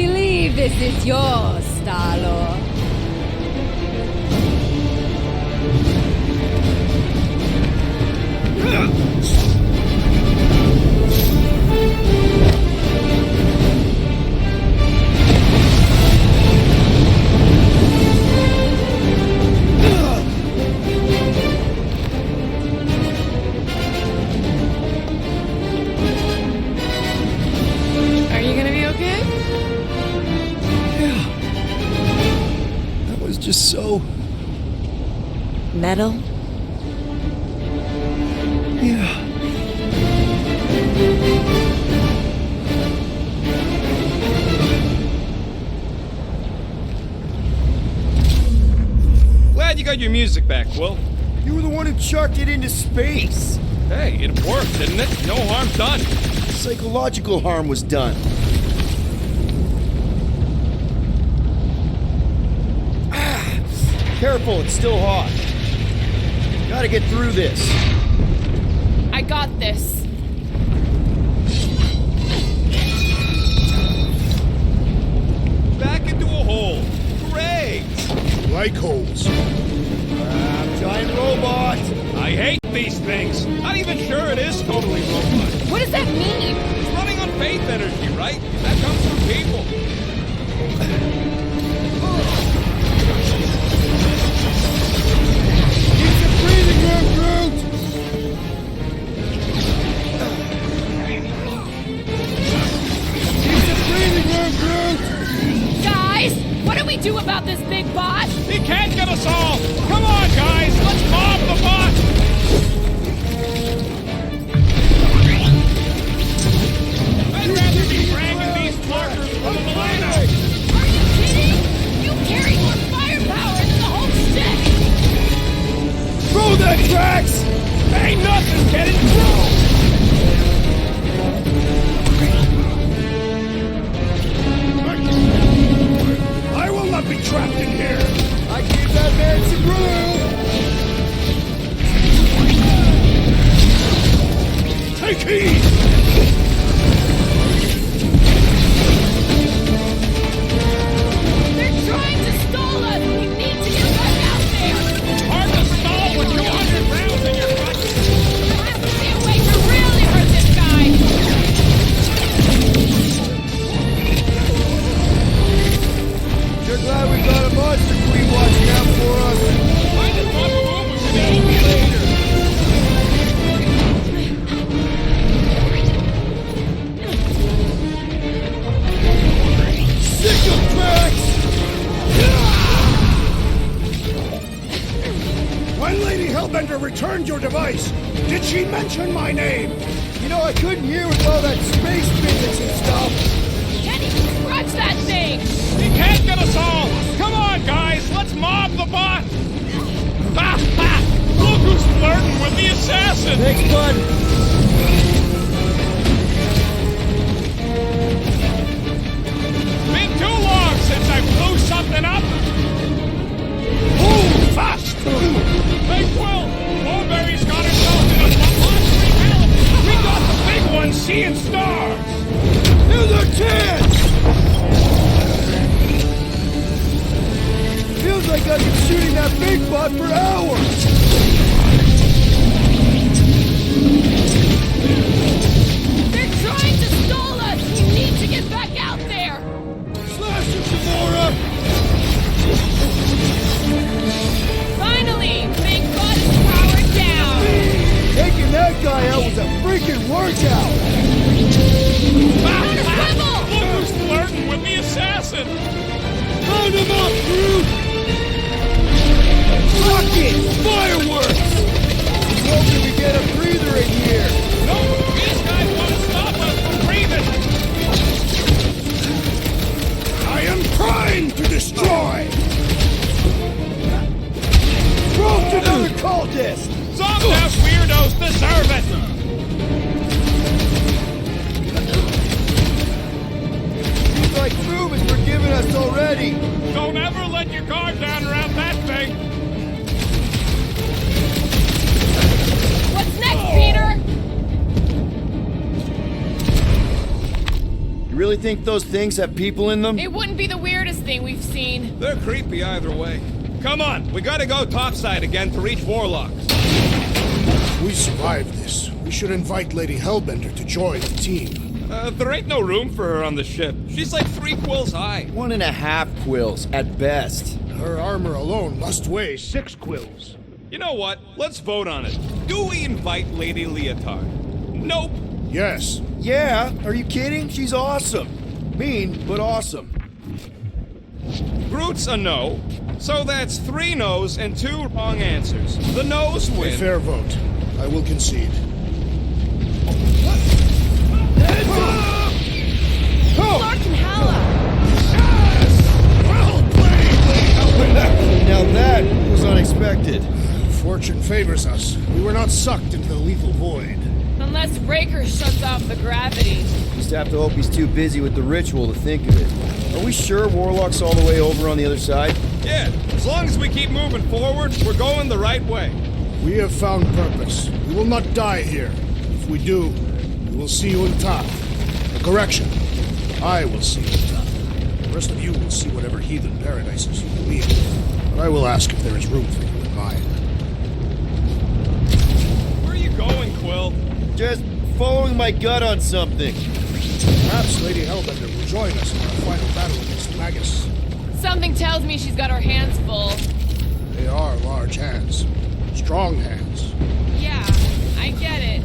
believe this is yours, Star-Lord. Are you gonna be okay? That was just so... Metal? Yeah. Glad you got your music back, Quill. You were the one who chucked it into space. Hey, it worked, didn't it? No harm done. Psychological harm was done. Careful, it's still hot. Gotta get through this. I got this. Back into a hole. Great. Like holes. Giant robot! I hate these things. Not even sure it is totally robot. What does that mean? It's running on faith energy, right? That comes from people. Keep the breathing room, Groot! Keep the breathing room, Groot! Guys, what do we do about this big bot? He can't get us all. Come on, guys. Let's mob the bot. I'd rather be dragging these markers from the Milano. Are you kidding? You carry more firepower than the whole ship! Throw that tracks! Ain't nothing getting through. I will not be trapped in here! I gave that man some room! Take heed! They're trying to stall us! We need to get back out there! Hard to stall with 200 rounds in your butt. There has to be a way to really hurt this guy! Sure glad we got a monster queen watching out for us. I just thought the room was gonna eat me later. Sickle tracks! When Lady Hellbender returned your device, did she mention my name? You know, I couldn't hear with all that space physics and stuff. Can't even scratch that thing! He can't get us all. Come on, guys. Let's mob the bot. Ha ha! Look who's flirting with the assassin. Thanks, bud. Been too long since I blew something up. Move fast! Hey, Quill! Mulberry's got himself in a monster hell. We got the big one seeing stars. Here's our chance! Feels like I've been shooting that big bot for hours! They're trying to stall us! We need to get back out there! Slash him, Gamora! Finally! Big bot is powered down! Taking that guy out was a freaking workout! Found a swivel! Look who's flirting with the assassin. Round him up, Groot! Rockets! Fireworks! I'm hoping we get a breather in here! No, these guys want to stop us from breathing. I am trying to destroy! Groot, another cultist! Zombie weirdos deserve it. Seems like Boom has forgiven us already! Don't ever let your guard down around that thing. What's next, Peter? You really think those things have people in them? It wouldn't be the weirdest thing we've seen. They're creepy either way. Come on, we gotta go topside again to reach Warlock. If we survive this, we should invite Lady Hellbender to join the team. There ain't no room for her on the ship. She's like 3 quills high. 1.5 quills, at best. Her armor alone must weigh 6 quills. You know what? Let's vote on it. Do we invite Lady Leotard? Nope. Yes. Yeah, are you kidding? She's awesome. Mean, but awesome. Groot's a no. So that's 3 no's and 2 wrong answers. The no's win. A fair vote. I will concede. Larkin Hala! Well played, Lady Hellbender! Now that was unexpected. Fortune favors us. We were not sucked into the lethal void. Unless Raker shuts off the gravity. Just have to hope he's too busy with the ritual to think of it. Are we sure Warlock's all the way over on the other side? Yeah, as long as we keep moving forward, we're going the right way. We have found purpose. We will not die here. If we do, we will see you in top. A correction. I will see you in top. The rest of you will see whatever heathen paradises you believe in. But I will ask if there is room for you in mine. Where are you going, Quill? Just following my gut on something. Perhaps Lady Hellbender will join us in our final battle against Magus. Something tells me she's got her hands full. They are large hands. Strong hands. Yeah, I get it.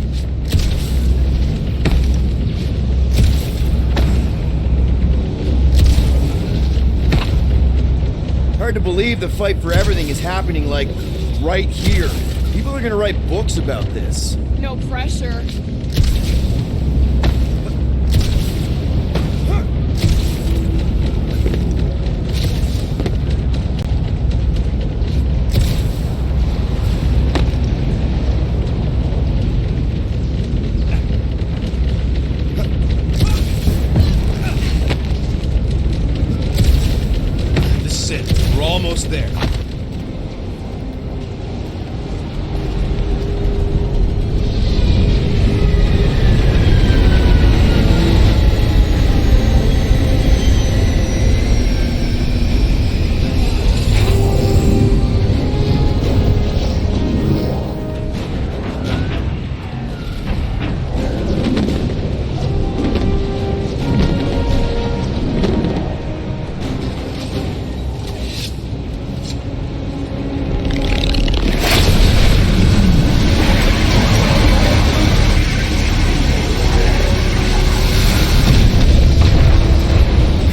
Hard to believe the fight for everything is happening, like, right here. People are gonna write books about this. No pressure. This is it. We're almost there.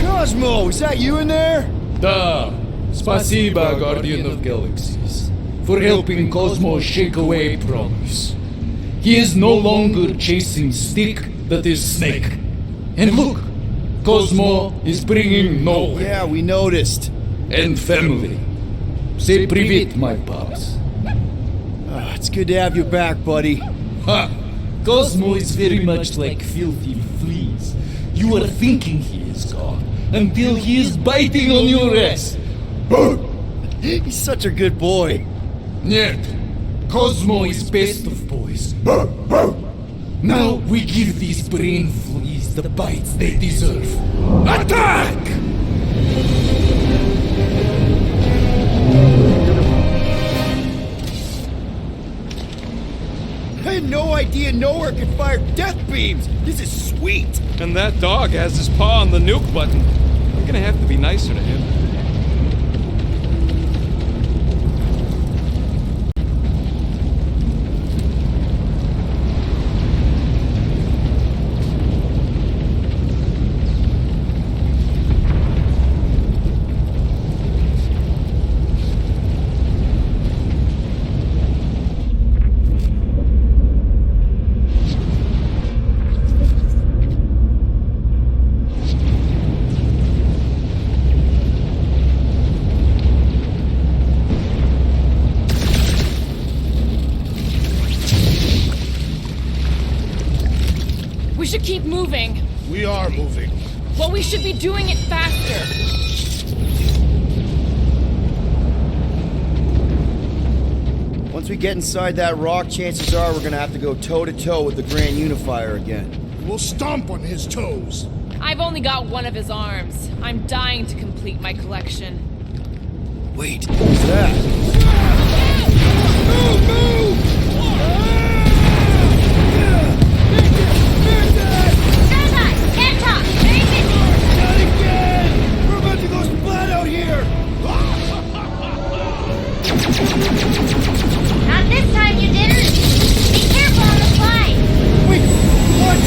Cosmo, is that you in there? Da. Spasiba, Guardian of Galaxies, for helping Cosmo shake away problems. He is no longer chasing stick that is snake. And look, Cosmo is bringing nowhere. Yeah, we noticed. And family. Say privet, my pops. It's good to have you back, buddy. Ha! Cosmo is very much like filthy fleas. You are thinking he is gone until he is biting on your ass. He's such a good boy. Нет, Cosmo is best of boys. Now we give these brain fleas the bites they deserve. Attack! I had no idea nowhere could fire death beams. This is sweet. And that dog has his paw on the nuke button. I'm gonna have to be nicer to him. We should keep moving. We are moving. Well, we should be doing it faster. Once we get inside that rock, chances are we're gonna have to go toe-to-toe with the Grand Unifier again. We'll stomp on his toes. I've only got one of his arms. I'm dying to complete my collection. Wait, what's that? Move! Move! Can't talk! Very busy! Not again! We're about to go splat out here! Not this time, you didn't! Be careful on the slide! Wait, what?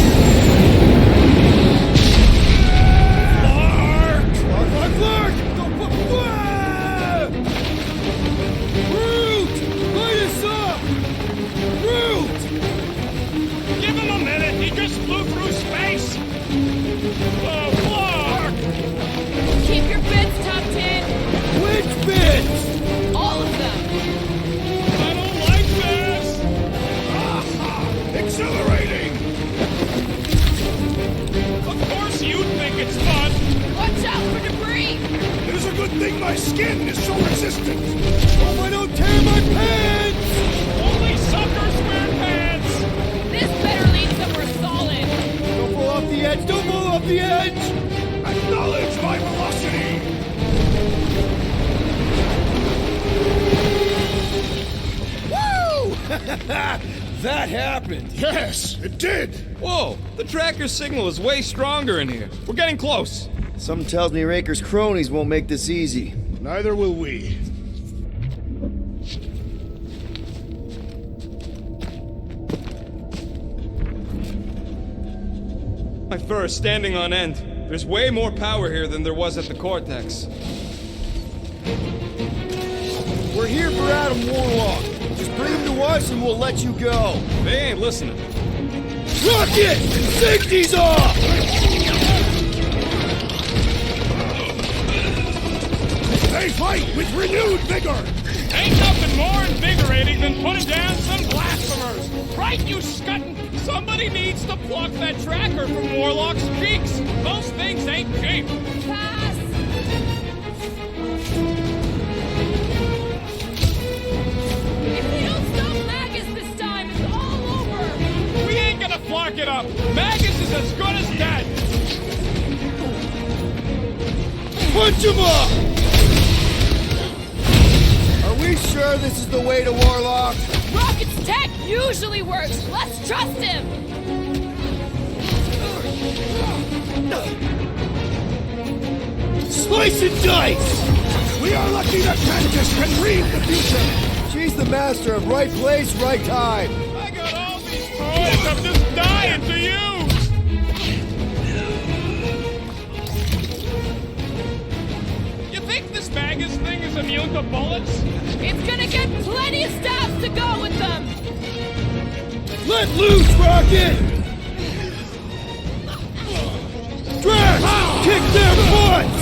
Clark! Don't put... Groot! Light us up! Groot! Give him a minute. He just flew through space. Oh, Clark! Keep your bits tucked in. Which bits? All of them. I don't like this. Exhilarating! Of course you think it's fun. Watch out for debris. It is a good thing my skin is so resistant. Hope I don't tear my pants! Only suckers wear pants. This better lead somewhere solid. Don't fall off the edge! Don't fall off the edge! Acknowledge my velocity! Woo! That happened! Yes, it did! Whoa! The tracker signal is way stronger in here. We're getting close. Something tells me Raker's cronies won't make this easy. Neither will we. My fur is standing on end. There's way more power here than there was at the Cortex. We're here for Adam Warlock. Just bring him to us and we'll let you go. They ain't listening. Rocket! Safety's off! They fight with renewed vigor! Ain't nothing more invigorating than putting down some blasphemers. Right, you scuttin'? Somebody needs to pluck that tracker from Warlock's cheeks. Those things ain't cheap. Pass. If we don't stop Magus this time, it's all over. We ain't gonna pluck it up. Magus is as good as dead. Punch him up! Are we sure this is the way to Warlock? Rocket's tech usually works. Let's trust him. Slice and dice! We are lucky that Mantis can read the future! She's the master of right place, right time. I got all these toys I'm just dying to use. You think this Magus thing is immune to bullets? It's gonna get plenty of stabs to go with them. Let loose, Rocket! Drax! Kick their butts!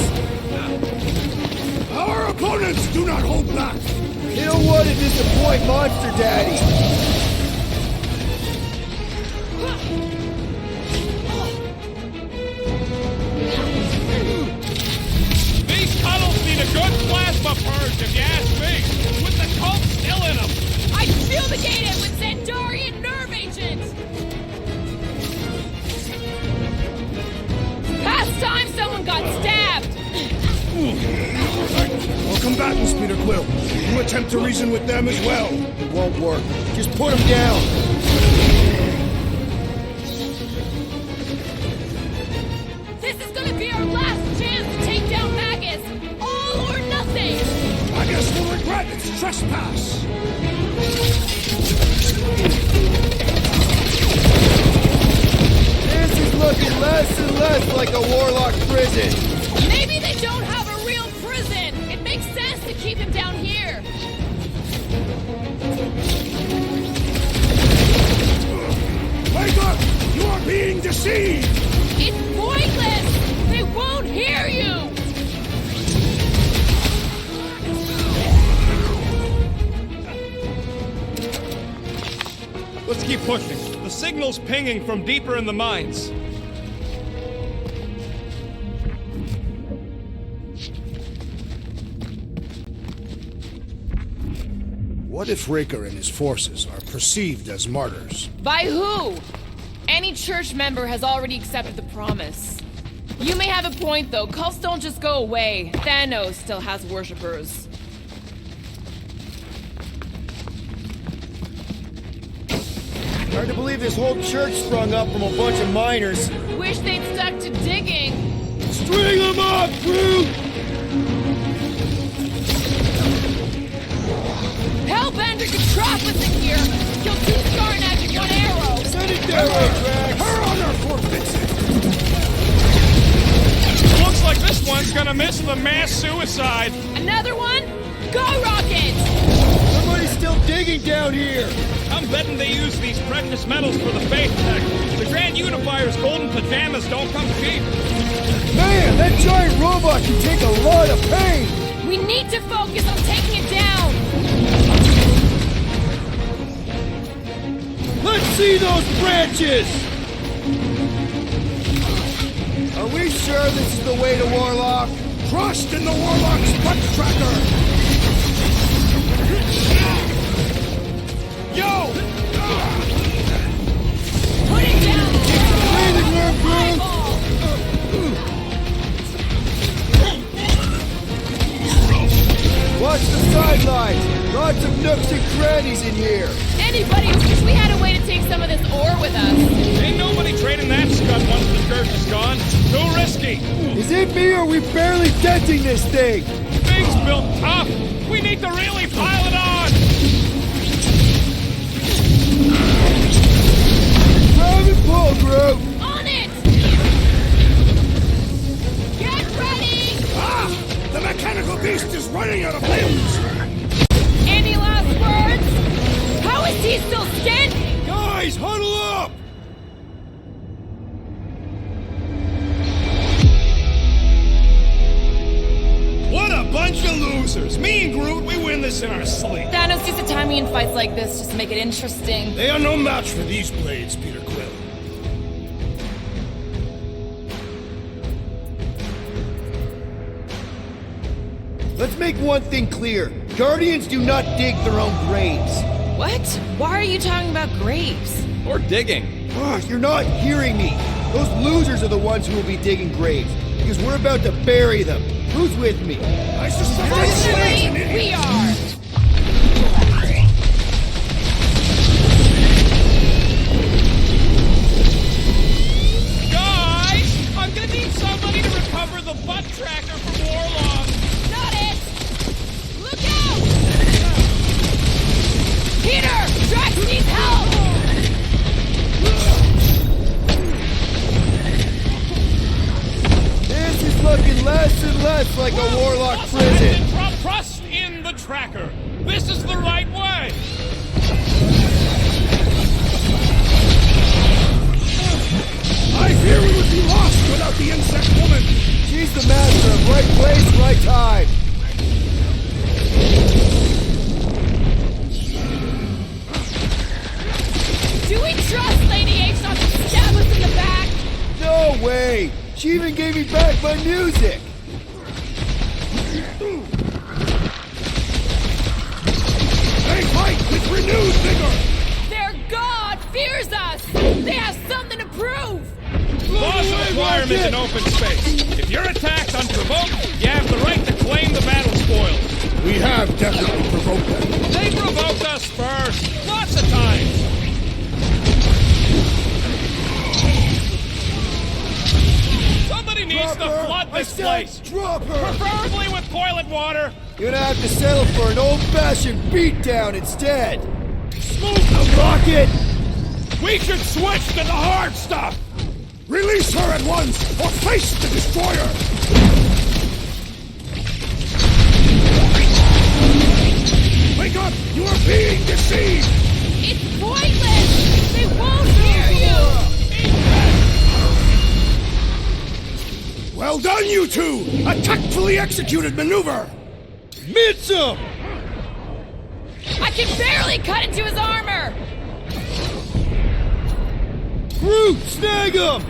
Our opponents do not hold back! Kill one and disappoint Monster Daddy! These tunnels need a good plasma purge, if you ask me. With the cult still in them. I fumigated with Xandarian nerve agent. Past time someone got stabbed. Our combatants, Peter Quill. You attempt to reason with them as well. It won't work. Just put him down. This is gonna be our last chance to take down Magus. All or nothing. Magus will regret its trespass. This is looking less and less like a Warlock prison. Maybe they don't have a real prison. It makes sense to keep him down here. Wake up! You are being deceived! It's pointless. They won't hear you. Let's keep pushing. The signal's pinging from deeper in the mines. What if Raker and his forces are perceived as martyrs? By who? Any church member has already accepted the promise. You may have a point, though. Cults don't just go away. Thanos still has worshippers. Hard to believe this whole church sprung up from a bunch of miners. Wish they'd stuck to digging. String them up, Groot! Hellbender could trap us in here. Kill 2 Skarnats with 1 arrow. Send it their way, Drax! Her honor forfeits it! Looks like this one's gonna miss the mass suicide. Another one? Go, Rocket! Somebody's still digging down here! I'm betting they use these precious metals for the faith tech. The Grand Unifier's golden pajamas don't come cheap. Man, that giant robot can take a lot of pain! We need to focus on taking it down! Let's see those branches! Are we sure this is the way to Warlock? Trust in the Warlock's butt tracker! Yo! Put it down! Breathing room, Groot! Watch the sidelines! Lots of nooks and crannies in here! Anybody who wishes we had a way to take some of this ore with us. Ain't nobody trading that scud once the church is gone. Too risky. Is it me or are we barely denting this thing? Thing's built tough. We need to really pile it on. Grab and pull, Groot! On it! Get ready! Ah! The mechanical beast is running out of limbs! Any last words? How is he still standing? Guys, huddle up! What a bunch of losers! Me and Groot, we win this in our sleep. Thanos used to time me in fights like this just to make it interesting. They are no match for these blades, Peter Quill. Let's make one thing clear. Guardians do not dig their own graves. What? Why are you talking about graves? Or digging. You're not hearing me. Those losers are the ones who will be digging graves. Because we're about to bury them. Who's with me? I suspect Fortunately, we are. Guys, I'm gonna need somebody to recover the butt tracker from Warlock. Not it! Look out! Peter! Drax needs help! This is looking less and less like a Warlock prison. Trust in the tracker. This is the right way. I fear we would be lost without the insect woman. She's the master of right place, right time. Do we trust Lady H not to stab us in the back? No way! She even gave me back my music! They fight with renewed vigor. Their god fears us! They have something to prove! Laws requirement in open space. If you're attacked unprovoked, you have the right to claim the battle spoils. We have definitely provoked them. They provoked us first. Lots of times. Somebody needs to flood this place. Drop her! Preferably with toilet water. You're gonna have to settle for an old-fashioned beatdown instead. Smoke the rocket! We should switch to the hard stuff. Release her at once, or face the destroyer! Wake up! You are being deceived! It's pointless! They won't hear you! Well done, you two! A tactfully executed maneuver! Mitch him! I can barely cut into his armor! Groot, snag him!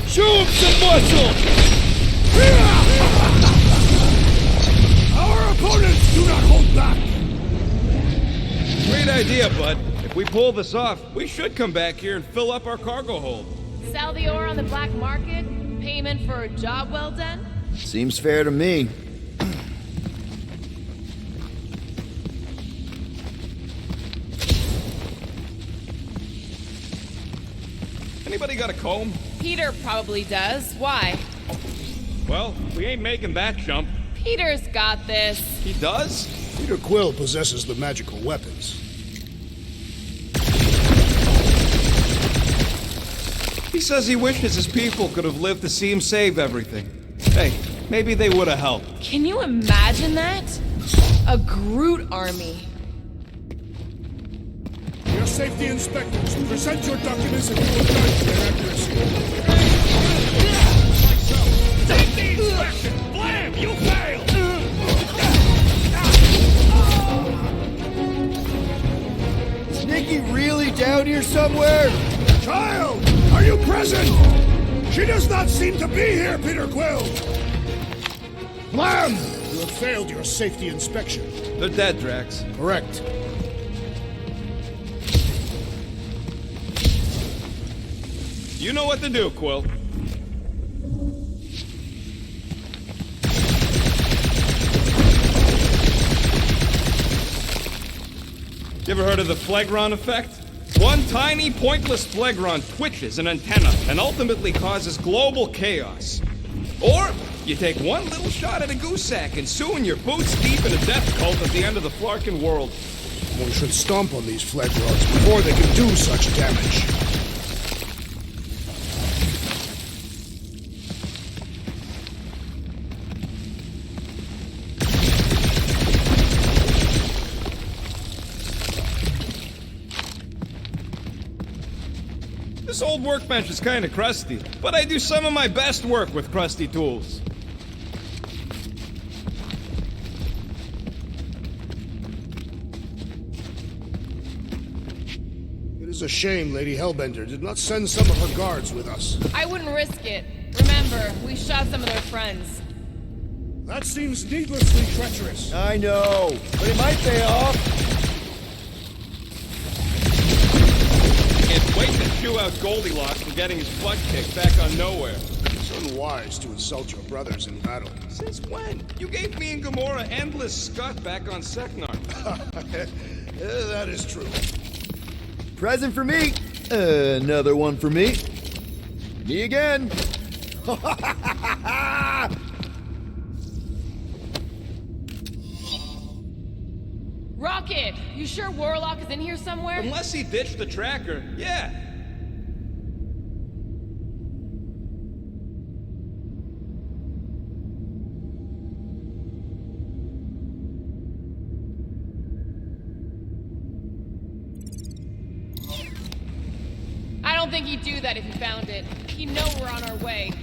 Show him some muscle! Our opponents do not hold back! Great idea, bud. If we pull this off, we should come back here and fill up our cargo hold. Sell the ore on the black market? Payment for a job well done? Seems fair to me. Anybody got a comb? Peter probably does. Why? Well, we ain't making that jump. Peter's got this. He does? Peter Quill possesses the magical weapons. He says he wishes his people could have lived to see him save everything. Hey, maybe they would have helped. Can you imagine that? A Groot army. Your safety inspectors, present your documents and we will judge their accuracy. Safety inspection! Blam! You failed! Is Nikki really down here somewhere? Child, are you present? She does not seem to be here, Peter Quill. Blam! You have failed your safety inspection. They're dead, Drax. Correct. You know what to do, Quill. You ever heard of the Phlegron effect? One tiny, pointless Phlegron twitches an antenna and ultimately causes global chaos. Or, you take one little shot at a goose sack and soon you're boots deep in a death cult at the end of the Flarkin world. One should stomp on these Phlegrons before they can do such damage. This old workbench is kinda crusty, but I do some of my best work with crusty tools. It is a shame Lady Hellbender did not send some of her guards with us. I wouldn't risk it. Remember, we shot some of their friends. That seems needlessly treacherous. I know, but it might pay off. Can't wait to chew out Goldilocks for getting his butt kicked back on nowhere. It's unwise to insult your brothers in battle. Since when? You gave me and Gamora endless scut back on Seknar. That is true. Present for me. Another one for me. Me again. Rocket! You sure Warlock is in here somewhere? Unless he ditched the tracker, yeah. I don't think he'd do that if he found it. He'd know we're on our way.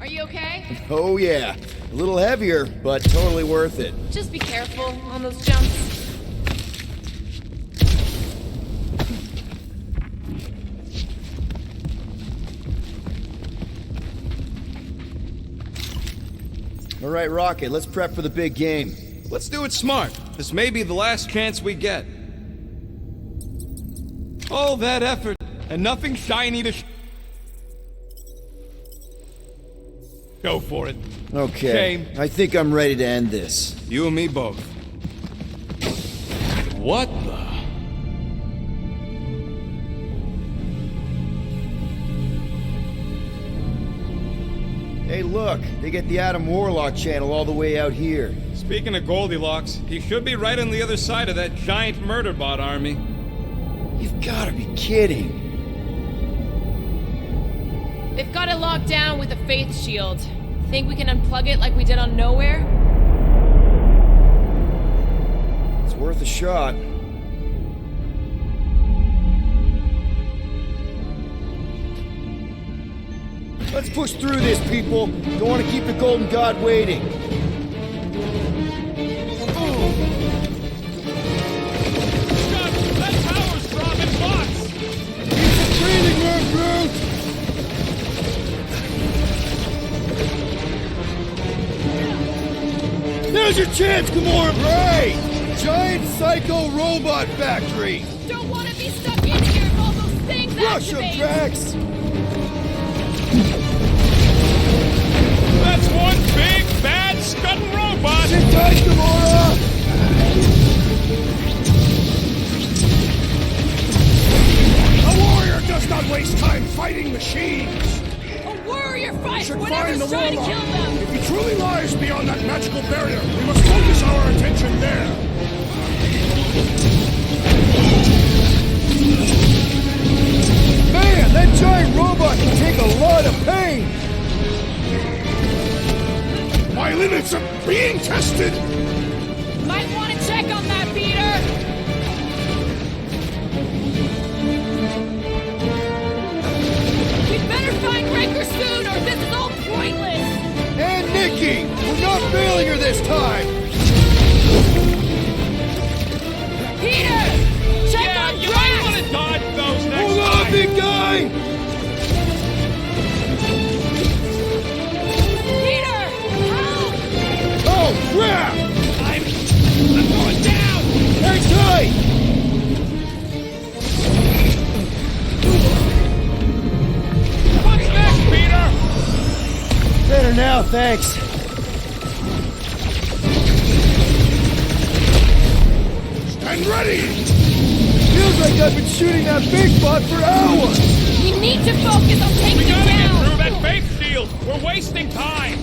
Are you okay? Oh yeah, a little heavier, but totally worth it. Just be careful on those jumps. All right, Rocket, let's prep for the big game. Let's do it smart. This may be the last chance we get. All that effort, and nothing shiny to go for it. Okay, Shame. I think I'm ready to end this. You and me both. What the? Hey, look, they get the Adam Warlock channel all the way out here. Speaking of Goldilocks, he should be right on the other side of that giant murder bot army. You've gotta be kidding. They've got it locked down with the Faith Shield. Think we can unplug it like we did on Nowhere? It's worth a shot. Let's push through this, people. Don't want to keep the Golden God waiting. Scott, that tower's dropping bots! It's a training run, Brute! There's your chance, Gamora! Right! Giant psycho robot factory! Don't want to be stuck in here if all those things Rush 'em, activate! Drax! That's one big, bad, scudding robot! Sit tight, Gamora! A warrior does not waste time fighting machines! A warrior fights Should whatever's find the trying to warlock. kill them! If he truly lies beyond that magical barrier, we must focus our attention there. Man, that giant robot can take a lot of pain! My limits are being tested! Might want to check on that, Peter! We'd better find Raker soon, or this is all pointless! And Nikki! We're not failing her this time! Peter! Check Yeah, on you might Drax! want to dodge those next Hold on, time! big guy! Peter! Help! Oh, crap! I'm going down! Hang tight! What's next, Peter? Better now, thanks. Stand ready! Feels like I've been shooting that big bot for hours! We need to focus on taking We it gotta get down! through that Faith Shield! We're wasting time!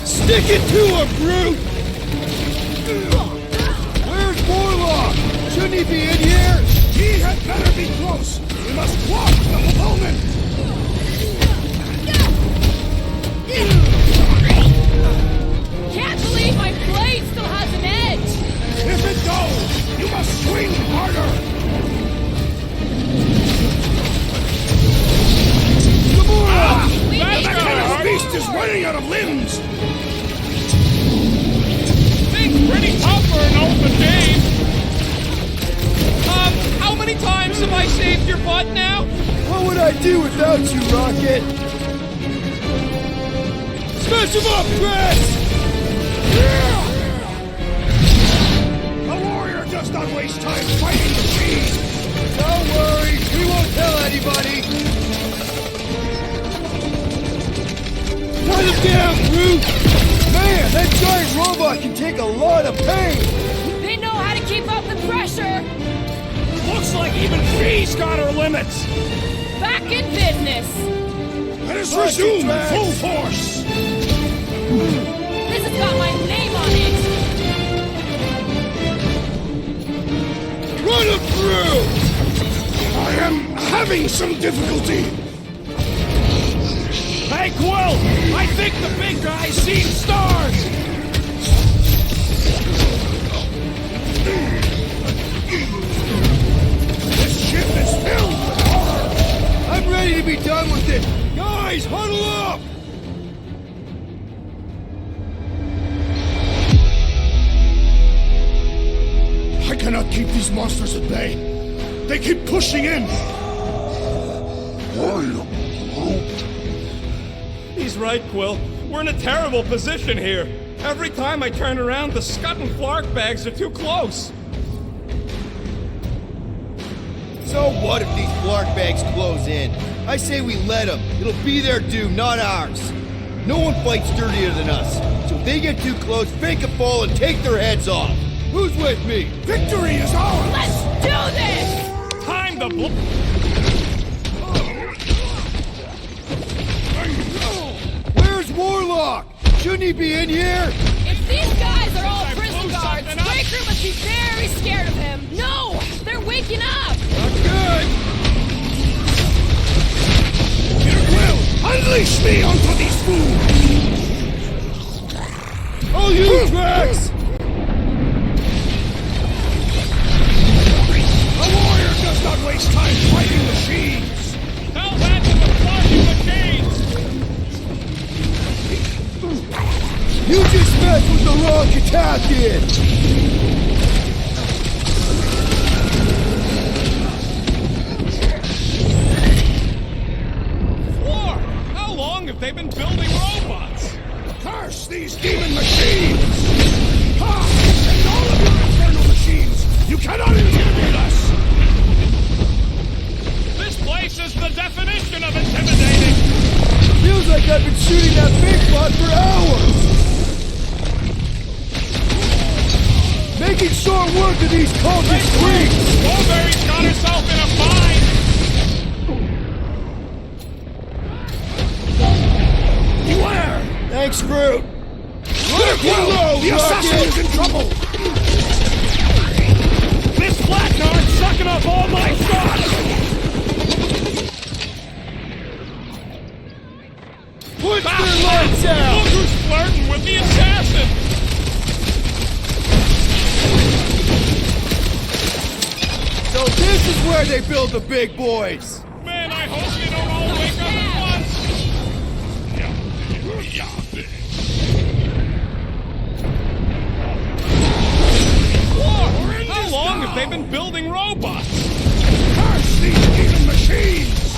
Stick it to him, Brute! Where's Warlock? Shouldn't he be in here? He had better be close! We must block the opponent! Can't believe my blade still has an edge! If it goes, you must swing harder! Gamora! The Mechanus beast is running out of limbs! Thing's pretty tough for an old machine! How many times have I saved your butt now? What would I do without you, Rocket? Smash him up, Drax! A warrior does not waste time fighting machines! Don't worry, we won't tell anybody! Cut him down, Groot! Man, that giant robot can take a lot of pain! They know how to keep up the pressure! Looks like even she's got her limits! Back in business! Let us resume in full force! This has got my name on it! Run him through! I am having some difficulty! Hey, Quill! I think the big guy's seen stars! This ship is filled with horror! I'm ready to be done with it! Guys, huddle up! I cannot keep these monsters at bay. They keep pushing in. I am Groot. He's right, Quill. We're in a terrible position here. Every time I turn around, the Scott and Clark bags are too close. So what if these Clark bags close in? I say we let them. It'll be their due, not ours. No one fights dirtier than us. So if they get too close, fake a fall and take their heads off. Who's with me? Victory is ours! Let's do this! Time to Warlock! Shouldn't he be in here? If these guys are all prison guards, Breaker must be very scared of him. No! They're waking up! Not good! Peter Quill, unleash me onto these fools! Oh, you Drax! A warrior does not waste time fighting machines! Tell that to the flying machines! You just messed with the wrong Katakian! Floor! How long have they been building robots? Curse these demon machines! Ha! And all of your infernal machines! You cannot intimidate us! This place is the definition of intimidating! Feels like I've been shooting that big bot for hours! Making short work of these cultist freaks! Strawberry's got herself in a bind! Beware! Thanks, Groot! Look, Willow! The assassin is in trouble! This Blackguard's sucking up all my shots! Put their lights out! Look who's flirting with the assassin! So this is where they build the big boys! Man, I hope they don't all wake up at once! Lord, how long have they been building robots? Curse these demon machines!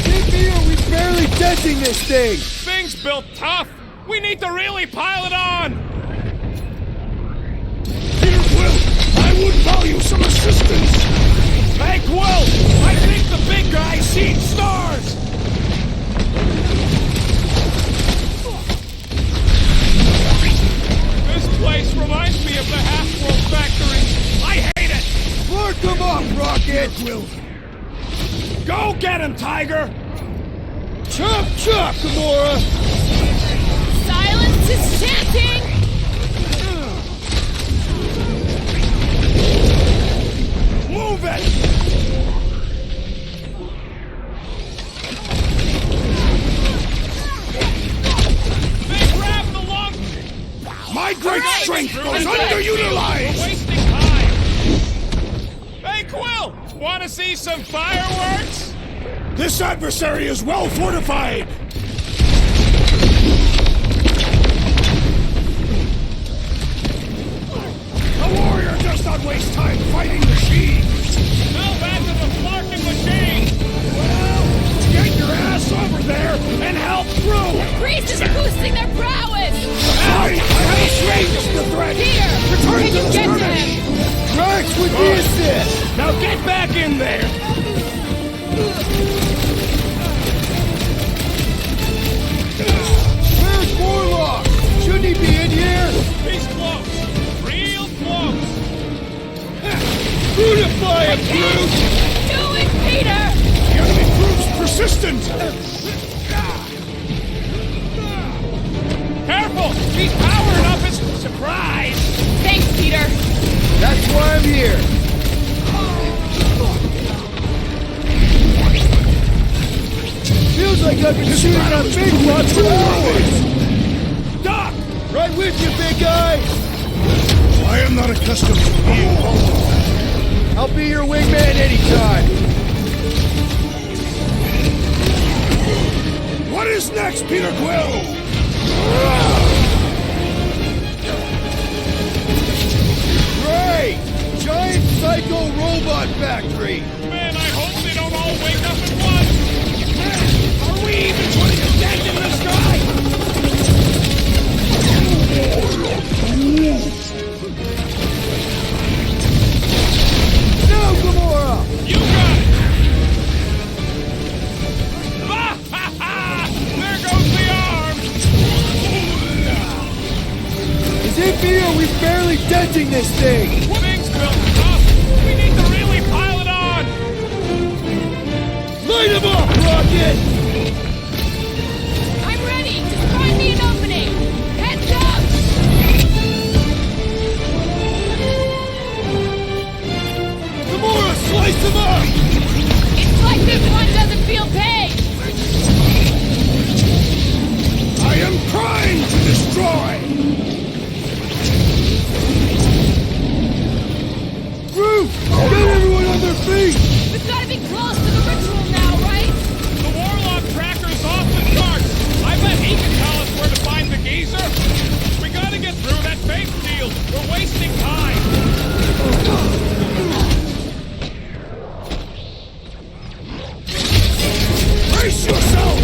Get me or we barely denting this thing! Thing's built tough! We need to really pile it on! Peter Quill, I would value some assistance! Hey, Quill! I think the big guy's seen stars! This place reminds me of the Half-World Factory. I hate it! Work them up, Rocket! Quill, Go get him, Tiger! Chop chop, Gamora! Silence is chanting! move it! My great strength goes underutilized! We're wasting time! Hey, Quill! Want to see some fireworks? This adversary is well fortified! A warrior does not waste time fighting machines! Now back to the flarking machine! Well, get your ass over there and help through! The priest is boosting their prowess! I have assuaged the threat! Peter! Return Can to you the get to skirmish! him? Drax with the assist! Now get back in there! Where's Warlock? Shouldn't he be in here? He's close! Real close! Beautify him, Groot! Do it, Peter! The enemy proves persistent! Careful! He's powering up his surprise! Thanks, Peter! That's why I'm here! Feels like I've been shooting that big one for hours! Doc! Right with you, big guy! I am not accustomed to being vulnerable. I'll be your wingman anytime! What is next, Peter Quill? Great! Giant psycho robot factory! Man, I hope they don't all wake up at once! Are we even putting a dent in the sky? No, Gamora! You got it! Ha ha ha! There goes the arm! Is it me or we barely denting this thing? Thing's built tough! We need to really pile it on! Light him up, Rocket! I'm ready! Just find me him up! It's like this one doesn't feel pain! I am trying to destroy! Groot! Get everyone on their feet! We've gotta be close to the ritual now, right? The Warlock tracker's off the charts. I bet he can tell us where to find the geezer. We gotta get through that faith field. We're wasting time. Brace yourself!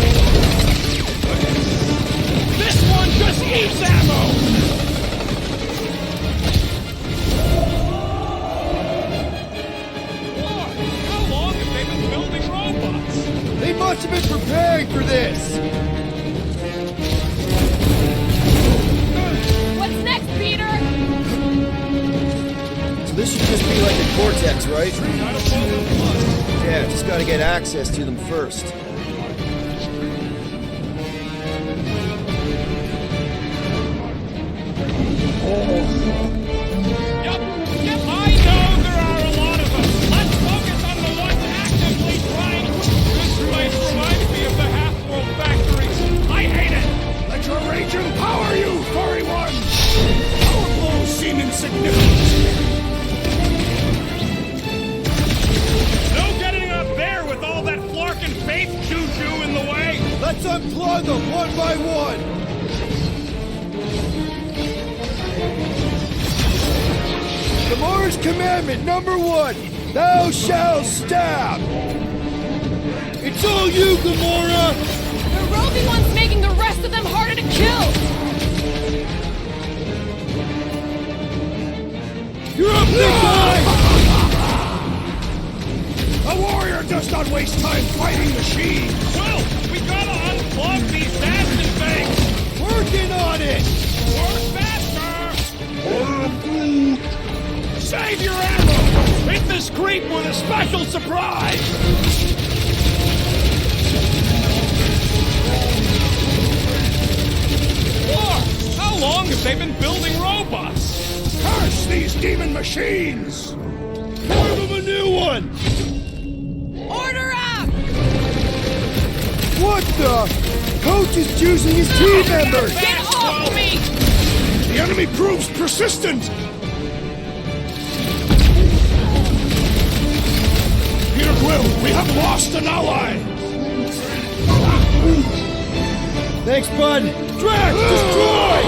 This one just eats ammo. Lord, how long have they been building robots? They must have been preparing for this! What's next, Peter? So this should just be like a Cortex, right? Yeah, just gotta get access to them first. Yep, I know there are a lot of us. Let's focus on the ones actively trying. This place reminds me of the Half-World factories. I hate it. Let your rage empower you, furry one! Our blows seem insignificant. No getting up there with all that Flark and Faith choo-choo in the way. Let's unplug them one by one! Gamora's commandment number 1, thou shalt stab! It's all you, Gamora! The roving one's making the rest of them harder to kill! You're up, big guy! A warrior does not waste time fighting machines! Well, we gotta unplug these bastard things. Working on it! Work faster. Save your ammo! Hit this creep with a special surprise! Lord, how long have they been building robots? Curse these demon machines! Form them a new one! Order up! What the? Coach is choosing his team members! Get off me! The enemy proves persistent! Peter Quill, we have lost an ally! Thanks, bud! Drax, destroy!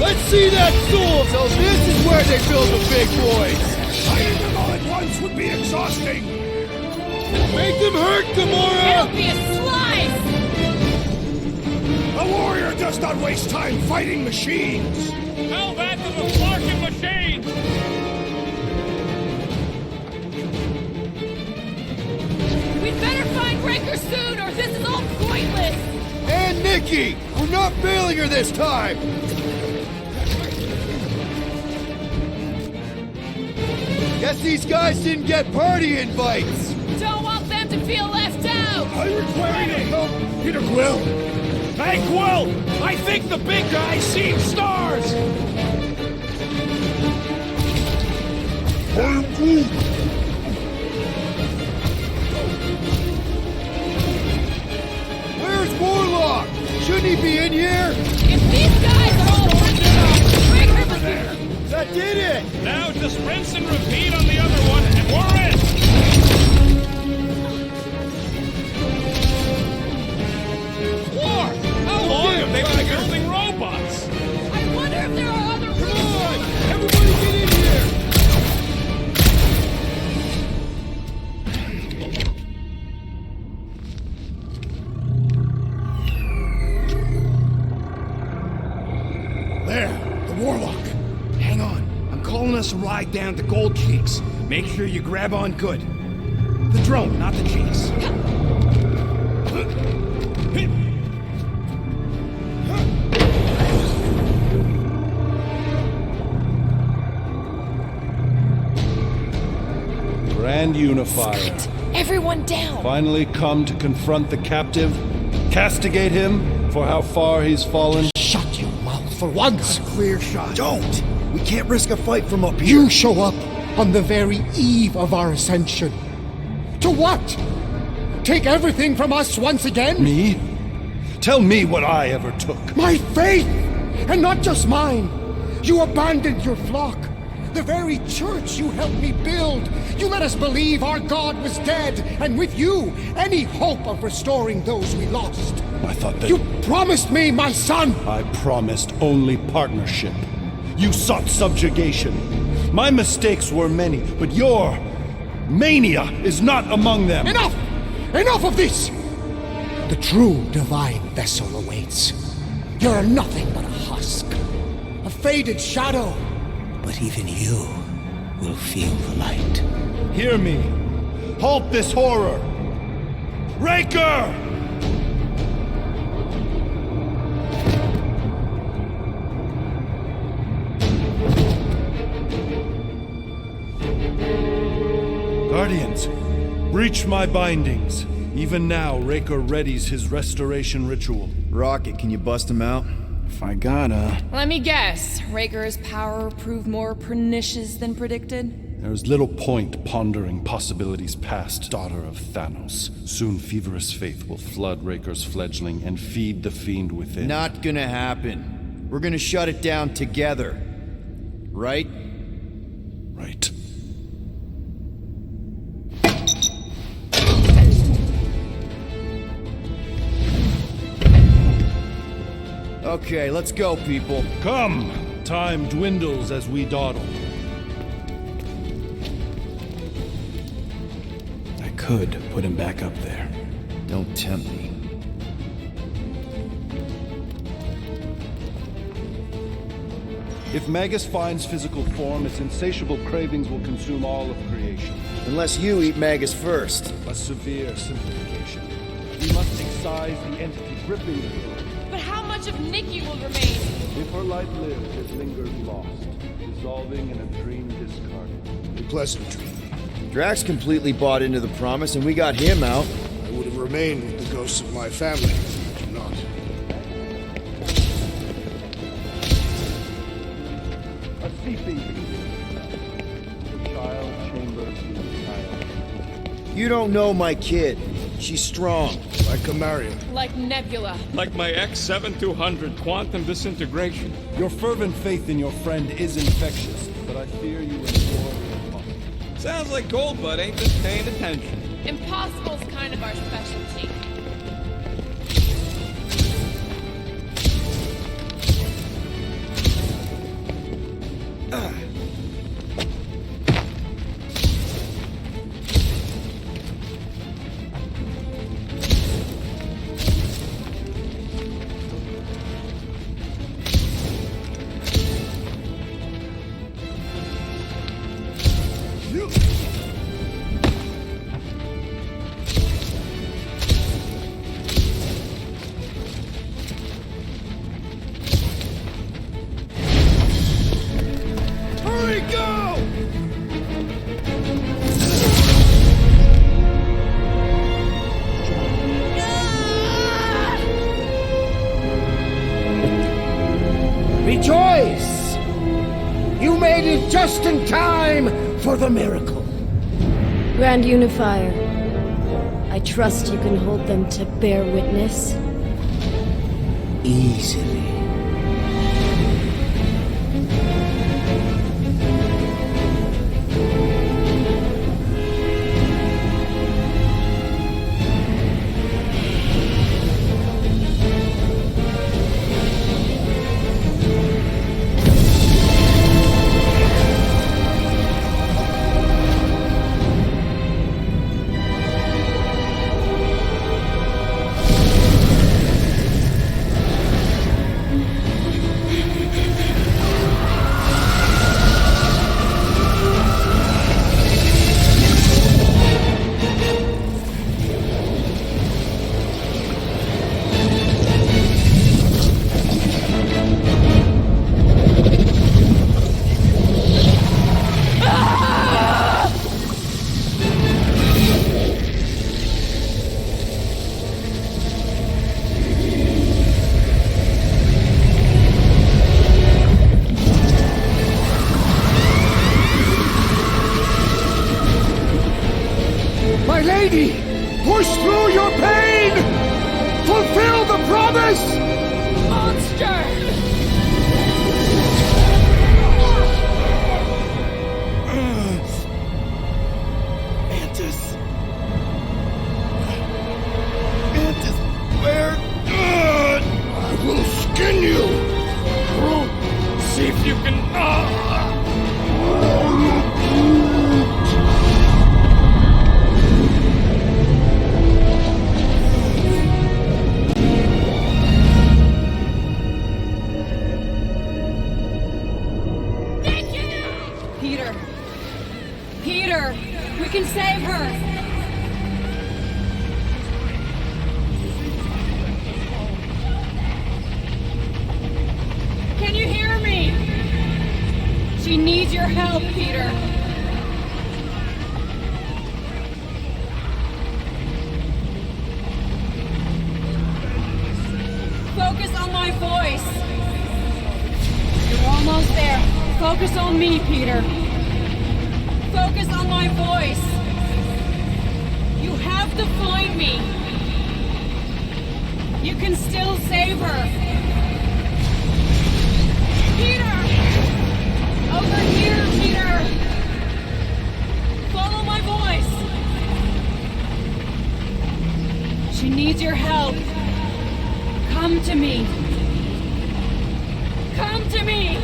Let's see that soul! So this is where they build the big boys! Fighting them all at once would be exhausting! Make them hurt, Gamora! It'll be a slice! A warrior does not waste time fighting machines! Tell that to the Flarkin machine! We'd better find Raker soon, or this is all pointless! And Nikki! We're not failing her this time! Guess these guys didn't get party invites! Don't want them to feel left out! I require help, Peter Quill! Hey, Quill! I think the big guy's seen stars! I'm Groot. Where's Warlock? Shouldn't he be in here? If these guys are all working on Raker must be... That did it! Now just rinse and repeat on the other one, and we're in! Lord, how long have they been building robots? I wonder if there are other Come on! Everybody get in here! There, the Warlock. Hang on, I'm calling us a ride down to Gold Cheeks. Make sure you grab on good. The drone, not the cheeks. Grand Unifier. Everyone down! Finally come to confront the captive, castigate him for how far he's fallen. Shut your mouth. for once. Clear shot. Don't! We can't risk a fight from up here. You show up on the very eve of our ascension. To what? Take everything from us once again? Me? Tell me what I ever took. My faith! And not just mine. You abandoned your flock. The very church you helped me build. You let us believe our God was dead, and with you, any hope of restoring those we lost. I thought that... You promised me, my son! I promised only partnership. You sought subjugation. My mistakes were many, but your mania is not among them. Enough! Enough of this! The true divine vessel awaits. You're nothing but a husk. A faded shadow. But even you will feel the light. Hear me. Halt this horror. Raker! Guardians, breach my bindings. Even now, Raker readies his restoration ritual. Rocket, can you bust him out? If I gotta... Let me guess. Raker's power proved more pernicious than predicted? There is little point pondering possibilities past, daughter of Thanos. Soon feverous faith will flood Raker's fledgling and feed the fiend within. Not gonna happen. We're gonna shut it down together. Right? Right. Okay, let's go, people. Come! Time dwindles as we dawdle. I could put him back up there. Don't tempt me. If Magus finds physical form, its insatiable cravings will consume all of creation. Unless you eat Magus first. A severe simplification. We must excise the entity gripping the earth. But how much of Nikki will remain? If her life lives, it lingers lost, dissolving in a dream discarded. A pleasant dream. Drax completely bought into the promise, and we got him out. I would have remained with the ghosts of my family, but do not. A seeping the child chambers in child. You don't know my kid. She's strong. Like a Marion. Like Nebula. Like my X-7200 quantum disintegration. Your fervent faith in your friend is infectious, but I fear you endure impossible. Sounds like Goldbutt ain't just paying attention. Impossible's kind of our specialty. Rejoice! You made it just in time for the miracle. Grand Unifier, I trust you can hold them to bear witness? Easily. continue! See if you can... Peter! Peter! We can save her! Can you hear me? She needs your help, Peter. Focus on my voice. You're almost there. Focus on me, Peter. Focus on my voice. You have to find me. You can still save her. Peter! Over here, Peter! Follow my voice. She needs your help. Come to me. Come to me!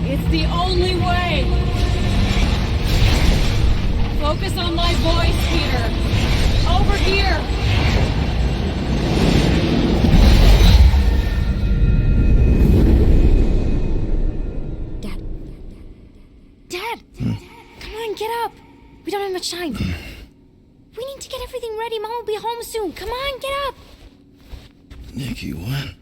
It's the only way! Focus on my voice, Peter! Over here! Dad! Come on, get up! We don't have much time. We need to get everything ready. Mom will be home soon. Come on, get up! Nikki, what?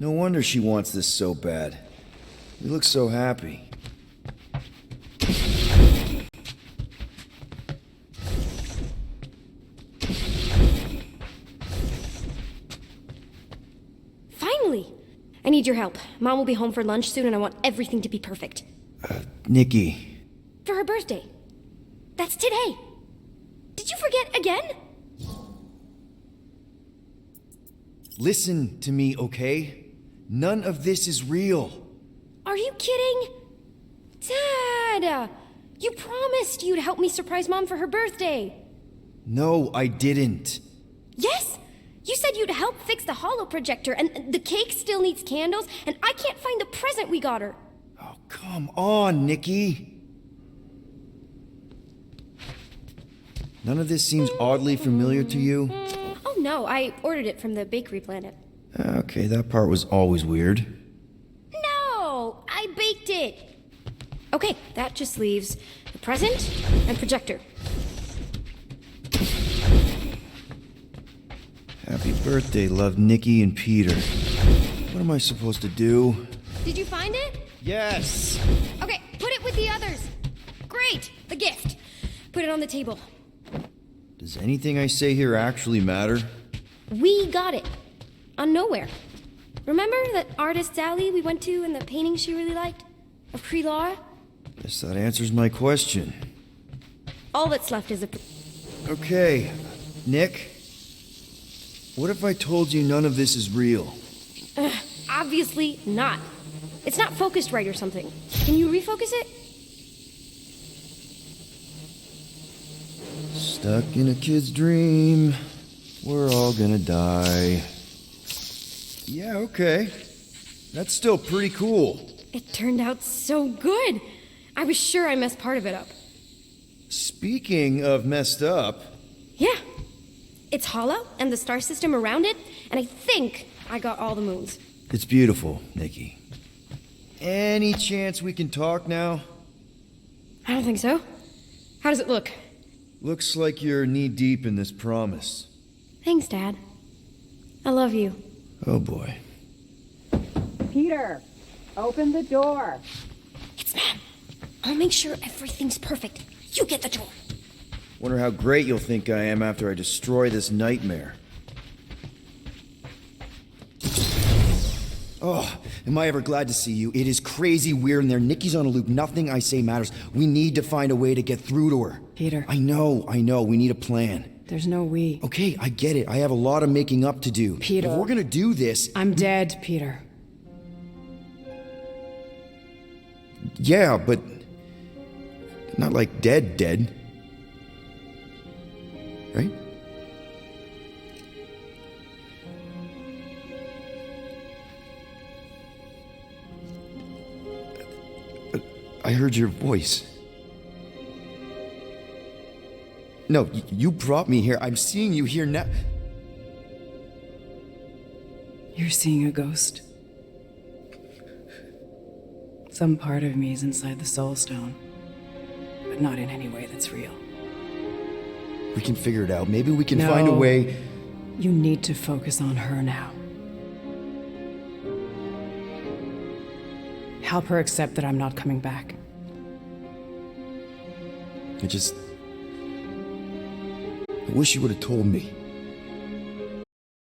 No wonder she wants this so bad. You look so happy. Finally! I need your help. Mom will be home for lunch soon and I want everything to be perfect. Nikki. For her birthday. That's today. Did you forget again? Listen to me, okay? None of this is real. Are you kidding? Dad! You promised you'd help me surprise Mom for her birthday. No, I didn't. Yes! You said you'd help fix the holo projector, and the cake still needs candles, and I can't find the present we got her. Oh, come on, Nikki. None of this seems oddly familiar to you? Oh no, I ordered it from the Bakery Planet. Okay, that part was always weird. No! I baked it! Okay, that just leaves the present and projector. Happy birthday, love, Nikki and Peter. What am I supposed to do? Did you find it? Yes! Okay, put it with the others. Great! The gift. Put it on the table. Does anything I say here actually matter? We got it. On Nowhere. Remember that artist's alley we went to and the painting she really liked? Of Kree-Lara? Guess that answers my question. All that's left is a... Okay, Nick. What if I told you none of this is real? Obviously not. It's not focused right or something. Can you refocus it? Stuck in a kid's dream. We're all gonna die. Yeah, okay. That's still pretty cool. It turned out so good. I was sure I messed part of it up. Speaking of messed up... Yeah. It's hollow, and the star system around it, and I think I got all the moons. It's beautiful, Nikki. Any chance we can talk now? I don't think so. How does it look? Looks like you're knee-deep in this promise. Thanks, Dad. I love you. Oh, boy. Peter, open the door. It's Mom. I'll make sure everything's perfect. You get the door. Wonder how great you'll think I am after I destroy this nightmare. Oh, am I ever glad to see you. It is crazy weird in there. Nikki's on a loop. Nothing I say matters. We need to find a way to get through to her. Peter. I know. We need a plan. There's no we. Okay, I get it. I have a lot of making up to do. Peter. If we're gonna do this... I'm dead, Peter. Yeah, but... not like dead. Right? I heard your voice. No, you brought me here. I'm seeing you here now. You're seeing a ghost. Some part of me is inside the Soul Stone, but not in any way that's real. We can figure it out. Maybe we can find a way... You need to focus on her now. Help her accept that I'm not coming back. I wish you would have told me.